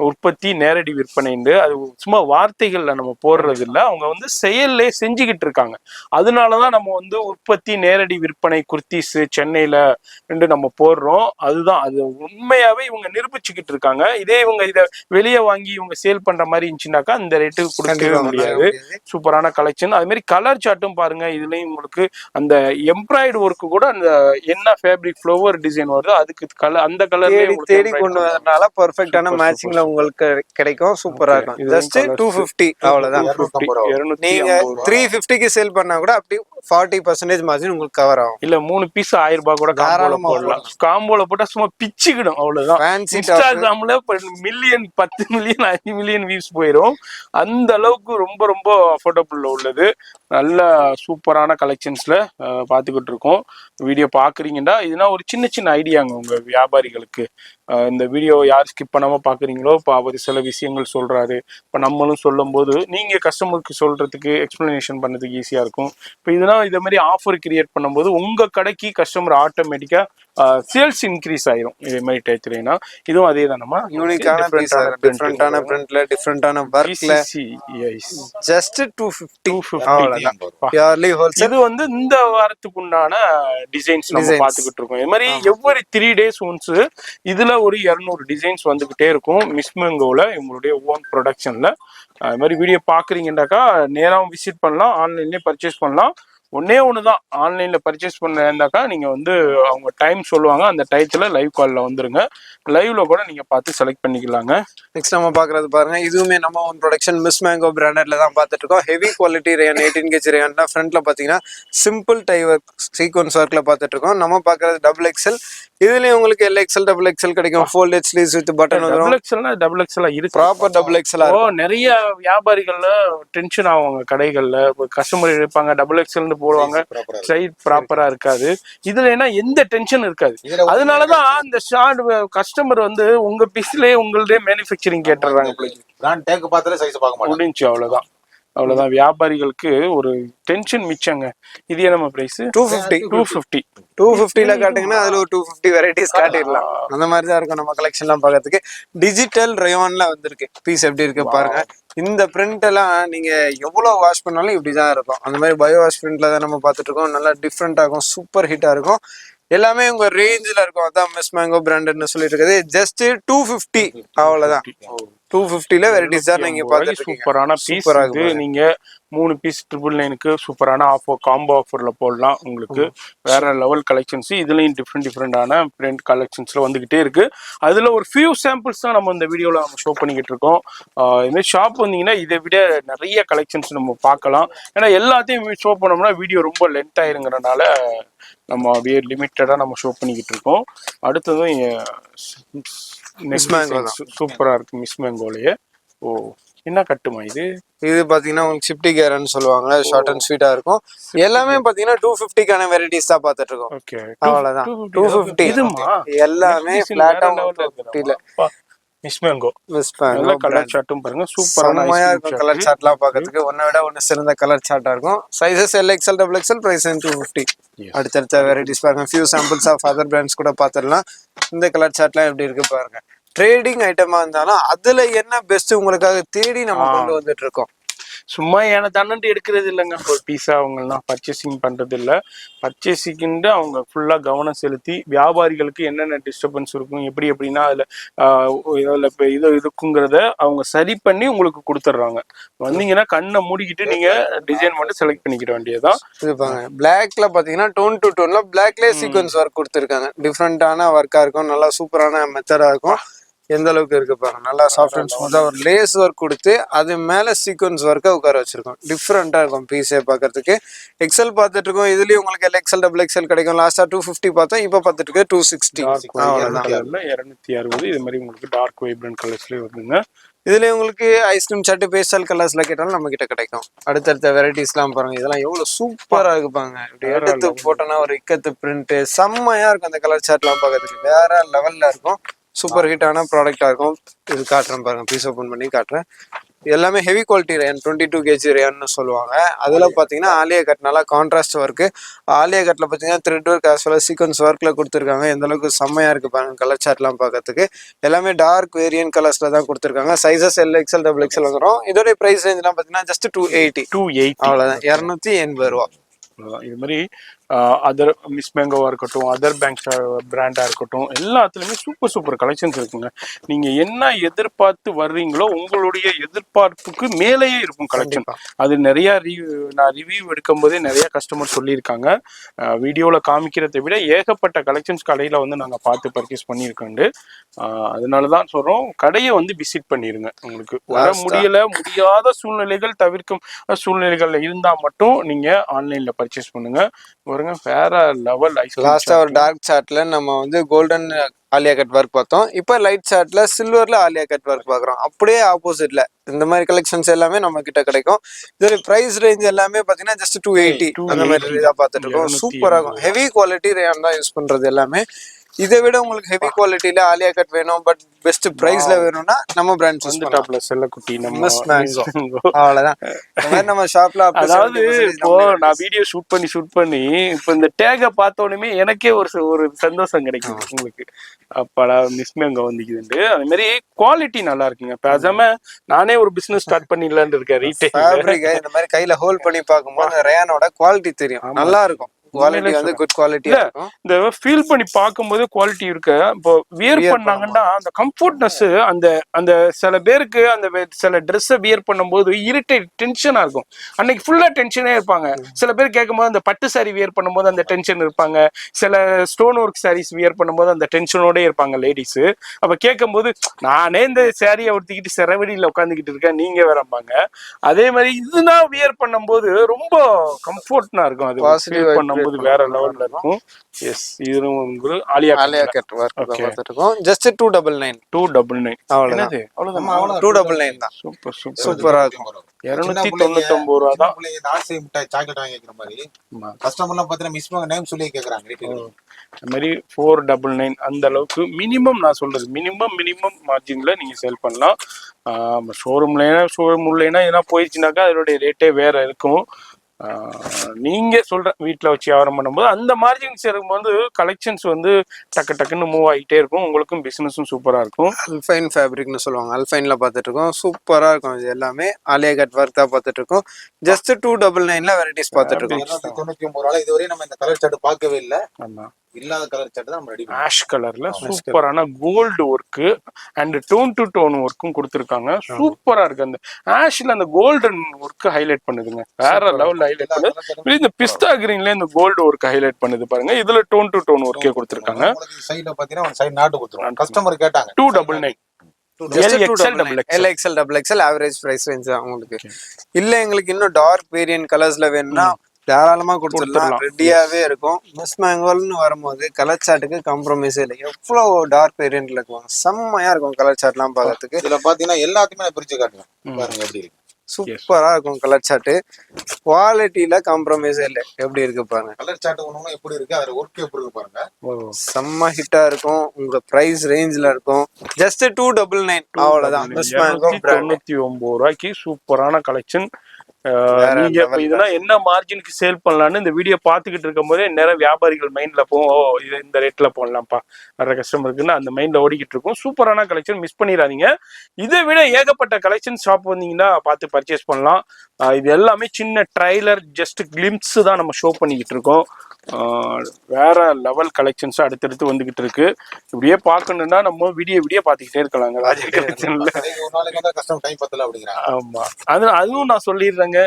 உற்பத்தி நேரடி விற்பனைன்னு. அது சும்மா வார்த்தைகள்ல நம்ம போடுறது இல்ல, அவங்க வந்து செயல்லே செஞ்சுக்கிட்டு இருக்காங்க. அதனாலதான் நம்ம வந்து உற்பத்தி நேரடி விற்பனை குர்த்திஸ் சென்னையில நம்ம போடுறோம். அதுதான் அது உண்மையாவே இவங்க நிரூபிச்சுக்கிட்டு இருக்காங்க. இதே இவங்க இதை வெளியே வாங்கி இவங்க சேல் பண்ற மாதிரி இருந்துச்சுனாக்கா இந்த ரேட்டுக்கு கொடுக்கவே முடியாது. சூப்பரான கலெக்ஷன். அது மாதிரி கலர் சார்ட்டும் பாருங்க, இதுலயும் உங்களுக்கு அந்த எம்ப்ராய்டு ஒர்க் கூட அந்த என்ன ஃபேப்ரிக் ஃப்ளவர் டிசைன் வருதோ அதுக்கு கலர், அந்த கலர்லயே தேடி கொண்டு வரதுனால பெர்ஃபெக்ட்டான மேட்சிங்ல உங்களுக்கு கிடைக்கும். சூப்பரா இருக்கும். ஜஸ்ட் 250 அவ்வளவுதான். 250. நீங்க 350க்கு சேல் பண்ணா கூட அப்படி 40% மார்ஜின் உங்களுக்கு கவர் ஆகும். இல்ல 3 பீஸ் 1000 ரூபாய் கூட காம்போல போடலாம். காம்போல போட்டா சும்மா பிச்சுக்கிடும், அவ்வளவுதான். ஃபேன்சி இன்ஸ்டாகிராம்ல மில்லியன் 10 மில்லியன் 5 மில்லியன் வியூஸ் போயிடும். அந்த அளவுக்கு ரொம்ப ரொம்ப அஃபோர்டபுள்ல உள்ளது. நல்ல சூப்பரான கலெக்ஷன்ஸ்ல பாத்துக்கிட்டு இருக்கோம். வீடியோ பாக்குறீங்கன்னா இதுனா ஒரு சின்ன சின்ன ஐடியாங்க உங்க வியாபாரிகளுக்கு. இந்த வீடியோ யார் ஸ்கிப் பண்ணாம பாக்குறீங்களோ இப்போ அவர் சில விஷயங்கள் சொல்றாரு. இப்போ நம்மளும் சொல்லும் போது நீங்க கஸ்டமருக்கு சொல்றதுக்கு எக்ஸ்பிளனேஷன் பண்ணதுக்கு ஈஸியா இருக்கும். இப்போ இதெல்லாம் இதே மாதிரி ஆஃபர் கிரியேட் பண்ணும்போது உங்க கடைக்கு கஸ்டமர் ஆட்டோமேட்டிக்கா சேல்ஸ் இன்க்ரீஸ் ஆயிரும். இதே மாதிரி டைத்துலனா இதுவும் அதே தானமா, யூனிக்கான டிஃபரெண்டான பிரிண்ட்ல டிஃபரெண்டான வர்க்ல ஜஸ்ட் 250 அவ்வளவுதான். Purely wholesale. இது வந்து இந்த வாரத்துக்கு உண்டான டிசைன்ஸ் நம்ம பாத்துக்கிட்டு இருக்கோம். இது மாதிரி எவ்வரி 3 days ஒன்ஸ் இதுல ஒரு 200 டிசைன்ஸ் வந்துகிட்டே இருக்கும். மிஸ் மேங்கோல இவங்களுடைய ஓன் ப்ரொடக்ஷன்ல. அது மாதிரி வீடியோ பாக்குறீங்கன்னாக்கா நேராவும் விசிட் பண்ணலாம், ஆன்லைன்லயே பர்ச்சேஸ் பண்ணலாம். ஒன்னே ஒண்ணுதான், ஆன்லைன்ல பர்ச்சேஸ் பண்ணாக்கா நீங்க வந்து அவங்க டைம் சொல்லுவாங்க, அந்த டைத்துல லைவ் கால்ல வந்துருங்க. லைவ்ல கூட நீங்க பார்த்து செலக்ட் பண்ணிக்கலாங்க. நெக்ஸ்ட் நம்ம பாக்குறது பாருங்க, இதுவுமே நம்ம ஓன் ப்ரொடக்ஷன் மிஸ் மேங்கோ பிராண்டட்ல தான் பார்த்துட்டு இருக்கோம். ஹெவி குவாலிட்டி ரேன் 18 kg ரேன்ல ஃப்ரண்ட்ல பாத்தீங்கன்னா சிம்பிள் டை ஒர்க் சீக்வன்ஸ் ஒர்க்ல பார்த்துட்டு இருக்கோம். நம்ம பாக்குறது XXL. இதுலயும் உங்களுக்கு LXL XXL கிடைக்கும். ஃபோல்டட் ஸ்லீவ்ஸ் வித் பட்டன் வரும். XXL இருக்கு, ப்ராப்பர் XXL. நிறைய வியாபாரிகள்ல டென்ஷன் ஆவாங்க கடைகள்ல, கஸ்டமர் எடுப்பாங்க XXL போடுவாங்க, சைட் ப்ராப்பரா இருக்காது. இதுல என்ன எந்த டென்ஷன் இருக்காது. அதனாலதான் அந்த ஷார்ட் கஸ்டமர் வந்து உங்க பீஸ்லயே உங்களுடைய மேனுஃபேக்சரிங் கேட்டுறாங்க. பிராண்ட் டேக் பார்த்தாலே சைஸ் பார்க்க மாட்டாங்க. முடிஞ்சு, அவ்வளவுதான். அவ்வளவுதான், வியாபாரிகளுக்கு ஒரு டென்ஷன் மிச்சங்க. இது நம்ம பிரைஸ் 250. 250ல காட்டுங்கன்னா அதுல ஒரு 250 வெரைட்டிஸ் காட்டிடலாம். அந்த மாதிரி தான் இருக்கும் நம்ம கலெக்ஷன்லாம் பார்க்கறதுக்கு. டிஜிட்டல் ரயோன்ல வந்திருக்கு. பீஸ் எப்படி இருக்கு பாருங்க. இந்த பிரிண்ட் எல்லாம் நீங்க எவ்வளவு வாஷ் பண்ணாலும் இப்படிதான் இருக்கும். அந்த மாதிரி பயோ வாஷ் பிரிண்ட்ல தான் நம்ம பார்த்துட்டு இருக்கோம். நல்லா டிஃப்ரெண்டா இருக்கும், சூப்பர் ஹிட்டா இருக்கும். எல்லாமே உங்க ரேஞ்சில இருக்கும். அதான் மிஸ் மேங்கோ பிராண்டட்னு சொல்லிட்டு இருக்குது. ஜஸ்ட் 250 அவ்வளவுதான். 250ல வெரைட்டிஸ் தான் நீங்க பாத்துட்டு சூப்பரான பீஸ். இது நீங்க 3 பீஸ் 999க்கு சூப்பரான ஆஃபர் காம்போ ஆஃபர்ல போடலாம். உங்களுக்கு வேற லெவல் கலெக்ஷன்ஸ். இதுலயும் டிஃப்ரெண்டான பிரிண்ட் கலெக்ஷன்ஸ்ல வந்துகிட்டே இருக்கு. அதுல ஒரு ஃபியூ சாம்பிள்ஸ் தான் நம்ம இந்த வீடியோல நம்ம ஷோ பண்ணிக்கிட்டு இருக்கோம். இதுமாதிரி ஷாப் வந்தீங்கன்னா இதை விட நிறைய கலெக்ஷன்ஸ் நம்ம பார்க்கலாம். ஏன்னா எல்லாத்தையும் ஷோ பண்ணோம்னா வீடியோ ரொம்ப லென்த் ஆயிருங்கிறனால நம்ம அப்படியே லிமிட்டடா நம்ம ஷோ பண்ணிக்கிட்டு இருக்கோம். அடுத்ததும் சூப்பரா இருக்கு மிஸ் மேங்கோலயே. ஓ, என்ன கட்டுமா இது? இது பாத்தீங்கன்னா உங்களுக்கு ஷிப்டி கேரன்னு சொல்லுவாங்க. ஷார்ட் அண்ட் ஸ்வீட்டா இருக்கும். எல்லாமே பாத்தீங்கன்னா 250க்கான வெரைட்டிஸ் தான் பாத்துட்டு இருக்கோம். ஓகே, அவ்வளவுதான். 250 இதுமா எல்லாமே ஃபிளாட்டா 250ல மிஸ் மேங்கோ. கலர் சார்ட்டும் பாருங்க, சூப்பரான கலர் சார்ட்லாம் பாக்கிறதுக்கு ஒன்ன விட ஒன்னு சிறந்த கலர் சார்ட்டா இருக்கும். Sizes LXL XXL, price 250. அடுத்தடுத்த வெரைட்டிஸ் பாருங்க. Few samples of other brands கூட பாத்துடலாம். இந்த கலர் சார்ட்லாம் எப்படி இருக்கு பாருங்க. ட்ரேடிங் ஐட்டமா இருந்தாலும் அதுல என்ன பெஸ்ட் உங்களுக்காக தேடி நம்ம கொண்டு வந்துட்டு இருக்கோம். சும்மா எனக்கு அண்ணன்ட்டு எடுக்கிறது இல்லைங்க. ஒரு பீஸா அவங்கெல்லாம் பர்ச்சேசிங் பண்றது இல்லை. பர்ச்சேசிங்ட்டு அவங்க ஃபுல்லா கவனம் செலுத்தி வியாபாரிகளுக்கு என்னென்ன டிஸ்டர்பன்ஸ் இருக்கும், எப்படி எப்படின்னா அதுல இதில் இப்போ இது இருக்குங்கிறத அவங்க சரி பண்ணி உங்களுக்கு கொடுத்துட்றாங்க. வந்தீங்கன்னா கண்ணை மூடிக்கிட்டு நீங்க டிசைன் மட்டும் செலக்ட் பண்ணிக்கிற வேண்டியதுதான். இருப்பாங்க. பிளாக்ல பாத்தீங்கன்னா டோன் டு டோன்ல பிளாக்லயே சீக்வன்ஸ் ஒர்க் கொடுத்துருக்காங்க. டிஃப்ரெண்டான ஒர்க்கா இருக்கும், நல்லா சூப்பரான மெத்தடா இருக்கும். எந்த அளவுக்கு இருக்கு பாருங்க, நல்லா சாஃப்ட் அண்ட் ஸ்மூத்தா ஒரு லேஸ் ஒர்க் கொடுத்து அது மேல சீக்வன்ஸ் ஒர்க்கை உட்கார வச்சிருக்கோம். டிஃப்ரெண்டா இருக்கும் பீஸே பாக்குறதுக்கு. எக்ஸல் பார்த்துட்டு இருக்கோம், இதுலயும் உங்களுக்கு எல்எக்ஸல் டபுள் எக்ஸல் கிடைக்கும். லாஸ்டா 250 பார்த்தோம், இப்போ பார்த்துட்டு இருக்கு 260. 260. இது மாதிரி உங்களுக்கு டார்க் வைப்ரண்ட் கலர்ஸ்லயே வருதுங்க. இதுல உங்களுக்கு ஐஸ்கிரீம் சாட்டு பேஸ்டல் கலர்ஸ்ல கேட்டாலும் நம்ம கிட்ட கிடைக்கும். அடுத்தடுத்த வெரைட்டிஸ்லாம் பாருங்க, இதெல்லாம் எவ்வளவு சூப்பரா இருக்குப்பாங்க. இப்படி எடுத்து போட்டோன்னா ஒரு இக்கத்து பிரிண்ட் செம்மையா இருக்கும். அந்த கலர் சாட்லாம் பார்க்கறதுக்கு வேற லெவல்ல இருக்கும். சூப்பர் ஹிட்டான ப்ராடக்டா இருக்கும். இது காட்டுறேன் பாருங்க, பீஸ் ஓப்பன் பண்ணி காட்டுறேன். எல்லாமே ஹெவி குவாலிட்டி ரேன், 22 kg ரேன்னு சொல்லுவாங்க. அதுல பாத்தீங்கன்னா ஆலியா கட் நல்லா கான்ட்ராஸ்ட் ஒர்க்கு. ஆலியா கட்ல பாத்தீங்கன்னா thread work as well sequence ஒர்க்ல கொடுத்துருக்காங்க. எந்த அளவுக்கு செம்மையா இருக்கு பாருங்க கலர் சார்ட்லாம் பார்க்கறதுக்கு. எல்லாமே டார்க் வேரியன்ட் கலர்ஸ்ல தான் கொடுத்துருக்காங்க. சைசஸ் எல்எக்ஸல் டபுள் எக்ஸல் வந்துடும். இதோட பிரைஸ் ரேஞ்ச்லாம் பாத்தீங்கன்னா ஜஸ்ட் 280 அவ்வளவுதான், 280 ரூபா. இது மாதிரி அதர் மிஸ் மேங்கோவா இருக்கட்டும், அதர் பேங்க் பிராண்டா இருக்கட்டும், எல்லாத்துலயுமே சூப்பர் சூப்பர் கலெக்ஷன்ஸ் இருக்குங்க. நீங்க என்ன எதிர்பார்த்து வர்றீங்களோ உங்களுடைய எதிர்பார்ப்புக்கு மேலேயே இருக்கும் கலெக்ஷன். அது நிறைய நான் ரிவ்யூ எடுக்கும் போதே நிறைய கஸ்டமர் சொல்லியிருக்காங்க. வீடியோல காமிக்கிறதை விட ஏகப்பட்ட கலெக்ஷன்ஸ் கடையில வந்து நாங்க பார்த்து பர்ச்சேஸ் பண்ணியிருக்கோண்டு. அதனாலதான் சொல்றோம், கடையை வந்து விசிட் பண்ணிருங்க. உங்களுக்கு வர முடியாத சூழ்நிலைகள் தவிர்க்கும் சூழ்நிலைகள் இருந்தா மட்டும் நீங்க ஆன்லைன்ல பர்ச்சேஸ் பண்ணுங்க. வேற லெவல். லாஸ்டா ஒரு டார்க் சார்ட்ல நம்ம வந்து கோல்டன் ஆலியா கட் ஒர்க் பார்த்தோம். இப்போ லைட் சார்ட்ல சில்வர்ல ஆலியா கட் ஒர்க் பாக்குறோம். அப்படியே ஆப்போசிட்ல இந்த மாதிரி கலெக்ஷன்ஸ் எல்லாமே நம்ம கிட்ட கிடைக்கும். இதோட பிரைஸ் ரேஞ்ச் எல்லாமே பாத்தீங்கன்னா ஜஸ்ட் 280 அந்த மாதிரி தான் பார்த்துட்டு இருக்கோம். சூப்பரா இருக்கும். ஹெவி குவாலிட்டி ரேன் தான் யூஸ் பண்றது எல்லாமே. இதை விட உங்களுக்கு ஹெவி குவாலிட்டியில ஆலியா கட் வேணும், பட் பெஸ்ட் பிரைஸ்ல வேணும்னா நம்ம பிராண்ட் சூஸ் பண்ணலாம். செல்லக்குட்டி மிஸ் மேங்கோ அவ்வளவுதான். இந்த மாதிரி நம்ம ஷாப்ல அதாவது இப்போ நான் வீடியோ ஷூட் பண்ணி இப்போ இந்த டேக பார்த்த உடனே எனக்கே ஒரு சந்தோஷம் கிடைக்கும். உங்களுக்கு அப்பாடா மிஸ் மேங்கோ வந்துக்குதுண்டு. அதே மாதிரி குவாலிட்டி நல்லா இருக்குங்க. பேசாம நானே ஒரு பிசினஸ் ஸ்டார்ட் பண்ணிடலான்னு இருக்கேன். ரீட்டைல் இந்த மாதிரி கையில ஹோல்ட் பண்ணி பார்க்கும்போது ரேனோட குவாலிட்டி தெரியும், நல்லா இருக்கும். குவாலிட்டி வந்து குட் குவாலிட்டியா இருக்கும். இந்த ஃபீல் பண்ணி பார்க்கும்போது குவாலிட்டி இருக்கு. இப்போ வியர் பண்ணாங்கன்னா அந்த கம்ஃபர்ட்னஸ், அந்த அந்த சில பேருக்கு அந்த சில ட்ரெஸ்ஸை வியர் பண்ணும்போது இரிட்டேட் டென்ஷனா இருக்கும். அன்னைக்கு ஃபுல்லா டென்ஷனே இருப்பாங்க. சில பேர் கேட்கும்போது அந்த பட்டு சாரி வியர் பண்ணும்போது அந்த டென்ஷன் இருப்பாங்க. சில ஸ்டோன் ஒர்க் சாரீஸ் வியர் பண்ணும்போது அந்த டென்ஷனோட இருப்பாங்க லேடிஸ். அப்ப கேட்கும்போது நானே இந்த சாரியை ஒருத்திக்கிட்டு செரவடியில உட்காந்துக்கிட்டு இருக்கேன், நீங்க வேறம்பாங்க. அதே மாதிரி இதுதான் வியர் பண்ணும்போது ரொம்ப கம்ஃபர்ட்னா இருக்கும். அது பண்ணும்போது வேற லெவல்ல இருக்கும். எஸ், இது உங்களுக்கு ஆலியா கட் வர்க் பார்த்துட்டு இருக்கோம். ஜஸ்ட் 299 அவ்வளவுதான். 299 தான். சூப்பர் சூப்பரா இருக்கும். 299 ரூபா தான். ஆசை மிட்டாய் சாக்லேட் வாங்கி கேக்குற மாதிரி கஸ்டமர்லாம் பாத்தீங்கன்னா மிஸ் மேங்கோ நேம் சொல்லி கேக்குறாங்க. அந்த மாதிரி 499 அந்த அளவுக்கு மினிமம், நான் சொல்றது மினிமம் மார்ஜின்ல நீங்க சேல் பண்ணலாம். ஷோரூம் உள்ளேனா எதனா போயிடுச்சுனாக்கா அதனுடைய ரேட்டே வேற இருக்கும். நீங்க சொல்ற வீட்டுல வச்சு வியாபாரம் பண்ணும்போது அந்த மார்ஜின்ஸ் இருக்கும்போது கலெக்ஷன்ஸ் வந்து டக்குன்னு மூவ் ஆகிட்டே இருக்கும். உங்களுக்கும் பிசினஸும் சூப்பரா இருக்கும். அல்ஃபைன் ஃபேப்ரிக்னு சொல்லுவாங்க. அல்ஃபைன்ல பார்த்துட்டு இருக்கோம். சூப்பரா இருக்கும். இது எல்லாமே ஆலியா கட் ஒர்க் தான் பார்த்துட்டு இருக்கோம். ஜஸ்ட் 299ல வெரைட்டிஸ் பார்த்துட்டு இருக்கோம். 299 இதுவரை நம்ம இந்த கலர் சார்ட் பார்க்கவே இல்லை. ஆமா, இல்லாத கலர் சார்ட் தான் நம்ம ரெடி பண்ணோம். ஆஷ் கலர்ல சூப்பரான gold work and tone to tone ஒர்க்கும் கொடுத்துருக்காங்க. சூப்பரா இருக்கு. அந்த ஆஷ்ல அந்த கோல்டன் ஒர்க் ஹைலைட் பண்ணுதுங்க. வேற லெவல்ல ஹைலைட் பண்ணுது. இந்த பிஸ்தா கிரீன்ல இந்த கோல்டு ஒர்க் ஹைலைட் பண்ணுது பாருங்க. இதுல டோன் டு டோன் ஒர்க்கே கொடுத்துருக்காங்க. சைடுல பாத்தீங்கன்னா ஒரு சைடு நாட்டு கொடுத்துருவாங்க. கஸ்டமர் கேட்டாங்க 299 LXL double XL average price range தான் உங்களுக்கு. இல்ல எங்களுக்கு இன்னும் டார்க் வேரியன்ட் கலர்ஸ்ல வேணும்னா தாராளமா கொடுத்துடலாம். ரெடியாவே இருக்கும். மிஸ் மேங்கோல்னு வரும்போது கலர் சார்ட்டுக்கு காம்ப்ரமைஸே இல்லை. எவ்வளவு டார்க் வேரியன்ட்ல இருக்கும், செம்மையா இருக்கும் கலர் சார்ட்லாம் பார்க்கறதுக்கு. இதுல பாத்தீங்கன்னா எல்லாத்தையுமே பிரிச்சு காட்டுங்க பாருங்க எப்படி இருக்கு. சூப்பரா இருக்கும் கலர் சார்ட். குவாலிட்டியில காம்ப்ரமைஸே இல்லை. எப்படி இருக்கு பாருங்க. கலர் சார்ட் ஒண்ணு எப்படி இருக்கு, அதுல ஒர்க் எப்படி இருக்கு பாருங்க. செம்ம ஹிட்டா இருக்கும். உங்க பிரைஸ் ரேஞ்ச்ல இருக்கும். ஜஸ்ட் 299 அவ்வளவுதான். மிஸ் மேங்கோ 99 ரூபாய்க்கு சூப்பரான கலெக்ஷன். நீங்க இப்ப இதெல்லாம் என்ன மார்ஜினுக்கு சேல் பண்ணலாம்னு இந்த வீடியோ பார்த்துக்கிட்டு இருக்கும் போதே நேரம் வியாபாரிகள் மைண்ட்ல போகும், இது இந்த ரேட்ல போடலாம்ப்பா வர கஸ்டமருக்குன்னு அந்த மைண்ட்ல ஓடிக்கிட்டு இருக்கும். சூப்பரான கலெக்ஷன், மிஸ் பண்ணிடாதீங்க. இதை விட ஏகப்பட்ட கலெக்ஷன் ஷாப் வந்தீங்கன்னா பார்த்து பர்ச்சேஸ் பண்ணலாம். இது எல்லாமே சின்ன ட்ரைலர், ஜஸ்ட் கிளிம்ஸ் தான் நம்ம ஷோ பண்ணிக்கிட்டு இருக்கோம். வேற லெவல் கலெக்ஷன்ஸ் அடுத்தடுத்து வந்துகிட்டு இருக்கு. இப்படியே பார்க்கணும்னா நம்ம வீடியோ பார்த்துக்கிட்டே இருக்கலாங்க ராஜா கலெக்ஷன்ல. ஆமா, அதுவும் நான் சொல்லிடுறேங்க,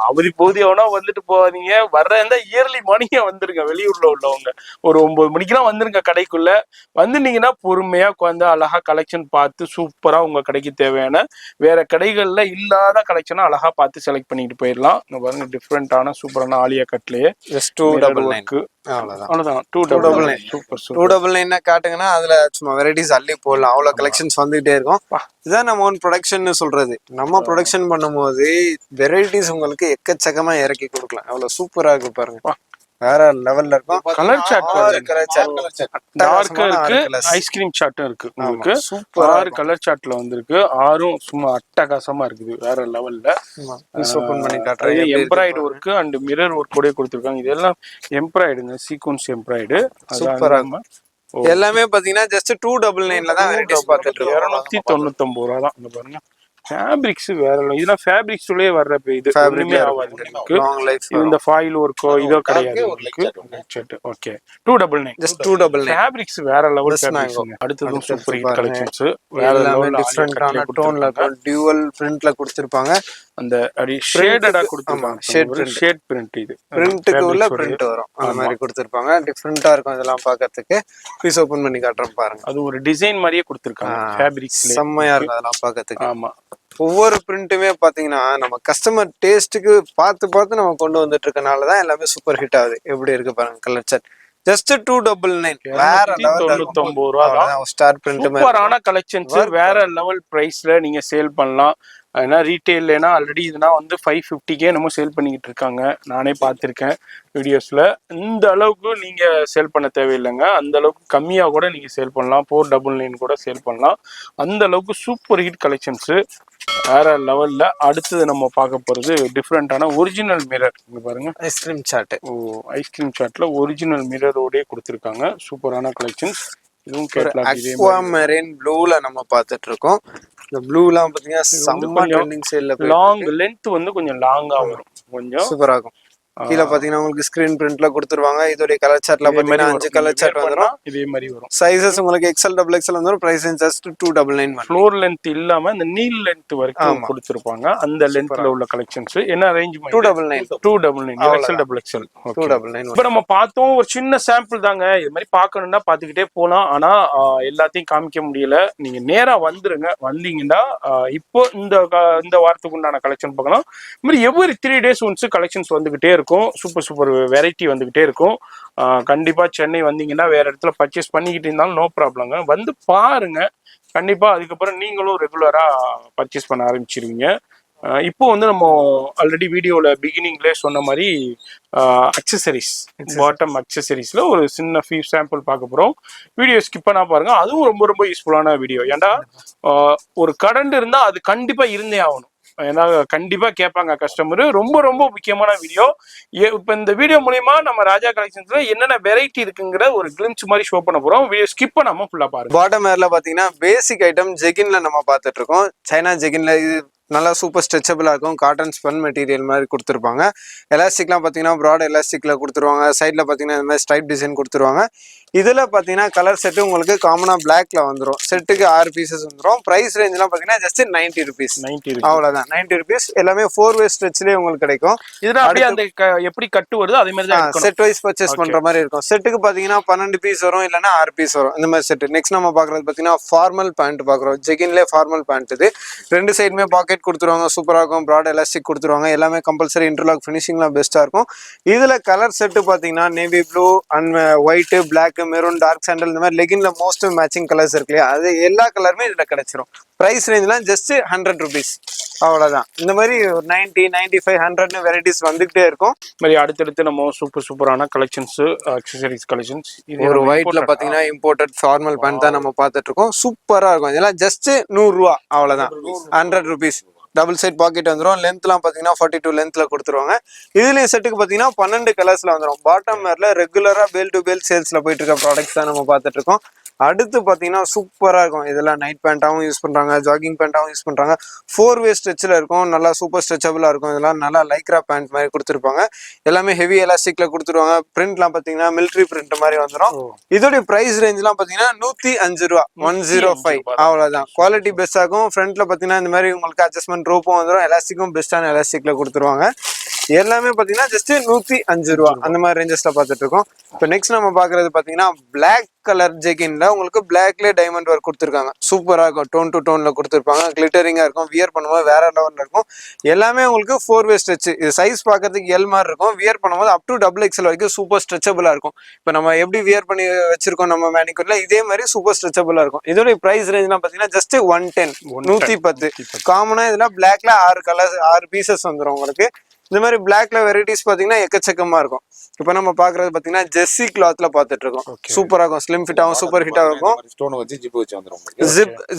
அவதி போதியவனா வந்துட்டு போவாதீங்க. வர்ற எந்த இயர்லி மார்னிங்கே வந்துருங்க. வெளியூர்ல உள்ளவங்க ஒரு 9 மணிக்கெல்லாம் வந்துருங்க கடைக்குள்ள. வந்துட்டீங்கன்னா பொறுமையா உட்காந்து அழகா கலெக்ஷன் பார்த்து சூப்பரா உங்க கடைக்கு தேவையான வேற கடைகள்ல இல்லாத கலெக்ஷனை அழகா பார்த்து செலக்ட் பண்ணிட்டு போயிடலாம். பாருங்க, டிஃப்ரெண்டான சூப்பரான ஆலியா கட்லயே அவ்வளவுதான் 299 காட்டுங்கன்னா அதுல சும்மா வெரைட்டிஸ் அள்ளி போடலாம். அவ்வளவு கலெக்ஷன்ஸ் வந்துகிட்டே இருக்கும். இதான் நம்ம ஓன் ப்ரொடக்ஷன் சொல்றது. நம்ம ப்ரொடக்ஷன் பண்ணும்போது வெரைட்டிஸ் உங்களுக்கு எக்கச்சக்கமா இறக்கி கொடுக்கலாம். அவ்வளவு சூப்பரா இருக்கு பாருங்க, வேற லெவல்ல இருக்கும். கலர் சாட் டார்க்கா இருக்கு, ஐஸ்கிரீம் சாட்டும் இருக்கு. உங்களுக்கு சூப்பர் 6 கலர் சாட்ல வந்திருக்கு. 6ம் சும்மா அட்டகாசமா இருக்குது, வேற லெவல்ல. ஓபன் பண்ணி காட்டுறேன். எம்ப்ராய்டு ஒர்க் அண்ட் மிரர் ஒர்க் கூட கொடுத்துருக்காங்க. இதெல்லாம் எம்ப்ராய்டுங்க, சீக்வன்ஸ் எம்ப்ராய்டு. சூப்பரா எல்லாமே பாத்தீங்கன்னா ஜஸ்ட் 299 தான் வெரைட்டிஸ் பார்த்துட்டு இருக்கோம். 299 ரூபா தான். இந்த பாருங்க, ஃபேப்ரிக்ஸ் வேற இதெல்லாம் ஃபேப்ரிக்ஸ்லயே வர்ற இது ஒண்ணுமே ஆகாது. இந்த ஃபாயில் ஒர்க்கோ இதோ கிடையாது. Okay, 299 just 299. ஃபேப்ரிக்ஸ் வேற லெவல் ஃபேப்ரிக்ஸ்ங்க. அடுத்தது சூப்பர் ஹிட் கலெக்ஷன்ஸ், வேற லெவல் டிஃபரண்டான டோன்ல டியூவல் பிரிண்ட்ல கொடுத்திருப்பாங்க. அந்த அடி ஷேடடா கொடுத்திருப்பாங்க. ஷேட் பிரிண்ட், இது பிரிண்ட்க்கு உள்ள பிரிண்ட் வரும். அந்த மாதிரி கொடுத்திருப்பாங்க. டிஃபரண்டா இருக்கும் இதெல்லாம் பார்க்கிறதுக்கு. ப்ளீஸ் ஓபன் பண்ணி காட்டுறேன் பாருங்க. அது ஒரு டிசைன் மாதிரியே கொடுத்திருக்காங்க. ஃபேப்ரிக்ஸ்ல செம்மையா இருக்கும் அதெல்லாம் பார்க்கிறதுக்கு. ஆமா, ஒவ்வொரு பிரிண்ட்டுமே பாத்தீங்கன்னா நம்ம கஸ்டமர் டேஸ்ட்டுக்கு பார்த்து நம்ம கொண்டு வந்துட்டு இருக்கனாலதான் எல்லாமே சூப்பர் ஹிட் ஆகுது. எப்படி இருக்கு பாருங்க கலர் சார்ட். ஜஸ்ட் 299 வேற 299 ரூபா தான். ஸ்டார் பிரிண்ட் சூப்பரான கலெக்ஷன்ஸ், வேற லெவல் பிரைஸ்ல நீங்க சேல் பண்ணலாம். ஏன்னா ரீட்டைல்னா ஆல்ரெடி இதுனா வந்து 550K நம்ம சேல் பண்ணிக்கிட்டு இருக்காங்க. நானே பார்த்துருக்கேன் வீடியோஸ்ல. இந்த அளவுக்கு நீங்க சேல் பண்ண தேவையில்லைங்க. அந்த அளவுக்கு கம்மியா கூட நீங்க சேல் பண்ணலாம். 499 கூட சேல் பண்ணலாம். அந்த அளவுக்கு சூப்பர் ஹிட் கலெக்ஷன்ஸ், வேற லெவல்ல. அடுத்தது நம்ம பார்க்க போறது டிஃப்ரெண்டான ஒரிஜினல் மிரர். இங்க பாருங்க, ஐஸ்கிரீம் சாட். ஐஸ்கிரீம் சாட்ல ஒரிஜினல் மிரரோடே கொடுத்துருக்காங்க. சூப்பரான கலெக்ஷன்ஸ். இதுவும் அக்வா மெரின் ப்ளூல நம்ம பார்த்துட்டு இருக்கோம். இந்த ப்ளூலாம் பாத்தீங்கன்னா செம்ம ட்ரெண்டிங் சேல்ல லாங் லென்த் வந்து கொஞ்சம் லாங்கா வரும், கொஞ்சம் சூப்பரா இருக்கும். கீழ பாத்தீங்கன்னா உங்களுக்கு ஸ்கிரீன் பிரிண்ட்ல கொடுத்துருவாங்க. இதோட கலர் சார்ட்ல பாத்தீங்கன்னா 5 கலர் சார்ட் வந்துரும். இதே மாதிரி வரும். சைஸஸ் உங்களுக்கு XL XXL வந்துரும். Price just 299. ஃப்ளோர் லென்த் இல்லாம இந்த நீல் லென்த் வரைக்கும் கொடுத்திருப்பாங்க. அந்த லென்த்ல உள்ள கலெக்ஷன்ஸ் என்ன ரேஞ்ச்? 299 XL XXL 299. இப்போ நம்ம பார்த்தோம் ஒரு சின்ன சாம்பிள் தாங்க. இது மாதிரி பார்க்கணும்னா பாத்துக்கிட்டே போலாம். ஆனா எல்லாத்தையும் காமிக்க முடியல. நீங்க நேரா வந்துருங்க. வந்தீங்கன்னா இப்போ இந்த வாரத்துக்கு உண்டான கலெக்ஷன் பார்க்கலாம். இது மாதிரி எவ்ரி 3 days ஒன்ஸ் கலெக்ஷன்ஸ் வந்துகிட்டே இருக்கும். சூப்பர் வெரைட்டி வந்துகிட்டே இருக்கும். கண்டிப்பா சென்னை வந்தீங்கன்னா வேற இடத்துல பர்ச்சேஸ் பண்ணிக்கிட்டு இருந்தாலும் நோ ப்ராப்ளங்க. வந்து பாருங்க கண்டிப்பா. அதுக்கப்புறம் நீங்களும் ரெகுலரா பர்ச்சேஸ் பண்ண ஆரம்பிச்சிருவீங்க. இப்போ வந்து நம்ம ஆல்ரெடி வீடியோல பிகினிங்லேயே சொன்ன மாதிரி அக்சசரிஸ், பாட்டம் அக்சசரிஸ்ல ஒரு சின்ன சாம்பிள் பார்க்க போறோம். வீடியோ ஸ்கிப் பண்ணா பாருங்க. அதுவும் ரொம்ப யூஸ்ஃபுல்லான வீடியோ. ஏன்டா ஒரு கரண்ட் இருந்தா அது கண்டிப்பா இருந்தே ஆகணும். ஏன்னா கண்டிப்பா கேட்பாங்க கஸ்டமர். ரொம்ப முக்கியமான வீடியோ. இப்ப இந்த வீடியோ மூலமா நம்ம ராஜா கலெக்ஷன்ஸ்ல என்னென்ன வெரைட்டி இருக்குங்கிற ஒரு கிளிம்ஸ் மாதிரி ஷோ பண்ண போறோம். வீடியோ ஸ்கிப் பண்ணாம ஃபுல்லா பாருங்க. பாட்டம் ஏர்ல பாத்தீங்கன்னா பேசிக் ஐட்டம் ஜெகின்ல நம்ம பார்த்துட்டு இருக்கோம். சைனா ஜெகின்ல இது நல்லா சூப்பர் ஸ்ட்ரெச்சபிளா இருக்கும். காட்டன் ஸ்பன் மெட்டீரியல் மாதிரி கொடுத்துருப்பாங்க. எலாஸ்டிக்லாம் பாத்தீங்கன்னா ப்ராட் எலாஸ்டிக்ல கொடுத்துருவாங்க. சைட்ல பாத்தீங்கன்னா இந்த மாதிரி ஸ்ட்ரைப் டிசைன் கொடுத்துருவாங்க. இதுல பாத்தீங்கன்னா கலர் செட்டு உங்களுக்கு காமனா பிளாக்ல வந்துடும். செட்டுக்கு 6 பீசஸ் வந்துடும். பிரைஸ் ரேஞ்ச்லாம் பாத்தீங்கன்னா ஜஸ்ட் 90 rupees. அவ்வளவுதான், 90 rupees. எல்லாமே 4-way ஸ்ட்ரெச்லயே உங்களுக்கு கிடைக்கும். இதுல அப்படியே அந்த எப்படி கட்டு வருது அதே மாதிரி தான் செட் வைஸ் பர்ச்சேஸ் பண்ற மாதிரி இருக்கும். செட்டுக்கு பாத்தீங்கன்னா 12 பீஸ் வரும், இல்லன்னா 6 பீஸ் வரும். இந்த மாதிரி செட். நெக்ஸ்ட் நம்ம பாக்குறது பாத்தீங்கன்னா ஃபார்மல் பேண்ட் பாக்குறோம். ஜெகின்ல ஃபார்மல் பேண்ட். இது 2 சைடுமே பாக்கெட் கொடுத்துருவாங்க. சூப்பரா இருக்கும். ப்ராட் எலாஸ்டிக் கொடுத்துருவாங்க. எல்லாமே கம்பல்சரி இன்டர்லாக் ஃபினிஷிங்லாம் பெஸ்டா இருக்கும். இதுல கலர் செட்டு பாத்தீங்கன்னா navy blue and white, black, maroon, dark sandal, இந்த மாதிரி லெகின்ல மோஸ்ட் மேட்சிங் கலர்ஸ் இருக்கு இல்லையா, அது எல்லா கலருமே இதுல கிடைச்சிரும். பிரைஸ் ரேஞ்ச்லாம் ஜஸ்ட் 100 rupees. அவ்வளவுதான். இந்த மாதிரி 90, 95, 100 வெரைட்டிஸ் வந்துகிட்டே இருக்கும். மாதிரி அடுத்தடுத்து நம்ம சூப்பரான கலெக்ஷன்ஸ், அக்சசரிஸ் கலெக்ஷன்ஸ். ஒரு ஒயிட்ல பாத்தீங்கன்னா இம்போர்ட்டட் ஃபார்மல் பேண்ட் தான் நம்ம பார்த்துட்டு இருக்கோம். சூப்பரா இருக்கும். இதெல்லாம் ஜஸ்ட் 100 ரூபா. அவ்வளவுதான், 100 rupees. டபுள் சைட் பாக்கெட் வந்துடும். லென்த்லாம் பார்த்தீங்கன்னா 42 லென்த்ல கொடுத்துருவாங்க. இதுலேயும் செட்டுக்கு பார்த்தீங்கன்னா 12 கலர்ஸ்ல வந்துடும். பாட்டம் வேர்ல ரெகுலரா பேல் டு பேல் சேல்ஸ்ல போயிட்டு இருக்க ப்ராடக்ட்ஸ் தான் நம்ம பார்த்துட்டு இருக்கோம். அடுத்து பார்த்தீங்கன்னா சூப்பராக இருக்கும். இதெல்லாம் நைட் பேண்ட்டாகவும் யூஸ் பண்ணுறாங்க, ஜாகிங் பேண்ட்டாகவும் யூஸ் பண்ணுறாங்க. 4-வே ஸ்ட்ரெச்சில் இருக்கும், நல்லா சூப்பர் ஸ்ட்ரெச்சபிளாக இருக்கும். இதெல்லாம் நல்லா லைக்ரா பேண்ட் மாதிரி கொடுத்துருப்பாங்க. எல்லாமே ஹெவி எலாஸ்டிக்ல கொடுத்துருவாங்க. பிரிண்ட்லாம் பார்த்தீங்கன்னா மிலிட்ரி பிரிண்ட் மாதிரி வந்துடும். இதோடைய ப்ரைஸ் ரேஞ்ச்லாம் பார்த்தீங்கன்னா 105 ரூபா, 105 அவ்வளோதான். குவாலிட்டி பெஸ்ட்டாகும். ஃப்ரண்ட்ல பார்த்தீங்கன்னா இந்த மாதிரி உங்களுக்கு அட்ஜஸ்ட்மெண்ட் ரோப்பும் வந்துடும். எலாஸ்டிக்கும் பெஸ்ட்டான எலாஸ்டிக்ல கொடுத்துருவாங்க. எல்லாமே பார்த்தீங்கன்னா ஜஸ்ட் 105 ரூபா அந்த மாதிரி ரேஞ்சஸ்ல பார்த்துட்டு இருக்கோம். இப்போ நெக்ஸ்ட் நம்ம பார்க்கறது பார்த்தீங்கன்னா பிளாக் கலர் ஜெகின்ல உங்களுக்கு பிளாக்ல டைமண்ட் ஒர்க் கொடுத்துருக்காங்க. சூப்பராக இருக்கும். டோன் டு டோன்ல கொடுத்துருப்பாங்க. கிளிட்டரிங்கா இருக்கும். வியர் பண்ணும்போது வேற லெவல்ல இருக்கும். எல்லாமே உங்களுக்கு 4-வே ஸ்ட்ரெச். இது சைஸ் பார்க்கறதுக்கு எல் மாதிரி இருக்கும். வியர் பண்ணும்போது அப் டு XXL வரைக்கும் சூப்பர் ஸ்ட்ரெச்சபிளா இருக்கும். இப்போ நம்ம எப்படி வியர் பண்ணி வச்சிருக்கோம் நம்ம மேனிக்யூர்ல, இதே மாதிரி சூப்பர் ஸ்ட்ரெச்சபிளா இருக்கும். இதோட பிரைஸ் ரேஞ்ச்லாம் பார்த்தீங்கன்னா ஜஸ்ட் 110, 110. காமனா இதுல பிளாக்ல 6 பீசஸ் வந்துடும் உங்களுக்கு. இந்த மாதிரி பிளாக்ல வெரைட்டிஸ் பாத்தீங்கன்னா எக்கச்சக்கமா இருக்கும். இப்போ நம்ம பாக்குறது பாத்தீங்கன்னா ஜெர்சி கிளாத்ல பாத்துட்டு இருக்கோம். சூப்பரா இருக்கும். ஸ்லிம் ஃபிட்டாவும் சூப்பர் ஹிட்டா இருக்கும். ஸ்டோன் வச்சு ஜிப் வச்சு வந்துரும்.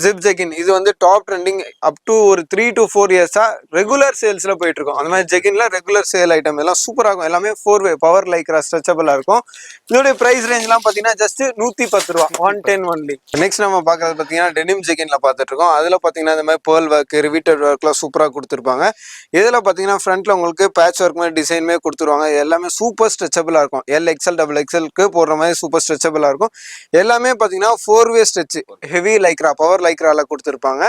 ஜிப் ஜெகின் இது வந்து டாப் ட்ரெண்டிங் அப் டு ஒரு 3 to 4 இயர்ஸா ரெகுலர் சேல்ஸ்ல போயிட்டு இருக்கும். அந்த மாதிரி ஜெகின்ல ரெகுலர் சேல் ஐட்டம் எல்லாம் சூப்பரா இருக்கும். எல்லாமே 4-வே பவர் லைக்ரா ஸ்ட்ரெச்சபிளா இருக்கும். இதோட பிரைஸ் ரேஞ்ச் எல்லாம் பாத்தீங்கன்னா ஜஸ்ட் 110 ரூபா, 110 ஒன்லி. நெக்ஸ்ட் நம்ம பாக்குறது பாத்தீங்கன்னா டெனிம் ஜெகின்ல பாத்துட்டு இருக்கோம். அதுல பாத்தீங்கன்னா இந்த மாதிரி பேர்ல் ஒர்க், ரிவீட்டட் ஒர்க்லாம் சூப்பரா கொடுத்துருப்பாங்க. இதுல பாத்தீங்கன்னா ஃப்ரண்ட்ல உங்களுக்கு பேட்ச் ஒர்க் மாதிரி டிசைனுமே கொடுத்துருவாங்க. எல்லாமே சூப்பர் ஸ்ட்ரெச்சபிளா இருக்கும். LXL XXLக்கு போடுற மாதிரி சூப்பர் ஸ்ட்ரெச்சபிளா இருக்கும். எல்லாமே பாத்தீங்கன்னா 4-வே ஸ்ட்ரெச், ஹெவி லைக்ரா, பவர் லைக்ரால கொடுத்துருப்பாங்க.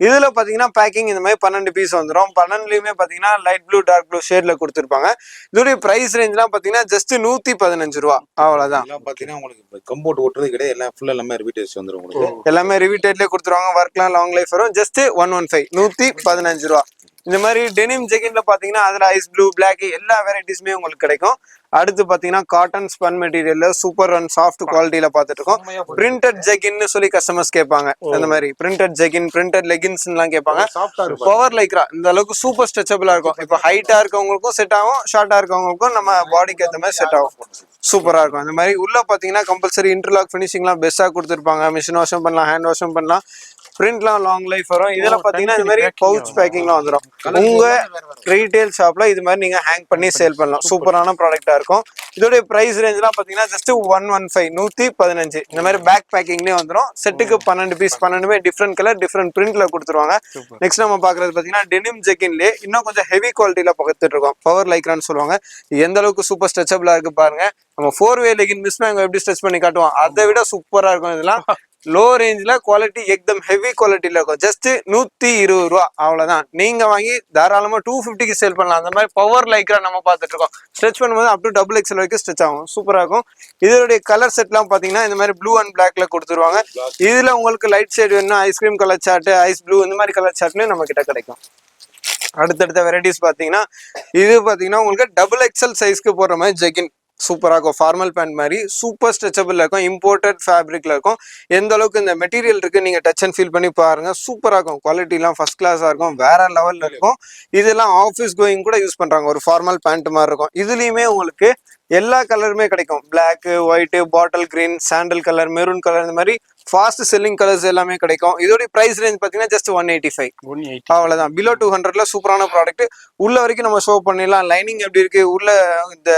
இதுல பாத்தீங்கன்னா பேக்கிங் இந்த மாதிரி 12 பீஸ் வந்துடும். 12லயுமே பாத்தீங்கன்னா லைட் ப்ளூ டார்க் ப்ளூ ஷேட்ல கொடுத்துருப்பாங்க. இதோடைய பிரைஸ் ரேஞ்ச்லாம் பாத்தீங்கன்னா ஜஸ்ட் 115 ரூபா அவ்வளவுதான். பாத்தீங்கன்னா உங்களுக்கு கம்போர்ட் ஓட்டுறது கிடையாது. எல்லாம் ஃபுல்லா எல்லாமே ரிவீட்டேஜ் வந்துரும் உங்களுக்கு. எல்லாமே ரிவீட்டட்லயே கொடுத்துருவாங்க. ஒர்க்லாம் லாங் லைஃப் வரும். ஜஸ்ட் 115, 115 ரூபா. இந்த மாதிரி டெனிம் ஜெகின்ல பாத்தீங்கன்னா அதுல ஐஸ் ப்ளூ, பிளாக் எல்லா வெரைட்டிஸுமே உங்களுக்கு கிடைக்கும். அடுத்து பாத்தீங்கன்னா காட்டன் ஸ்பன் மெட்டீரியல்ல சூப்பர் அண்ட் சாஃப்ட் குவாலிட்டியில பாத்துட்டு இருக்கோம். பிரிண்டட் ஜெகின்னு சொல்லி கஸ்டமர்ஸ் கேட்பாங்க. அந்த மாதிரி பிரிண்டட் ஜெகின், பிரிண்டட் லெகின்ஸ் எல்லாம் கேட்பாங்க. பவர் லைக்ரா இந்த அளவுக்கு சூப்பர் ஸ்ட்ரெச்சபிளா இருக்கும். இப்போ ஹைட்டா இருக்கவங்களுக்கும் செட் ஆகும், ஷார்ட்டா இருக்கவங்களுக்கும் நம்ம பாடிக்கு ஏற்ற மாதிரி செட் ஆகும். சூப்பரா இருக்கும். அந்த மாதிரி உள்ள பாத்தீங்கன்னா கம்பல்சரி இன்டர்லாக் ஃபினிஷிங்லாம் பெஸ்டா கொடுத்துருப்பாங்க. மிஷின் வாஷும் பண்ணலாம், ஹேண்ட் வாஷும் பண்ணலாம். பிரிண்ட்லாம் லாங் லைஃப் வரும். இதுல பாத்தீங்கன்னா இந்த மாதிரி பவுச் பேக்கிங்லாம் வந்துடும். உங்க ரீட்டைல் ஷாப்ல இது மாதிரி நீங்க ஹேங் பண்ணி சேல் பண்ணலாம். சூப்பரான ப்ராடக்டா இருக்கும். இதோட பிரைஸ் ரேஞ்ச்லாம் பாத்தீங்கன்னா ஜஸ்ட் 115, 115. இந்த மாதிரி பேக் பேக்கிங்லயே வந்துடும். செட்டுக்கு 12 பீஸ், 12மே டிஃப்ரெண்ட் கலர், டிஃப்ரெண்ட் பிரிண்ட்ல கொடுத்துருவாங்க. நெக்ஸ்ட் நம்ம பாக்குறது பாத்தீங்கன்னா டெனிம் ஜெகின்லயே இன்னும் கொஞ்சம் ஹெவி குவாலிட்டியில பார்த்துட்டு இருக்கோம். பவர் லைக்ரான்னு சொல்லுவாங்க. எந்த அளவுக்கு சூப்பர் ஸ்ட்ரெச்சபிளா இருக்கு பாருங்க. நம்ம 4-வே லெகின் மிஸ் மேங்கோ எப்படி ஸ்ட்ரெச் பண்ணி காட்டுவோம், அதை விட சூப்பரா இருக்கும். இதெல்லாம் லோ ரேஞ்ச்ல குவாலிட்டி எக்தம் ஹெவி குவாலிட்டியில இருக்கும். ஜஸ்ட் 120 ரூபா அவ்வளவுதான். நீங்க வாங்கி தாராளமா 250க்கு சேல் பண்ணலாம். அந்த மாதிரி பவர் லைக்ரா நம்ம பார்த்துட்டு இருக்கோம். ஸ்ட்ரெச் பண்ணும்போது அப் டு XXL வரைக்கும் ஸ்ட்ரெச் ஆகும். சூப்பரா இருக்கும். இதோடைய கலர் செட்லாம் பாத்தீங்கன்னா இந்த மாதிரி ப்ளூ அண்ட் பிளாக்ல கொடுத்துருவாங்க. இதுல உங்களுக்கு லைட் ஷேட் வேணும்னா ice cream colour chart, ice blue இந்த மாதிரி கலர் சார்ட்லயும் நம்ம கிட்ட கிடைக்கும். அடுத்தடுத்த வெரைட்டிஸ் பாத்தீங்கன்னா இது பாத்தீங்கன்னா உங்களுக்கு XXL சைஸ்க்கு போடுற மாதிரி ஜெகின் சூப்பரா இருக்கும். ஃபார்மல் பேண்ட் மாதிரி சூப்பர் ஸ்ட்ரெச்சபிள் இருக்கும். இம்போர்ட்டட் ஃபேப்ரிக்ல இருக்கும். எந்த அளவுக்கு இந்த மெட்டீரியல் இருக்கு நீங்க டச் அண்ட் ஃபீல் பண்ணி பாருங்க. சூப்பரா இருக்கும். குவாலிட்டி எல்லாம் ஃபர்ஸ்ட் கிளாஸா இருக்கும். வேற லெவல்ல இருக்கும். இதெல்லாம் ஆஃபீஸ் கோயிங் கூட யூஸ் பண்றாங்க. ஒரு ஃபார்மல் பேண்ட் மாதிரி இருக்கும். இதுலயுமே உங்களுக்கு எல்லா கலருமே கிடைக்கும். Black, white, bottle green, sandal colour, maroon colour, இந்த மாதிரி ஃபாஸ்ட் செல்லிங் கலர்ஸ் எல்லாமே கிடைக்கும். இதோட பிரைஸ் ரேஞ்ச் பாத்தீங்கன்னா ஜஸ்ட் 185 அவ்வளவுதான். பிலோ 200ல சூப்பரான ப்ராடக்ட். உள்ள வரைக்கும் நம்ம ஷோ பண்ணிடலாம். லைனிங் எப்படி இருக்கு, உள்ள இந்த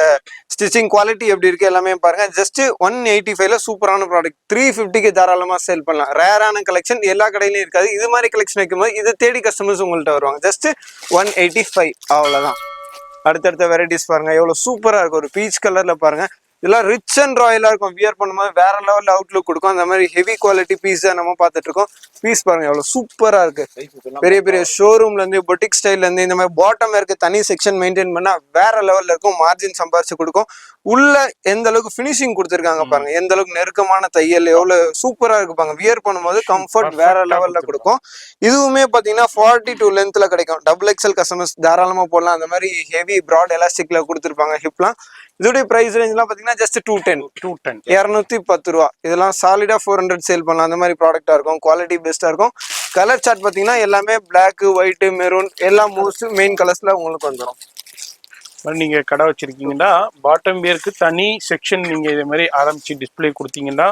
ஸ்டிச்சிங் குவாலிட்டி எப்படி இருக்கு எல்லாமே பாருங்க. ஜஸ்ட் 185ல சூப்பரான ப்ராடக்ட். 350க்கு தாராளமா சேல் பண்ணலாம். ரேரான கலெக்ஷன் எல்லா கடையிலயும் இருக்காது. இது மாதிரி கலெக்ஷன் வைக்கும்போது இதை தேடி கஸ்டமர்ஸ் உங்கள்கிட்ட வருவாங்க. ஜஸ்ட் 185 அவ்வளவுதான். அடுத்தடுத்த வெரைட்டிஸ் பாருங்க எவ்வளவு சூப்பரா இருக்கும். ஒரு பீச் கலர்ல பாருங்க. இதெல்லாம் ரிச் அண்ட் ராயலா இருக்கும். வியர் பண்ணும்போது வேற லெவல்ல அவுட்லுக் கொடுக்கும். அந்த மாதிரி ஹெவி குவாலிட்டி பீஸ் நம்ம பார்த்துட்டு இருக்கோம். பீஸ் பாருங்க எவ்வளவு சூப்பரா இருக்கு. பெரிய பெரிய ஷோரூம்ல இருந்து, பொட்டிக் ஸ்டைல்ல இருந்து இந்த மாதிரி பாட்டம் இருக்க தனி செக்ஷன் மெயின்டைன் பண்ணா வேற லெவல்ல இருக்கும். மார்ஜின் சம்பாரிச்சு கொடுக்கும். உள்ள எந்த அளவுக்கு பினிஷிங் கொடுத்துருக்காங்க பாருங்க. எந்த அளவுக்கு நெருக்கமான தையல் எவ்வளவு சூப்பரா இருக்கு பாருங்க. வியர் பண்ணும்போது கம்ஃபர்ட் வேற லெவல்ல கொடுக்கும். இதுவுமே பாத்தீங்கன்னா 42 லென்த்ல கிடைக்கும். XXL கஸ்டமர்ஸ் தாராளமா போடலாம். அந்த மாதிரி ஹெவி பிராட் எலாஸ்டிக்ல கொடுத்துருப்பாங்க ஹிப்லாம். இதோட பிரைஸ் ரேஞ்ச்லாம் பாத்தீங்கன்னா ஜஸ்ட் 210, 210 ரூபா. இதெல்லாம் சாலிடா 400 சேல் பண்ணலாம். அந்த மாதிரி ப்ராடக்டா இருக்கும். குவாலிட்டி பெஸ்டா இருக்கும். கலர் சார்ட் பாத்தீங்கன்னா எல்லாமே பிளாக், ஒயிட், மெரூன் எல்லாம் மோஸ்ட் மெயின் கலர்ஸ்ல உங்களுக்கு வந்துடும். நீங்க கடை வச்சிருக்கீங்கன்னா பாட்டம் வியருக்கு தனி செக்ஷன் நீங்க இதே மாதிரி ஆரம்பிச்சு டிஸ்பிளே கொடுத்தீங்கன்னா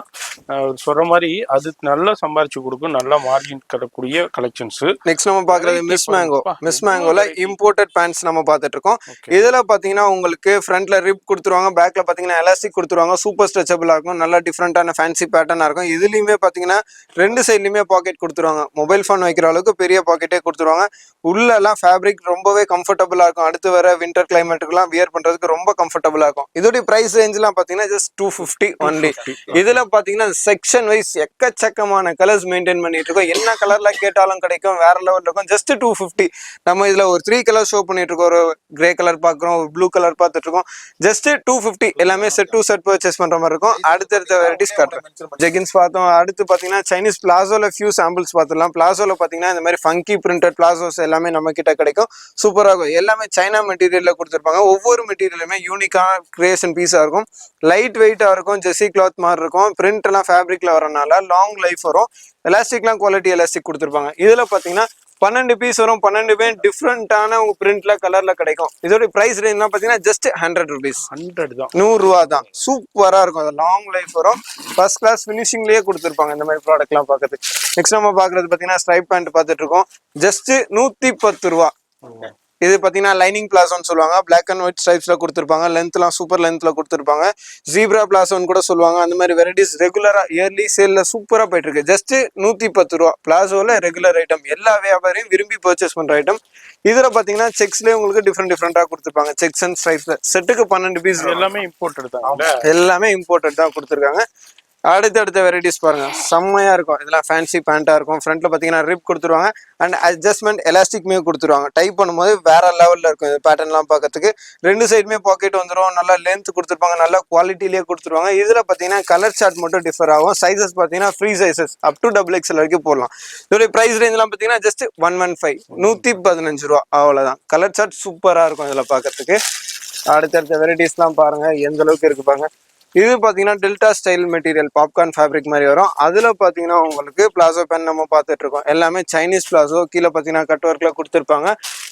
சொல்ற மாதிரி அது நல்லா சம்பாரிச்சு கொடுக்கும், நல்லா மார்ஜின் தரக்கூடிய கலெக்ஷன்ஸ். நெக்ஸ்ட் நம்ம பாக்குறது மிஸ் மேங்கோல இம்போர்ட்டட் பேண்ட்ஸ் நம்ம பார்த்துட்டு இருக்கோம். இதுல பாத்தீங்கன்னா உங்களுக்கு ஃப்ரண்ட்ல ரிப் கொடுத்துருவாங்க, பேக்ல பாத்தீங்கன்னா எலாஸ்டிக் கொடுத்துருவாங்க, சூப்பர் ஸ்ட்ரெச்சபிளா இருக்கும், நல்லா டிஃப்ரெண்டான ஃபேன்சி பேட்டர்னா இருக்கும். இதுலயுமே பாத்தீங்கன்னா ரெண்டு சைட்லயுமே பாக்கெட் கொடுத்துருவாங்க, மொபைல் ஃபோன் வைக்கிற அளவுக்கு பெரிய பாக்கெட்டே கொடுத்துருவாங்க. உள்ள எல்லாம் ஃபேப்ரிக் ரொம்பவே கம்ஃபர்டபுளா இருக்கும், அடுத்து வர வின்டர் கிளைமேட்டுக்குலாம் வியர் பண்றதுக்கு ரொம்ப கம்ஃபர்டபுளா இருக்கும். இதோட பிரைஸ் ரேஞ்ச்லாம் பாத்தீங்கன்னா ஜஸ்ட் 250 ஒன்லி. இதுல பாத்தீங்கன்னா செக்ஷன் வைஸ் எக்கச்சக்கமான கலர்ஸ் மெயின்டைன் பண்ணிட்டு இருக்கோம், என்ன கலர்ல கேட்டாலும் கிடைக்கும், வேற லெவல் இருக்கும். ஜஸ்ட் 250. நம்ம இதுல ஒரு 3 கலர் ஷோ பண்ணிட்டு இருக்கோம், ஒரு கிரே கலர் பாக்குறோம், ஒரு ப்ளூ கலர் பார்த்துட்டு இருக்கோம். ஜஸ்ட் 250 எல்லாமே செட் டு செட் பர்ச்சேஸ் பண்ற மாதிரி இருக்கும். அடுத்த வெரைட்டிஸ் காட்டுறேன். ஜெகின்ஸ் பார்த்தோம், அடுத்து பாத்தீங்கன்னா சைனீஸ் பிளாசோல ஃபியூ சாம்பிள்ஸ் பார்த்துலாம். பிளாசோல பாத்தீங்கன்னா இந்த மாதிரி ஃபங்கி பிரிண்டட் பிளாசோஸ் எல்லாமே நம்ம கிட்ட கிடைக்கும், சூப்பரா இருக்கும். எல்லாமே சைனா மெட்டீரியல்ல கொடுத்துருப்பாங்க, ஒவ்வொரு மெட்டீரியலுமே யூனிக்கான கிரியேஷன் பீஸா இருக்கும், லைட் வெயிட்டா இருக்கும், ஜெர்சி கிளாத் மாதிரி இருக்கும். பிரிண்ட் எல்லாம் ஃபேப்ரிக்ல வரனால லாங் லைஃப் வரும். எலாஸ்டிக்லாம் குவாலிட்டி எலாஸ்டிக் கொடுத்துருப்பாங்க. இதுல பாத்தீங்கன்னா 12 பீஸ் வரும், 12 டிஃப்ரெண்டான உங்க பிரிண்ட்ல கலர்ல கிடைக்கும். இதோட பிரைஸ் ரேஞ்ச் பாத்தீங்கன்னா ஜஸ்ட் 100 rupees, 100 தான், 100 ரூபா தான். சூப்பரா இருக்கும், லாங் லைஃப் வரும், ஃபர்ஸ்ட் கிளாஸ் ஃபினிஷிங்லயே கொடுத்துருப்பாங்க இந்த மாதிரி ப்ராடக்ட் எல்லாம் பாக்குறதுக்கு. நெக்ஸ்ட் நம்ம பாக்குறது பாத்தீங்கன்னா ஸ்ட்ரைப் பேண்ட் பார்த்துட்டு இருக்கோம், ஜஸ்ட் 110 ரூபா. இது பாத்தீங்கன்னா லைனிங் பிளாசோன்னு சொல்லுவாங்க, பிளாக் அண்ட் ஒயிட் ஸ்ட்ரைப்ஸ்ல கொடுத்துருப்பாங்க, லென்த்லாம் சூப்பர் லென்த்ல கொடுத்துருப்பாங்க. ஜீப்ரா பிளாசோன்னு கூட சொல்லுவாங்க. அந்த மாதிரி வெரைட்டிஸ் ரெகுலரா இயர்லி சேல்ல சூப்பரா போயிட்டு இருக்கு. ஜஸ்ட் 110 ரூபா. பிளாசோல ரெகுலர் ஐட்டம், எல்லா வியாபாரியும் விரும்பி பர்ச்சேஸ் பண்ற ஐட்டம். இதுல பாத்தீங்கன்னா செக்ஸ்லயே உங்களுக்கு டிஃப்ரெண்டா கொடுத்துருப்பாங்க, செக்ஸ் அண்ட் ஸ்ட்ரைப்ஸ்ல. செட்டுக்கு 12 பீஸ், எல்லாமே இம்போர்ட்டட் தான், எல்லாமே இம்போர்ட்டட் தான் கொடுத்துருக்காங்க. அடுத்த வெரைட்டிஸ் பாருங்க, செம்மையா இருக்கும். இதெல்லாம் ஃபேன்சி பேண்டா இருக்கும், ஃப்ரண்ட்ல பாத்தீங்கன்னா ரிப் கொடுத்துருவாங்க அண்ட் அட்ஜஸ்ட்மெண்ட் எலாஸ்டிக்மே கொடுத்துருவாங்க. டைப் பண்ணும்போது வேற லெவல்ல இருக்கும் இந்த பேட்டர்ன் எல்லாம் பார்க்கறதுக்கு. ரெண்டு சைடுமே பாக்கெட் வந்துடும், நல்லா லென்த் கொடுத்துருப்பாங்க, நல்லா குவாலிட்டிலேயே கொடுத்துருவாங்க. இதுல பாத்தீங்கன்னா கலர் சார்ட் மட்டும் டிஃபர் ஆகும். சைசஸ் பாத்தீங்கன்னா free sizes up to XXL வரைக்கும் போடலாம். இதோட பிரைஸ் ரேஞ்ச் எல்லாம் பாத்தீங்கன்னா ஜஸ்ட் 115, 115 ரூபா, அவ்வளவுதான். கலர் சார்ட் சூப்பரா இருக்கும் இதுல பாக்கிறதுக்கு. அடுத்த வெரைட்டிஸ் எல்லாம் பாருங்க எந்த அளவுக்கு இருக்கு பாருங்க. இது பாத்தீங்கன்னா delta style material, popcorn fabric மாதிரி வரும். அதுல பாத்தீங்கன்னா உங்களுக்கு பிளாசோ பேன் நம்ம பார்த்துட்டு இருக்கோம், எல்லாமே சைனீஸ் பிளாசோ. கீழே பாத்தீங்கன்னா கட் ஒர்க்ல கொடுத்துருப்பாங்க.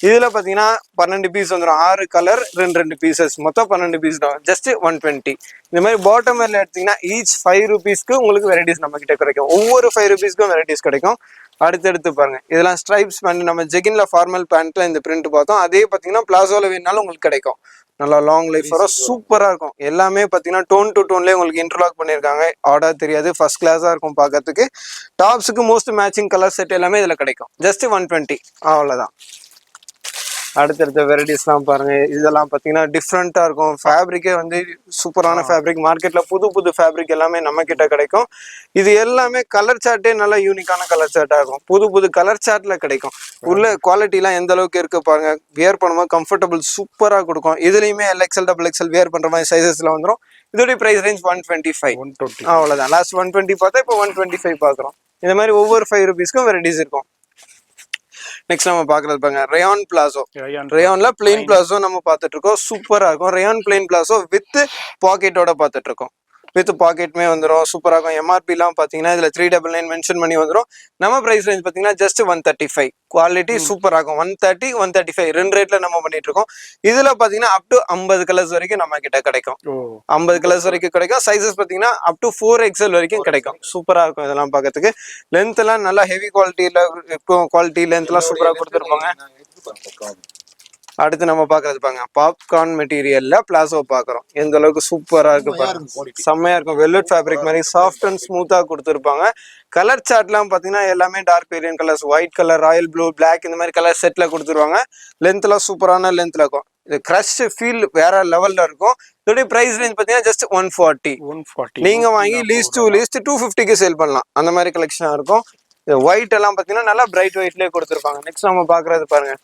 இதுல பாத்தீங்கன்னா 12 பீஸ் வந்துடும், 6 கலர், 2 பீசஸ், மொத்தம் 12 பீஸ் தான், ஜஸ்ட் 120. இந்த மாதிரி பாட்டம் வேர்ல எடுத்தீங்கன்னா ஈச் 5 rupeesக்கு உங்களுக்கு வெரைட்டிஸ் நம்ம கிட்ட கிடைக்கும், ஒவ்வொரு 5 rupeesக்கும் வெரைட்டிஸ் கிடைக்கும். அடுத்தடுத்து பாருங்க, இதெல்லாம் ஸ்ட்ரைப்ஸ் பேண்ட், நம்ம ஜெகின்ல ஃபார்மல் பேண்ட்ல இந்த பிரிண்ட் பார்த்தோம், அதே பாத்தீங்கன்னா பிளாசோல வேணாலும் உங்களுக்கு கிடைக்கும். நல்லா லாங் லைஃப் வரும், சூப்பரா இருக்கும். எல்லாமே பாத்தீங்கன்னா டோன் டு டோன்லயே உங்களுக்கு இன்டர்லாக் பண்ணிருக்காங்க, ஆர்டர் தெரியாது, ஃபர்ஸ்ட் கிளாஸா இருக்கும் பாக்கிறதுக்கு. டாப்ஸுக்கு மோஸ்ட் மேட்சிங் கலர் செட் எல்லாமே இதுல கிடைக்கும், ஜஸ்ட் 120, அவ்வளவுதான். அடுத்தடுத்த வெரைட்டிஸ் எல்லாம் பாருங்க, இதெல்லாம் பாத்தீங்கன்னா டிஃப்ரெண்டா இருக்கும். ஃபேப்ரிக்கே வந்து சூப்பரான ஃபேப்ரிக், மார்க்கெட்ல புது ஃபேப்ரிக் எல்லாமே நம்ம கிட்ட கிடைக்கும். இது எல்லாமே கலர் சார்ட்டே நல்லா யூனிக்கான கலர் சார்ட்டா இருக்கும், புது கலர் சார்ட்ல கிடைக்கும். உள்ள குவாலிட்டி எல்லாம் எந்த அளவுக்கு இருக்கு பாருங்க, வியர் பண்ணும்போது கம்ஃபர்டபுள் சூப்பரா கொடுக்கும். இதுலயுமே LXL XXL வியர் பண்ற மாதிரி சைசஸ்ல வந்துடும். இதோட பிரைஸ் ரேஞ்ச் 125, அவ்வளவுதான். லாஸ்ட் 120 பார்த்தா இப்போ 125 பாக்குறோம். இந்த மாதிரி ஒவ்வொரு 5 rupeesக்கும் வெரைட்டிஸ் இருக்கும். நெக்ஸ்ட் நம்ம பாக்குறது பாருங்க, ரயான் பிளாசோ. ரயான்ல பிளெயின் பிளாசோ நம்ம பார்த்துட்டு இருக்கோம், சூப்பரா இருக்கும். ரயான் பிளெயின் பிளாசோ வித் பாக்கெட்டோட பார்த்துட்டு இருக்கோம், வித் பாக்கெட்டுமே வந்துடும், சூப்பரா இருக்கும். MRP எல்லாம் பாத்தீங்கன்னா இதுல 399 மென்ஷன் பண்ணி வந்துடும். நம்ம பிரைஸ் ரேஞ்ச் பாத்தீங்கன்னா ஜஸ்ட் 135. குவாலிட்டி சூப்பரா இருக்கும், 130, 135 ரெண்டு ரேட்ல நம்ம பண்ணிட்டு இருக்கோம். இதுல பாத்தீங்கன்னா அப் டு 50 கலர்ஸ் வரைக்கும் நம்ம கிட்ட கிடைக்கும், 50 கலர்ஸ் வரைக்கும் கிடைக்கும். சைசஸ் பாத்தீங்கன்னா அப் டு 4XL வரைக்கும் கிடைக்கும், சூப்பரா இருக்கும். இதெல்லாம் பாக்கிறதுக்கு லென்த் எல்லாம் நல்லா ஹெவி குவாலிட்டியில இருக்கும், குவாலிட்டி லென்த் எல்லாம் சூப்பரா கொடுத்துருப்பாங்க. அடுத்து நம்ம பாக்குறது பாருங்க, பாப்கார்ன் மெட்டீரியல்ல பிளாசோ பாக்குறோம், எந்த அளவுக்கு சூப்பரா இருக்கு பாருங்க, செம்மையா இருக்கும். வெல்வெட் ஃபேப்ரிக் மாதிரி சாஃப்ட் அண்ட் ஸ்மூத்தா கொடுத்துருப்பாங்க. கலர் சார்ட்லாம் பாத்தீங்கன்னா எல்லாமே dark variant colours, white colour, royal blue, black, இந்த மாதிரி கலர் செட்ல கொடுத்துருவாங்க. லென்த் எல்லாம் சூப்பரான லென்த்ல இருக்கும். இது கிரஷ் ஃபீல் வேற லெவல்ல இருக்கும். இதோட பிரைஸ் ரேஞ்ச் பாத்தீங்கன்னா ஜஸ்ட் 140. நீங்க வாங்கி லீஸ்ட் 250க்கு சேல் பண்ணலாம், அந்த மாதிரி கலெக்ஷனா இருக்கும். ஒயிட் எல்லாம் பாத்தீங்கன்னா நல்லா பிரைட் ஒயிட்லயே கொடுத்துருப்பாங்க. நெக்ஸ்ட் நம்ம பாக்குறது பாருங்க,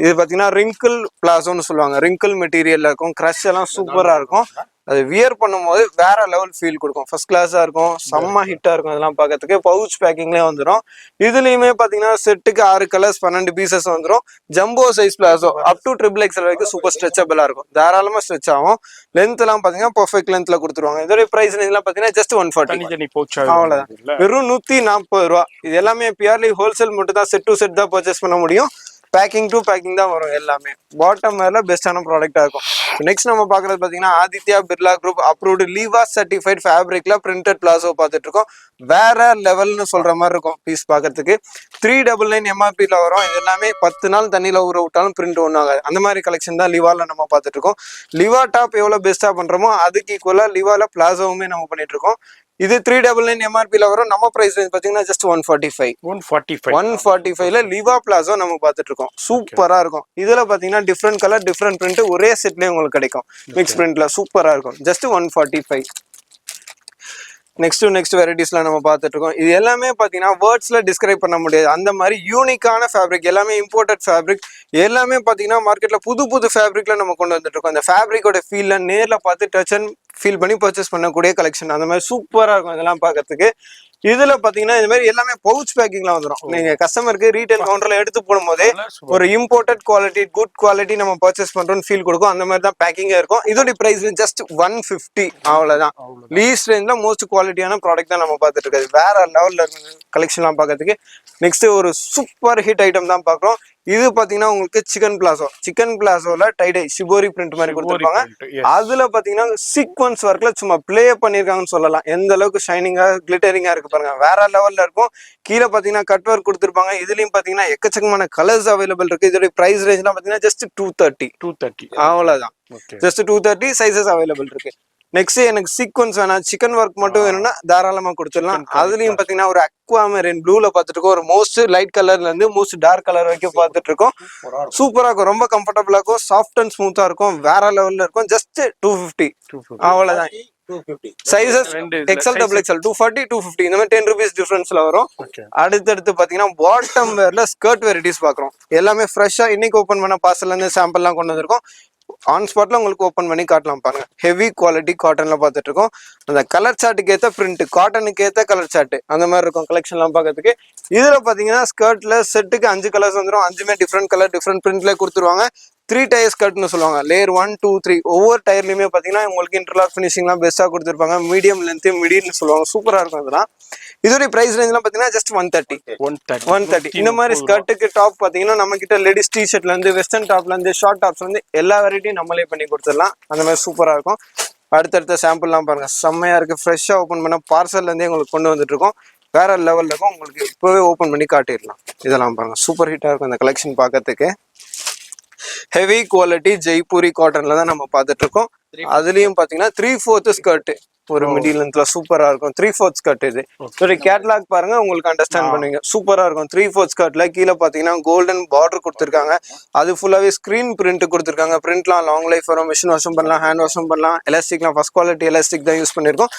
இது பாத்தீங்கன்னா ரிங்கிள் பிளாசோன்னு சொல்லுவாங்க, ரிங்கிள் மெட்டீரியல்ல இருக்கும், கிரஷ் எல்லாம் சூப்பரா இருக்கும். அது வியர் பண்ணும்போது வேற லெவல் ஃபீல் கொடுக்கும், ஃபர்ஸ்ட் கிளாஸா இருக்கும், செம்ம ஹிட்டா இருக்கும். இதெல்லாம் பார்க்கறதுக்கு பவுச் பேக்கிங்லேயே வந்துடும். இதுலயுமே பாத்தீங்கன்னா செட்டுக்கு 6 கலர்ஸ், 12 பீசஸ் வந்துடும். Jumbo size palazzo up to XXL வரைக்கும் சூப்பர் ஸ்ட்ரெச்சபிளா இருக்கும், தாராளமா ஸ்ட்ரெச் ஆகும். லென்த் எல்லாம் பாத்தீங்கன்னா பெர்ஃபெக்ட் லென்த்ல கொடுத்துருவாங்க. இதோட பிரைஸ் எல்லாம் பாத்தீங்கன்னா ஜஸ்ட் 140, அவ்வளவுதான், வெறும் 140 ரூபா. இது எல்லாமே பியூர்லி ஹோல்சேல் மட்டும் தான், செட் டு செட் தான் பர்ச்சேஸ் பண்ண முடியும். பேக்கிங் டு பேக்கிங் தான் வரும் எல்லாமே. பாட்டம் வேர்ல பெஸ்டான ப்ராடக்டா இருக்கும். நெக்ஸ்ட் நம்ம பாக்குறது பாத்தீங்கன்னா ஆதித்யா பிர்லா குரூப் அப்ரூவ்டு லீவா சர்டிஃபைட் ஃபேப்ரிக்ல பிரிண்டட் பிளாசோ பார்த்துட்டு இருக்கோம். வேற லெவல்னு சொல்ற மாதிரி இருக்கும் பீஸ் பாக்கிறதுக்கு. 399 MRPல வரும். இது எல்லாமே 10 நாள் தண்ணியில ஊற விட்டாலும் பிரிண்ட் ஒன்றும் ஆகாது. அந்த மாதிரி கலெக்ஷன் தான் லிவால நம்ம பார்த்துட்டு இருக்கோம். லிவா டாப் எவ்வளவு பெஸ்டா பண்றோமோ அதுக்கு ஈக்குவலா லிவால பிளாசோவுமே நம்ம பண்ணிட்டு இருக்கோம். இது 399 MRPல வரும். நம்ம பிரைஸ் ரேஞ்ச் பாத்தீங்கன்னா ஜஸ்ட் 145ல லிவா பிளாசோ நம்ம பார்த்துட்டு இருக்கோம். சூப்பரா இருக்கும். இதுல பாத்தீங்கன்னா டிஃப்ரெண்ட் கலர் டிஃப்ரெண்ட் பிரிண்ட் ஒரே செட்லயே உங்களுக்கு கிடைக்கும். மிக்ஸ் பிரிண்ட்ல சூப்பரா இருக்கும். ஜஸ்ட் 145. நெக்ஸ்ட் வெரைட்டிஸ்ல நம்ம பார்த்துட்டு இருக்கோம். இது எல்லாமே பாத்தீங்கன்னா வேர்ட்ஸ்ல டிஸ்கிரைப் பண்ண முடியாது. அந்த மாதிரி யூனிக்கான ஃபேப்ரிக், எல்லாமே இம்போர்ட்டட் ஃபேப்ரிக். எல்லாமே பாத்தீங்கன்னா மார்க்கெட்ல புது ஃபேப்ரிக்ல நம்ம கொண்டு வந்துட்டு இருக்கோம். அந்த ஃபேப்ரிக்கோட ஃபீல்ல நேர்ல பார்த்து டச் அண்ட் ஃபீல் பண்ணி பர்ச்சேஸ் பண்ணக்கூடிய கலெக்ஷன். அந்த மாதிரி சூப்பரா இருக்கும் இதெல்லாம் பார்க்கறதுக்கு. இதுல பாத்தீங்கன்னா இந்த மாதிரி எல்லாமே பவுச் பேக்கிங்ல வந்துடும். நீங்க கஸ்டமருக்கு ரீட்டைல் கவுண்டர்ல எடுத்து போடும் போதே ஒரு இம்போர்ட்டட் குவாலிட்டி குட் குவாலிட்டி நம்ம பர்ச்சேஸ் பண்றோம்னு ஃபீல் கொடுக்கும். அந்த மாதிரி தான் பேக்கிங்கா இருக்கும். இதோட பிரைஸ் ஜஸ்ட் 150 அவ்வளவுதான். லீஸ்ட் ரேஞ்ச்ல மோஸ்ட் குவாலிட்டியான ப்ராடக்ட் தான் நம்ம பார்த்துட்டு இருக்காது. வேற லெவல்ல இருக்கு கலெக்ஷன்லாம் பார்க்கறதுக்கு. நெக்ஸ்ட் ஒரு சூப்பர் ஹிட் ஐட்டம் தான் பாக்குறோம். இது பாத்தீங்கன்னா உங்களுக்கு சிக்கன் பிளாசோல டைடை ஷிபோரி பிரிண்ட் மாதிரி கொடுத்துருப்பாங்க. அதுல பாத்தீங்கன்னா சீக்வன்ஸ் ஒர்க்ல சும்மா பிளே பண்ணிருக்காங்கன்னு சொல்லலாம். எந்த அளவுக்கு ஷைனிங்கா கிளிட்டரிங்கா இருக்கு பாருங்க. வேற லெவல்ல இருக்கும். கீழே பாத்தீங்கன்னா கட் ஒர்க் கொடுத்துருப்பாங்க. இதுலயும் பாத்தீங்கன்னா எக்கச்சக்கமான கலர்ஸ் அவைலபிள் இருக்கு. இதோட பிரைஸ் ரேஞ்ச்லாம் பாத்தீங்கன்னா ஜஸ்ட் 230 அவ்வளவுதான். ஜஸ்ட் 230 சைசஸ் அவைலபிள் இருக்கு. நெக்ஸ்ட் எனக்கு சீக்வன்ஸ் வேணாம், சிக்கன் ஒர்க் மட்டும் வேணும்னா தாராளமா கொடுத்துடலாம். அதுலயும் பாத்தீங்கன்னா ஒரு அக்வாமரின் ப்ளூல பார்த்துட்டு இருக்கோம். ஒரு மோஸ்ட் லைட் கலர்ல இருந்து மோஸ்ட் டார்க் கலர் வரைக்கும் பார்த்துட்டு இருக்கோம். சூப்பரா இருக்கும். ரொம்ப கம்ஃபர்டபுளா இருக்கும். சாஃப்ட் அண்ட் ஸ்மூத்தா இருக்கும். வேற லெவல்ல இருக்கும். ஜஸ்ட் 250 அவ்வளவுதான். சைசஸ் XL XXL 240 250 இந்த மாதிரி 10 rupees டிஃபரன்ஸ்ல வரும். அடுத்தடுத்து பாத்தீங்கன்னா பாட்டம் வேர்ல ஸ்கர்ட் வெரைட்டிஸ் பாக்குறோம். எல்லாமே ஃப்ரெஷ்ஷா இன்னைக்கு ஓபன் பண்ண பார்சல்ல இருந்து சாம்பிள் எல்லாம் கொண்டு வந்திருக்கோம். ஆன் ஸ்பாட்ல உங்களுக்கு ஓபன் பண்ணி காட்டலாம் பாருங்க. ஹெவி குவாலிட்டி காட்டன்ல பார்த்துட்டு இருக்கோம். அந்த கலர் சார்ட்டுக்கு ஏத்த பிரிண்ட், காட்டனுக்கு ஏத்த கலர் சார்ட் அந்த மாதிரி இருக்கும் கலெக்ஷன் எல்லாம் பார்க்கறதுக்கு. இதுல பாத்தீங்கன்னா ஸ்கர்ட்ல செட்டுக்கு 5 கலர்ஸ் வந்துடும். 5மே டிஃப்ரெண்ட் கலர் டிஃப்ரெண்ட் பிரிண்ட்ல கொடுத்துருவாங்க. 3 டயர் ஸ்கர்ட்னு சொல்லுவாங்க. லேயர் 1 2 3 ஒவ்வொரு டயர்லயுமே பாத்தீங்கன்னா உங்களுக்கு இன்டர்லாக் ஃபினிஷிங்லாம் பெஸ்டா கொடுத்துருப்பாங்க. மீடியம் லென்த் மிடின்னு சொல்லுவாங்க. சூப்பரா இருக்கும் அதெல்லாம். இதோட பிரைஸ் ரேஞ்ச்லாம் பாத்தீங்கன்னா ஜஸ்ட் 130. இந்த மாதிரி ஸ்கர்ட்டுக்கு டாப் பாத்தீங்கன்னா நம்ம கிட்ட லேடிஸ் டி ஷர்ட்ல இருந்து வெஸ்டர்ன் டாப்ல இருந்து ஷார்ட் டாப்ஸ்ல இருந்து எல்லா வெரைட்டியும் நம்மளே பண்ணி கொடுத்துடலாம். அந்த மாதிரி சூப்பரா இருக்கும். அடுத்தடுத்த சாம்பிள்லாம் பாருங்க. செம்மையா இருக்கு. ஃப்ரெஷ்ஷா ஓப்பன் பண்ண பார்சல்ல இருந்தே உங்களுக்கு கொண்டு வந்துட்டு இருக்கோம். வேற லெவல்ல இருக்கும். உங்களுக்கு இப்பவே ஓப்பன் பண்ணி காட்டிடலாம். இதெல்லாம் பாருங்க. சூப்பர் ஹிட்டா இருக்கும் இந்த கலெக்ஷன் பார்க்கறதுக்கு. ஹெவி குவாலிட்டி ஜெய்ப்பூரி காட்டன்ல தான் நம்ம பார்த்துட்டு இருக்கோம். அதுலயும் பாத்தீங்கன்னா 3/4 ஸ்கர்ட் ஒரு மிடில் லென்த்ல சூப்பரா இருக்கும். 3/4 ஸ்கர்ட் இது. ஒரு கேட்லாக் பாருங்க உங்களுக்கு அண்டர்ஸ்டாண்ட் பண்ணுவீங்க. சூப்பரா இருக்கும். 3/4 ஸ்கர்ட்ல கீழே பாத்தீங்கன்னா கோல்டன் பார்டர் கொடுத்துருக்காங்க. அது ஃபுல்லாவே ஸ்கிரீன் பிரிண்ட் கொடுத்துருக்காங்க. பிரிண்ட்லாம் லாங் லைஃப் வரும். மிஷின் வாஷும் பண்ணலாம், ஹேண்ட் வாஷும் பண்ணலாம். எலாஸ்டிக்லாம் ஃபர்ஸ்ட் குவாலிட்டி எலாஸ்டிக் தான் யூஸ் பண்ணிருக்கோம்.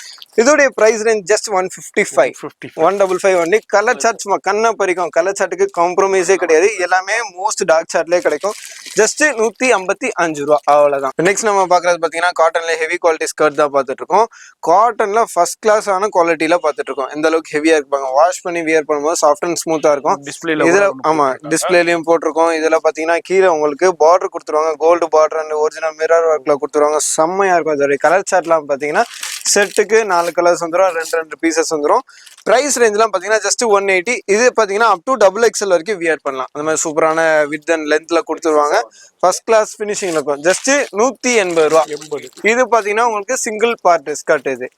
இதோடைய price range just 155 155 only. Colour chart சும்மா கண்ணை பறிக்கும். கலர் சார்ட்டுக்கு காம்ப்ரமைஸே கிடையாது. எல்லாமே மோஸ்ட் டார்க் சார்ட்லேயே கிடைக்கும். ஜஸ்ட் 155 ரூபா அவ்வளவுதான். நெக்ஸ்ட் நம்ம பாக்குறது பாத்தீங்கன்னா காட்டன்ல ஹெவி குவாலிட்டி ஸ்கர்ட் தான் பார்த்துட்டு இருக்கோம். காட்டன்ல ஃபர்ஸ்ட் கிளாஸ் ஆன குவாலிட்டியில பார்த்துட்டு இருக்கோம். எந்த அளவுக்கு ஹெவியா இருப்பாங்க. வாஷ் பண்ணி வியர் பண்ணும்போது சாஃப்ட் அண்ட் ஸ்மூத்தா இருக்கும். இதுல ஆமா டிஸ்பிளேலயும் போட்டிருக்கோம். இதுல பாத்தீங்கன்னா கீழே உங்களுக்கு பார்டர் கொடுத்துருவாங்க. Gold border and original mirror ஒர்க்ல கொடுத்துருவாங்க. செம்மையா இருக்கும். இதோட கலர் சார்ட்லாம் பாத்தீங்கன்னா செட்டுக்கு 4 கலர்ஸ் வந்துடும். 2 பீசஸ் வந்துடும். பிரைஸ் ரேஞ்ச்லாம் பாத்தீங்கன்னா ஜஸ்ட் 180. இது பாத்தீங்கன்னா அப் டு XXL வரைக்கும் வியர் பண்ணலாம். அந்த மாதிரி சூப்பரான வித் அண்ட் லென்த்ல கொடுத்துருவாங்க. ஃபர்ஸ்ட் கிளாஸ் பினிஷிங்ல இருக்கும். ஜஸ்ட் 180 ரூபா. இது பாத்தீங்கன்னா உங்களுக்கு சிங்கிள் பார்ட் ஸ்கர்ட் இது.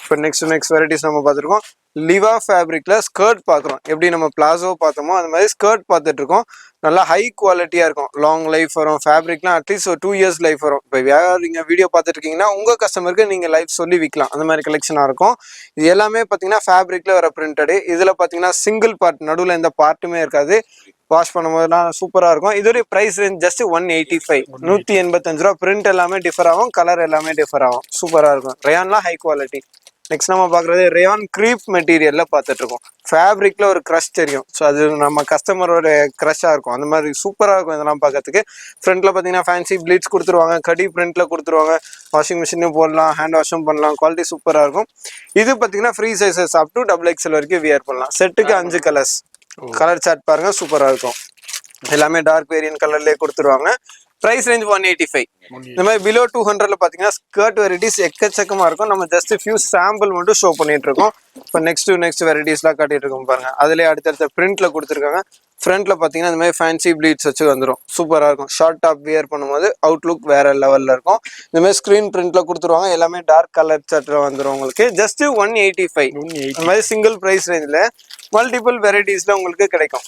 இப்போ நெக்ஸ்ட் வெரைட்டிஸ் நம்ம பார்த்துருக்கோம். லிவா ஃபேப்ரிக்ல ஸ்கர்ட் பார்க்குறோம். எப்படி நம்ம பிளாசோ பார்த்தோமோ அந்த மாதிரி ஸ்கர்ட் பார்த்துட்டு இருக்கோம். நல்லா ஹை குவாலிட்டியா இருக்கும். லாங் லைஃப் வரும். ஃபேப்ரிக்லாம் அட்லீஸ்ட் ஒரு 2 years லைஃப் வரும். இப்போ நீங்க வீடியோ பார்த்துட்டு இருக்கீங்கன்னா உங்க கஸ்டமருக்கு நீங்க லைஃப் சொல்லி விற்கலாம். அந்த மாதிரி கலெக்ஷனா இருக்கும். இது எல்லாமே பார்த்தீங்கன்னா ஃபேப்ரிக்ல வர பிரிண்டடு. இதுல பார்த்தீங்கன்னா சிங்கிள் பார்ட், நடுவில் எந்த பார்ட்டுமே இருக்காது. வாஷ் பண்ணும்போதுலாம் சூப்பரா இருக்கும். இதோட பிரைஸ் ரேஞ்ச் ஜஸ்ட் 185 185 ரூபா. பிரிண்ட் எல்லாமே டிஃபர் ஆகும். கலர் எல்லாமே டிஃபர் ஆகும். சூப்பரா இருக்கும். ரயான்லாம் ஹை குவாலிட்டி. நெக்ஸ்ட் நம்ம பாக்குறது ரயான் கிரீப் மெட்டீரியல்ல பார்த்துட்டு இருக்கோம். ஃபேப்ரிக்ல ஒரு க்ரஷ் தெரியும். ஸோ அது நம்ம கஸ்டமரோட க்ரஷ்ஷா இருக்கும். அந்த மாதிரி சூப்பரா இருக்கும் இதெல்லாம் பார்க்கறதுக்கு. ஃப்ரண்ட்ல பாத்தீங்கன்னா ஃபேன்சி ப்ளீட்ஸ் கொடுத்துருவாங்க. கடி பிரிண்ட்ல கொடுத்துருவாங்க. வாஷிங் மிஷினும் போடலாம், ஹேண்ட் வாஷும் பண்ணலாம். குவாலிட்டி சூப்பரா இருக்கும். இது பாத்தீங்கன்னா free sizes up to XXL வரைக்கும் வியர் பண்ணலாம். செட்டுக்கு 5 கலர்ஸ். கலர் சார்ட் பாருங்க சூப்பரா இருக்கும். எல்லாமே டார்க் வேரியன்ட் கலர்லயே கொடுத்துருவாங்க. Price range 185. இந்த மாதிரி பிலோ 200ல பாத்தீங்கன்னா ஸ்கர்ட் வெரைட்டிஸ் எக்கச்சக்கமா இருக்கும். நம்ம ஜஸ்ட் ஃபியூ சாம்பிள் மட்டும் ஷோ பண்ணிட்டு இருக்கோம். இப்போ நெக்ஸ்ட் வெரைட்டிஸ்லாம் காட்டிட்டு இருக்கோம் பாருங்க. அதுலயே அடுத்தடுத்த பிரிண்ட்ல கொடுத்துருக்காங்க. ஃப்ரண்ட்ல பாத்தீங்கன்னா இந்த மாதிரி ஃபேன்சி ப்ளீட்ஸ் வச்சு வந்துடும், சூப்பரா இருக்கும். ஷார்ட் டாப் வியர் பண்ணும்போது அவுட்லுக் வேற லெவல்ல இருக்கும். இந்த மாதிரி ஸ்கிரீன் பிரிண்ட்ல கொடுத்துருவாங்க, எல்லாமே டார்க் கலர் சார்ட்ல வந்துடும் உங்களுக்கு. ஜஸ்ட் 185 இந்த மாதிரி சிங்கிள் பிரைஸ் ரேஞ்சில் மல்டிபிள் வெரைட்டிஸ்ல உங்களுக்கு கிடைக்கும்.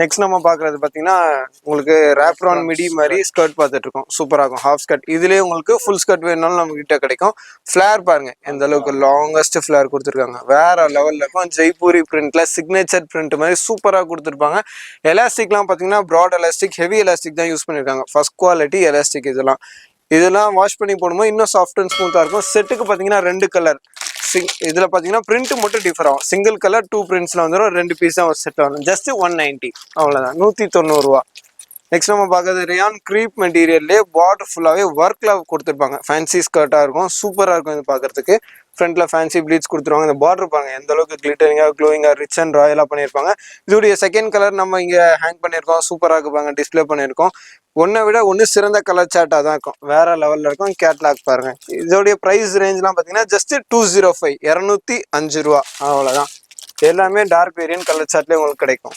நெக்ஸ்ட் நம்ம பாக்குறது பாத்தீங்கன்னா உங்களுக்கு ரேப்ரான் மிடி மாதிரி ஸ்கர்ட் பார்த்துட்டு இருக்கோம், சூப்பரா இருக்கும். ஹாஃப் ஸ்கர்ட் இதுலயே உங்களுக்கு ஃபுல் ஸ்கர்ட் வேணும்னாலும் நம்ம கிட்ட கிடைக்கும். ஃபிளேர் பாருங்க எந்த அளவுக்கு லாங்கஸ்ட் ஃபிளேர் கொடுத்துருக்காங்க, வேற லெவல்ல இருக்கும். ஜெய்ப்பூரி பிரிண்ட்ல சிக்னேச்சர் பிரிண்ட் மாதிரி சூப்பரா கொடுத்துருப்பாங்க. எலாஸ்டிக்லாம் பாத்தீங்கன்னா ப்ராட் எலாஸ்டிக், ஹெவி எலாஸ்டிக் தான் யூஸ் பண்ணிருக்காங்க. First quality elastic. இதெல்லாம் வாஷ் பண்ணி போடும்போது இன்னும் சாஃப்ட் அண்ட் ஸ்மூத்தா இருக்கும். செட்டுக்கு பாத்தீங்கன்னா 2 கலர், இதுல பாத்தீங்கன்னா பிரிண்ட் மட்டும் டிஃபர் ஆகும். சிங்கிள் கலர் 2 பிரிண்ட்ஸ்ல வந்துடும். 2 பீஸ் தான் ஒரு செட் வரும். ஜஸ்ட் 190, அவ்வளவுதான், 190 ரூபா. நெக்ஸ்ட் நம்ம பார்க்கறது ரயான் கிரீப் மெட்டீரியல்லே பார்டர் ஃபுல்லாவே ஒர்க்ல கொடுத்துருப்பாங்க. ஃபேன்சி ஸ்கர்ட்டா இருக்கும், சூப்பரா இருக்கும் இது பாக்குறதுக்கு. ஃப்ரண்ட்ல ஃபேன்சி ப்ளீட்ஸ் கொடுத்துருவாங்க. இந்த பார்டர் பாருங்க எந்த அளவுக்கு கிளிட்டரிங்கா க்ளோயிங்கா ரிச் அண்ட் ராயலா பண்ணியிருப்பாங்க. இதோடைய செகண்ட் கலர் நம்ம இங்க ஹேங் பண்ணியிருக்கோம், சூப்பரா இருப்பாங்க, டிஸ்பிளே பண்ணியிருக்கோம். ஒன்னை விட ஒன்று சிறந்த கலர் சார்ட்டா தான் இருக்கும், வேற லெவல்ல இருக்கும். கேட்லாக் பாருங்க. இதோடைய பிரைஸ் ரேஞ்ச்லாம் பாத்தீங்கன்னா ஜஸ்ட் 205, 205 ரூபா, அவ்வளவுதான். எல்லாமே டார்க் வேரியன்ட் கலர் சார்ட்லேயே உங்களுக்கு கிடைக்கும்.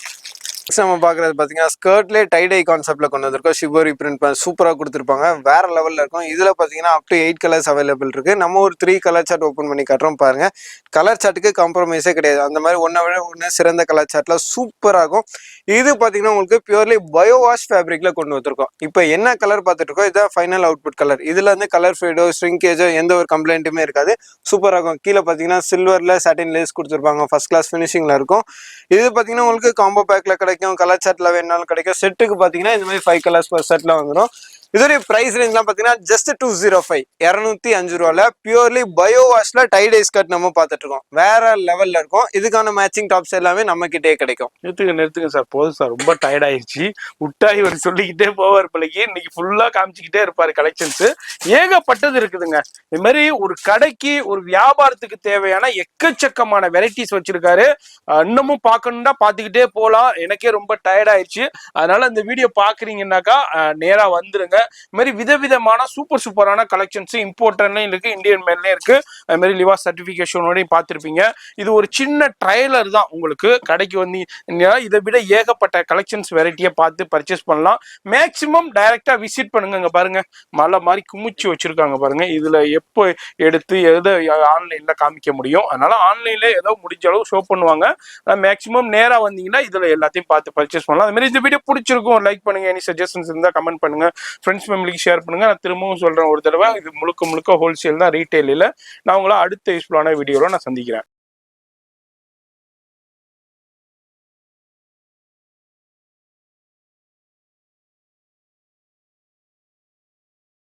நெக்ஸ்ட் நம்ம பாக்குறது பாத்தீங்கன்னா ஸ்கர்ட்லேயே டைடை கான்செப்ட்ல கொண்டு வந்திருக்கோம். ஷிபோரி பிரிண்ட் சூப்பரா கொடுத்துருப்பாங்க, வேற லெவல்ல இருக்கும். இதுல பாத்தீங்கன்னா அப் டு 8 கலர்ஸ் அவைலபிள் இருக்கு. நம்ம ஒரு 3 கலர் சார்ட் ஓப்பன் பண்ணி காட்டுறோம் பாருங்க. கலர் சார்ட்டுக்கு காம்ப்ரமைஸே கிடையாது, அந்த மாதிரி ஒன்றை விட ஒன்று சிறந்த கலர் சார்ட்ல சூப்பரா இருக்கும். இது பாத்தீங்கன்னா உங்களுக்கு பியூர்லி பயோ வாஷ் ஃபேப்ரிக்ல கொண்டு வந்திருக்கோம். இப்போ என்ன கலர் பார்த்துட்டு இருக்கோம், இதான் ஃபைனல் அவுட்புட் கலர். இதுல இருந்து கலர் ஃபேடோ ஸ்ட்ரிங்கேஜோ எந்த ஒரு கம்ப்ளைண்ட்டுமே இருக்காது, சூப்பரா இருக்கும். கீழே பாத்தீங்கன்னா சில்வர்ல சாட்டின் லேஸ் கொடுத்துருப்பாங்க, ஃபர்ஸ்ட் கிளாஸ் ஃபினிஷிங்ல இருக்கும். இது பாத்தீங்கன்னா உங்களுக்கு காம்போ பேக்ல கிடைக்கும், கலர் சார்ட்ல வேணாலும் கிடைக்கும். செட்டுக்கு பாத்தீங்கன்னா இந்த மாதிரி 5 கலர்ஸ் per செட்ல வந்துடும். இதோடைய பிரைஸ் ரேஞ்ச்லாம் பாத்தீங்கன்னா ஜஸ்ட் 205, 205 ரூபால பியூர்லி பயோ வாஷ்ல டைடை ஸ்கர்ட் நம்ம பார்த்துட்டு இருக்கோம், வேற லெவல்ல இருக்கும். இதுக்கான மேட்சிங் டாப்ஸ் எல்லாமே நம்ம கிட்டே கிடைக்கும். நிறுத்துங்க சார், போதும் சார், ரொம்ப டயர்ட் ஆயிடுச்சு. உட்டாய் ஒரு சொல்லிக்கிட்டே போவார் பிள்ளைக்கு, இன்னைக்கு ஃபுல்லா காமிச்சுக்கிட்டே இருப்பாரு. கலெக்ஷன்ஸ் ஏகப்பட்டது இருக்குதுங்க. இது மாதிரி ஒரு கடைக்கு ஒரு வியாபாரத்துக்கு தேவையான எக்கச்சக்கமான வெரைட்டிஸ் வச்சிருக்காரு. இன்னமும் பார்க்கணும்னா பார்த்துக்கிட்டே போகலாம். எனக்கே ரொம்ப டயர்ட் ஆயிடுச்சு. அதனால இந்த வீடியோ பாக்குறீங்கன்னாக்கா நேரா வந்துருங்க. இது மாதிரி விதவிதமான சூப்பரான கலெக்ஷன்ஸ் இம்போர்ட்லயும் இருக்கு, இந்தியன் மேன்லயும் இருக்கு. அது மாதிரி லிவா சர்டிபிகேஷனோடையும் பார்த்திருப்பீங்க. இது ஒரு சின்ன ட்ரைலர் தான். உங்களுக்கு கடைக்கு வந்து இதை விட ஏகப்பட்ட கலெக்ஷன்ஸ் வெரைட்டியை பார்த்து பர்ச்சேஸ் பண்ணலாம். மேக்சிமம் டைரக்டா விசிட் பண்ணுங்க. இங்க பாருங்க மலை மாதிரி குமிச்சு வச்சிருக்காங்க பாருங்க. இதுல எப்போ எடுத்து எதை ஆன்லைன்ல காமிக்க முடியும், அதனால ஆன்லைன்ல ஏதோ முடிஞ்ச அளவு ஷோ பண்ணுவாங்க. மேக்சிமம் நேரா வந்தீங்கன்னா இதுல எல்லாத்தையும் பார்த்து பர்ச்சேஸ் பண்ணலாம். அது மாதிரி இந்த வீடியோ பிடிச்சிருக்கும் லைக் பண்ணுங்க, எனி சஜஷன்ஸ் இருந்தா கமெண்ட் பண்ணுங்க, ஃப்ரெண்ட்ஸ் ஃபேமிலிக்கு ஷேர் பண்ணுங்க. நான் திரும்பவும் சொல்றேன் ஒரு தடவை, இது முழுக்க ஹோல்சேல் தான், ரீட்டைல் இல்லை. நான் உங்களை அடுத்த யூஸ்ஃபுல்லான வீடியோல நான் சந்திக்கிறேன்.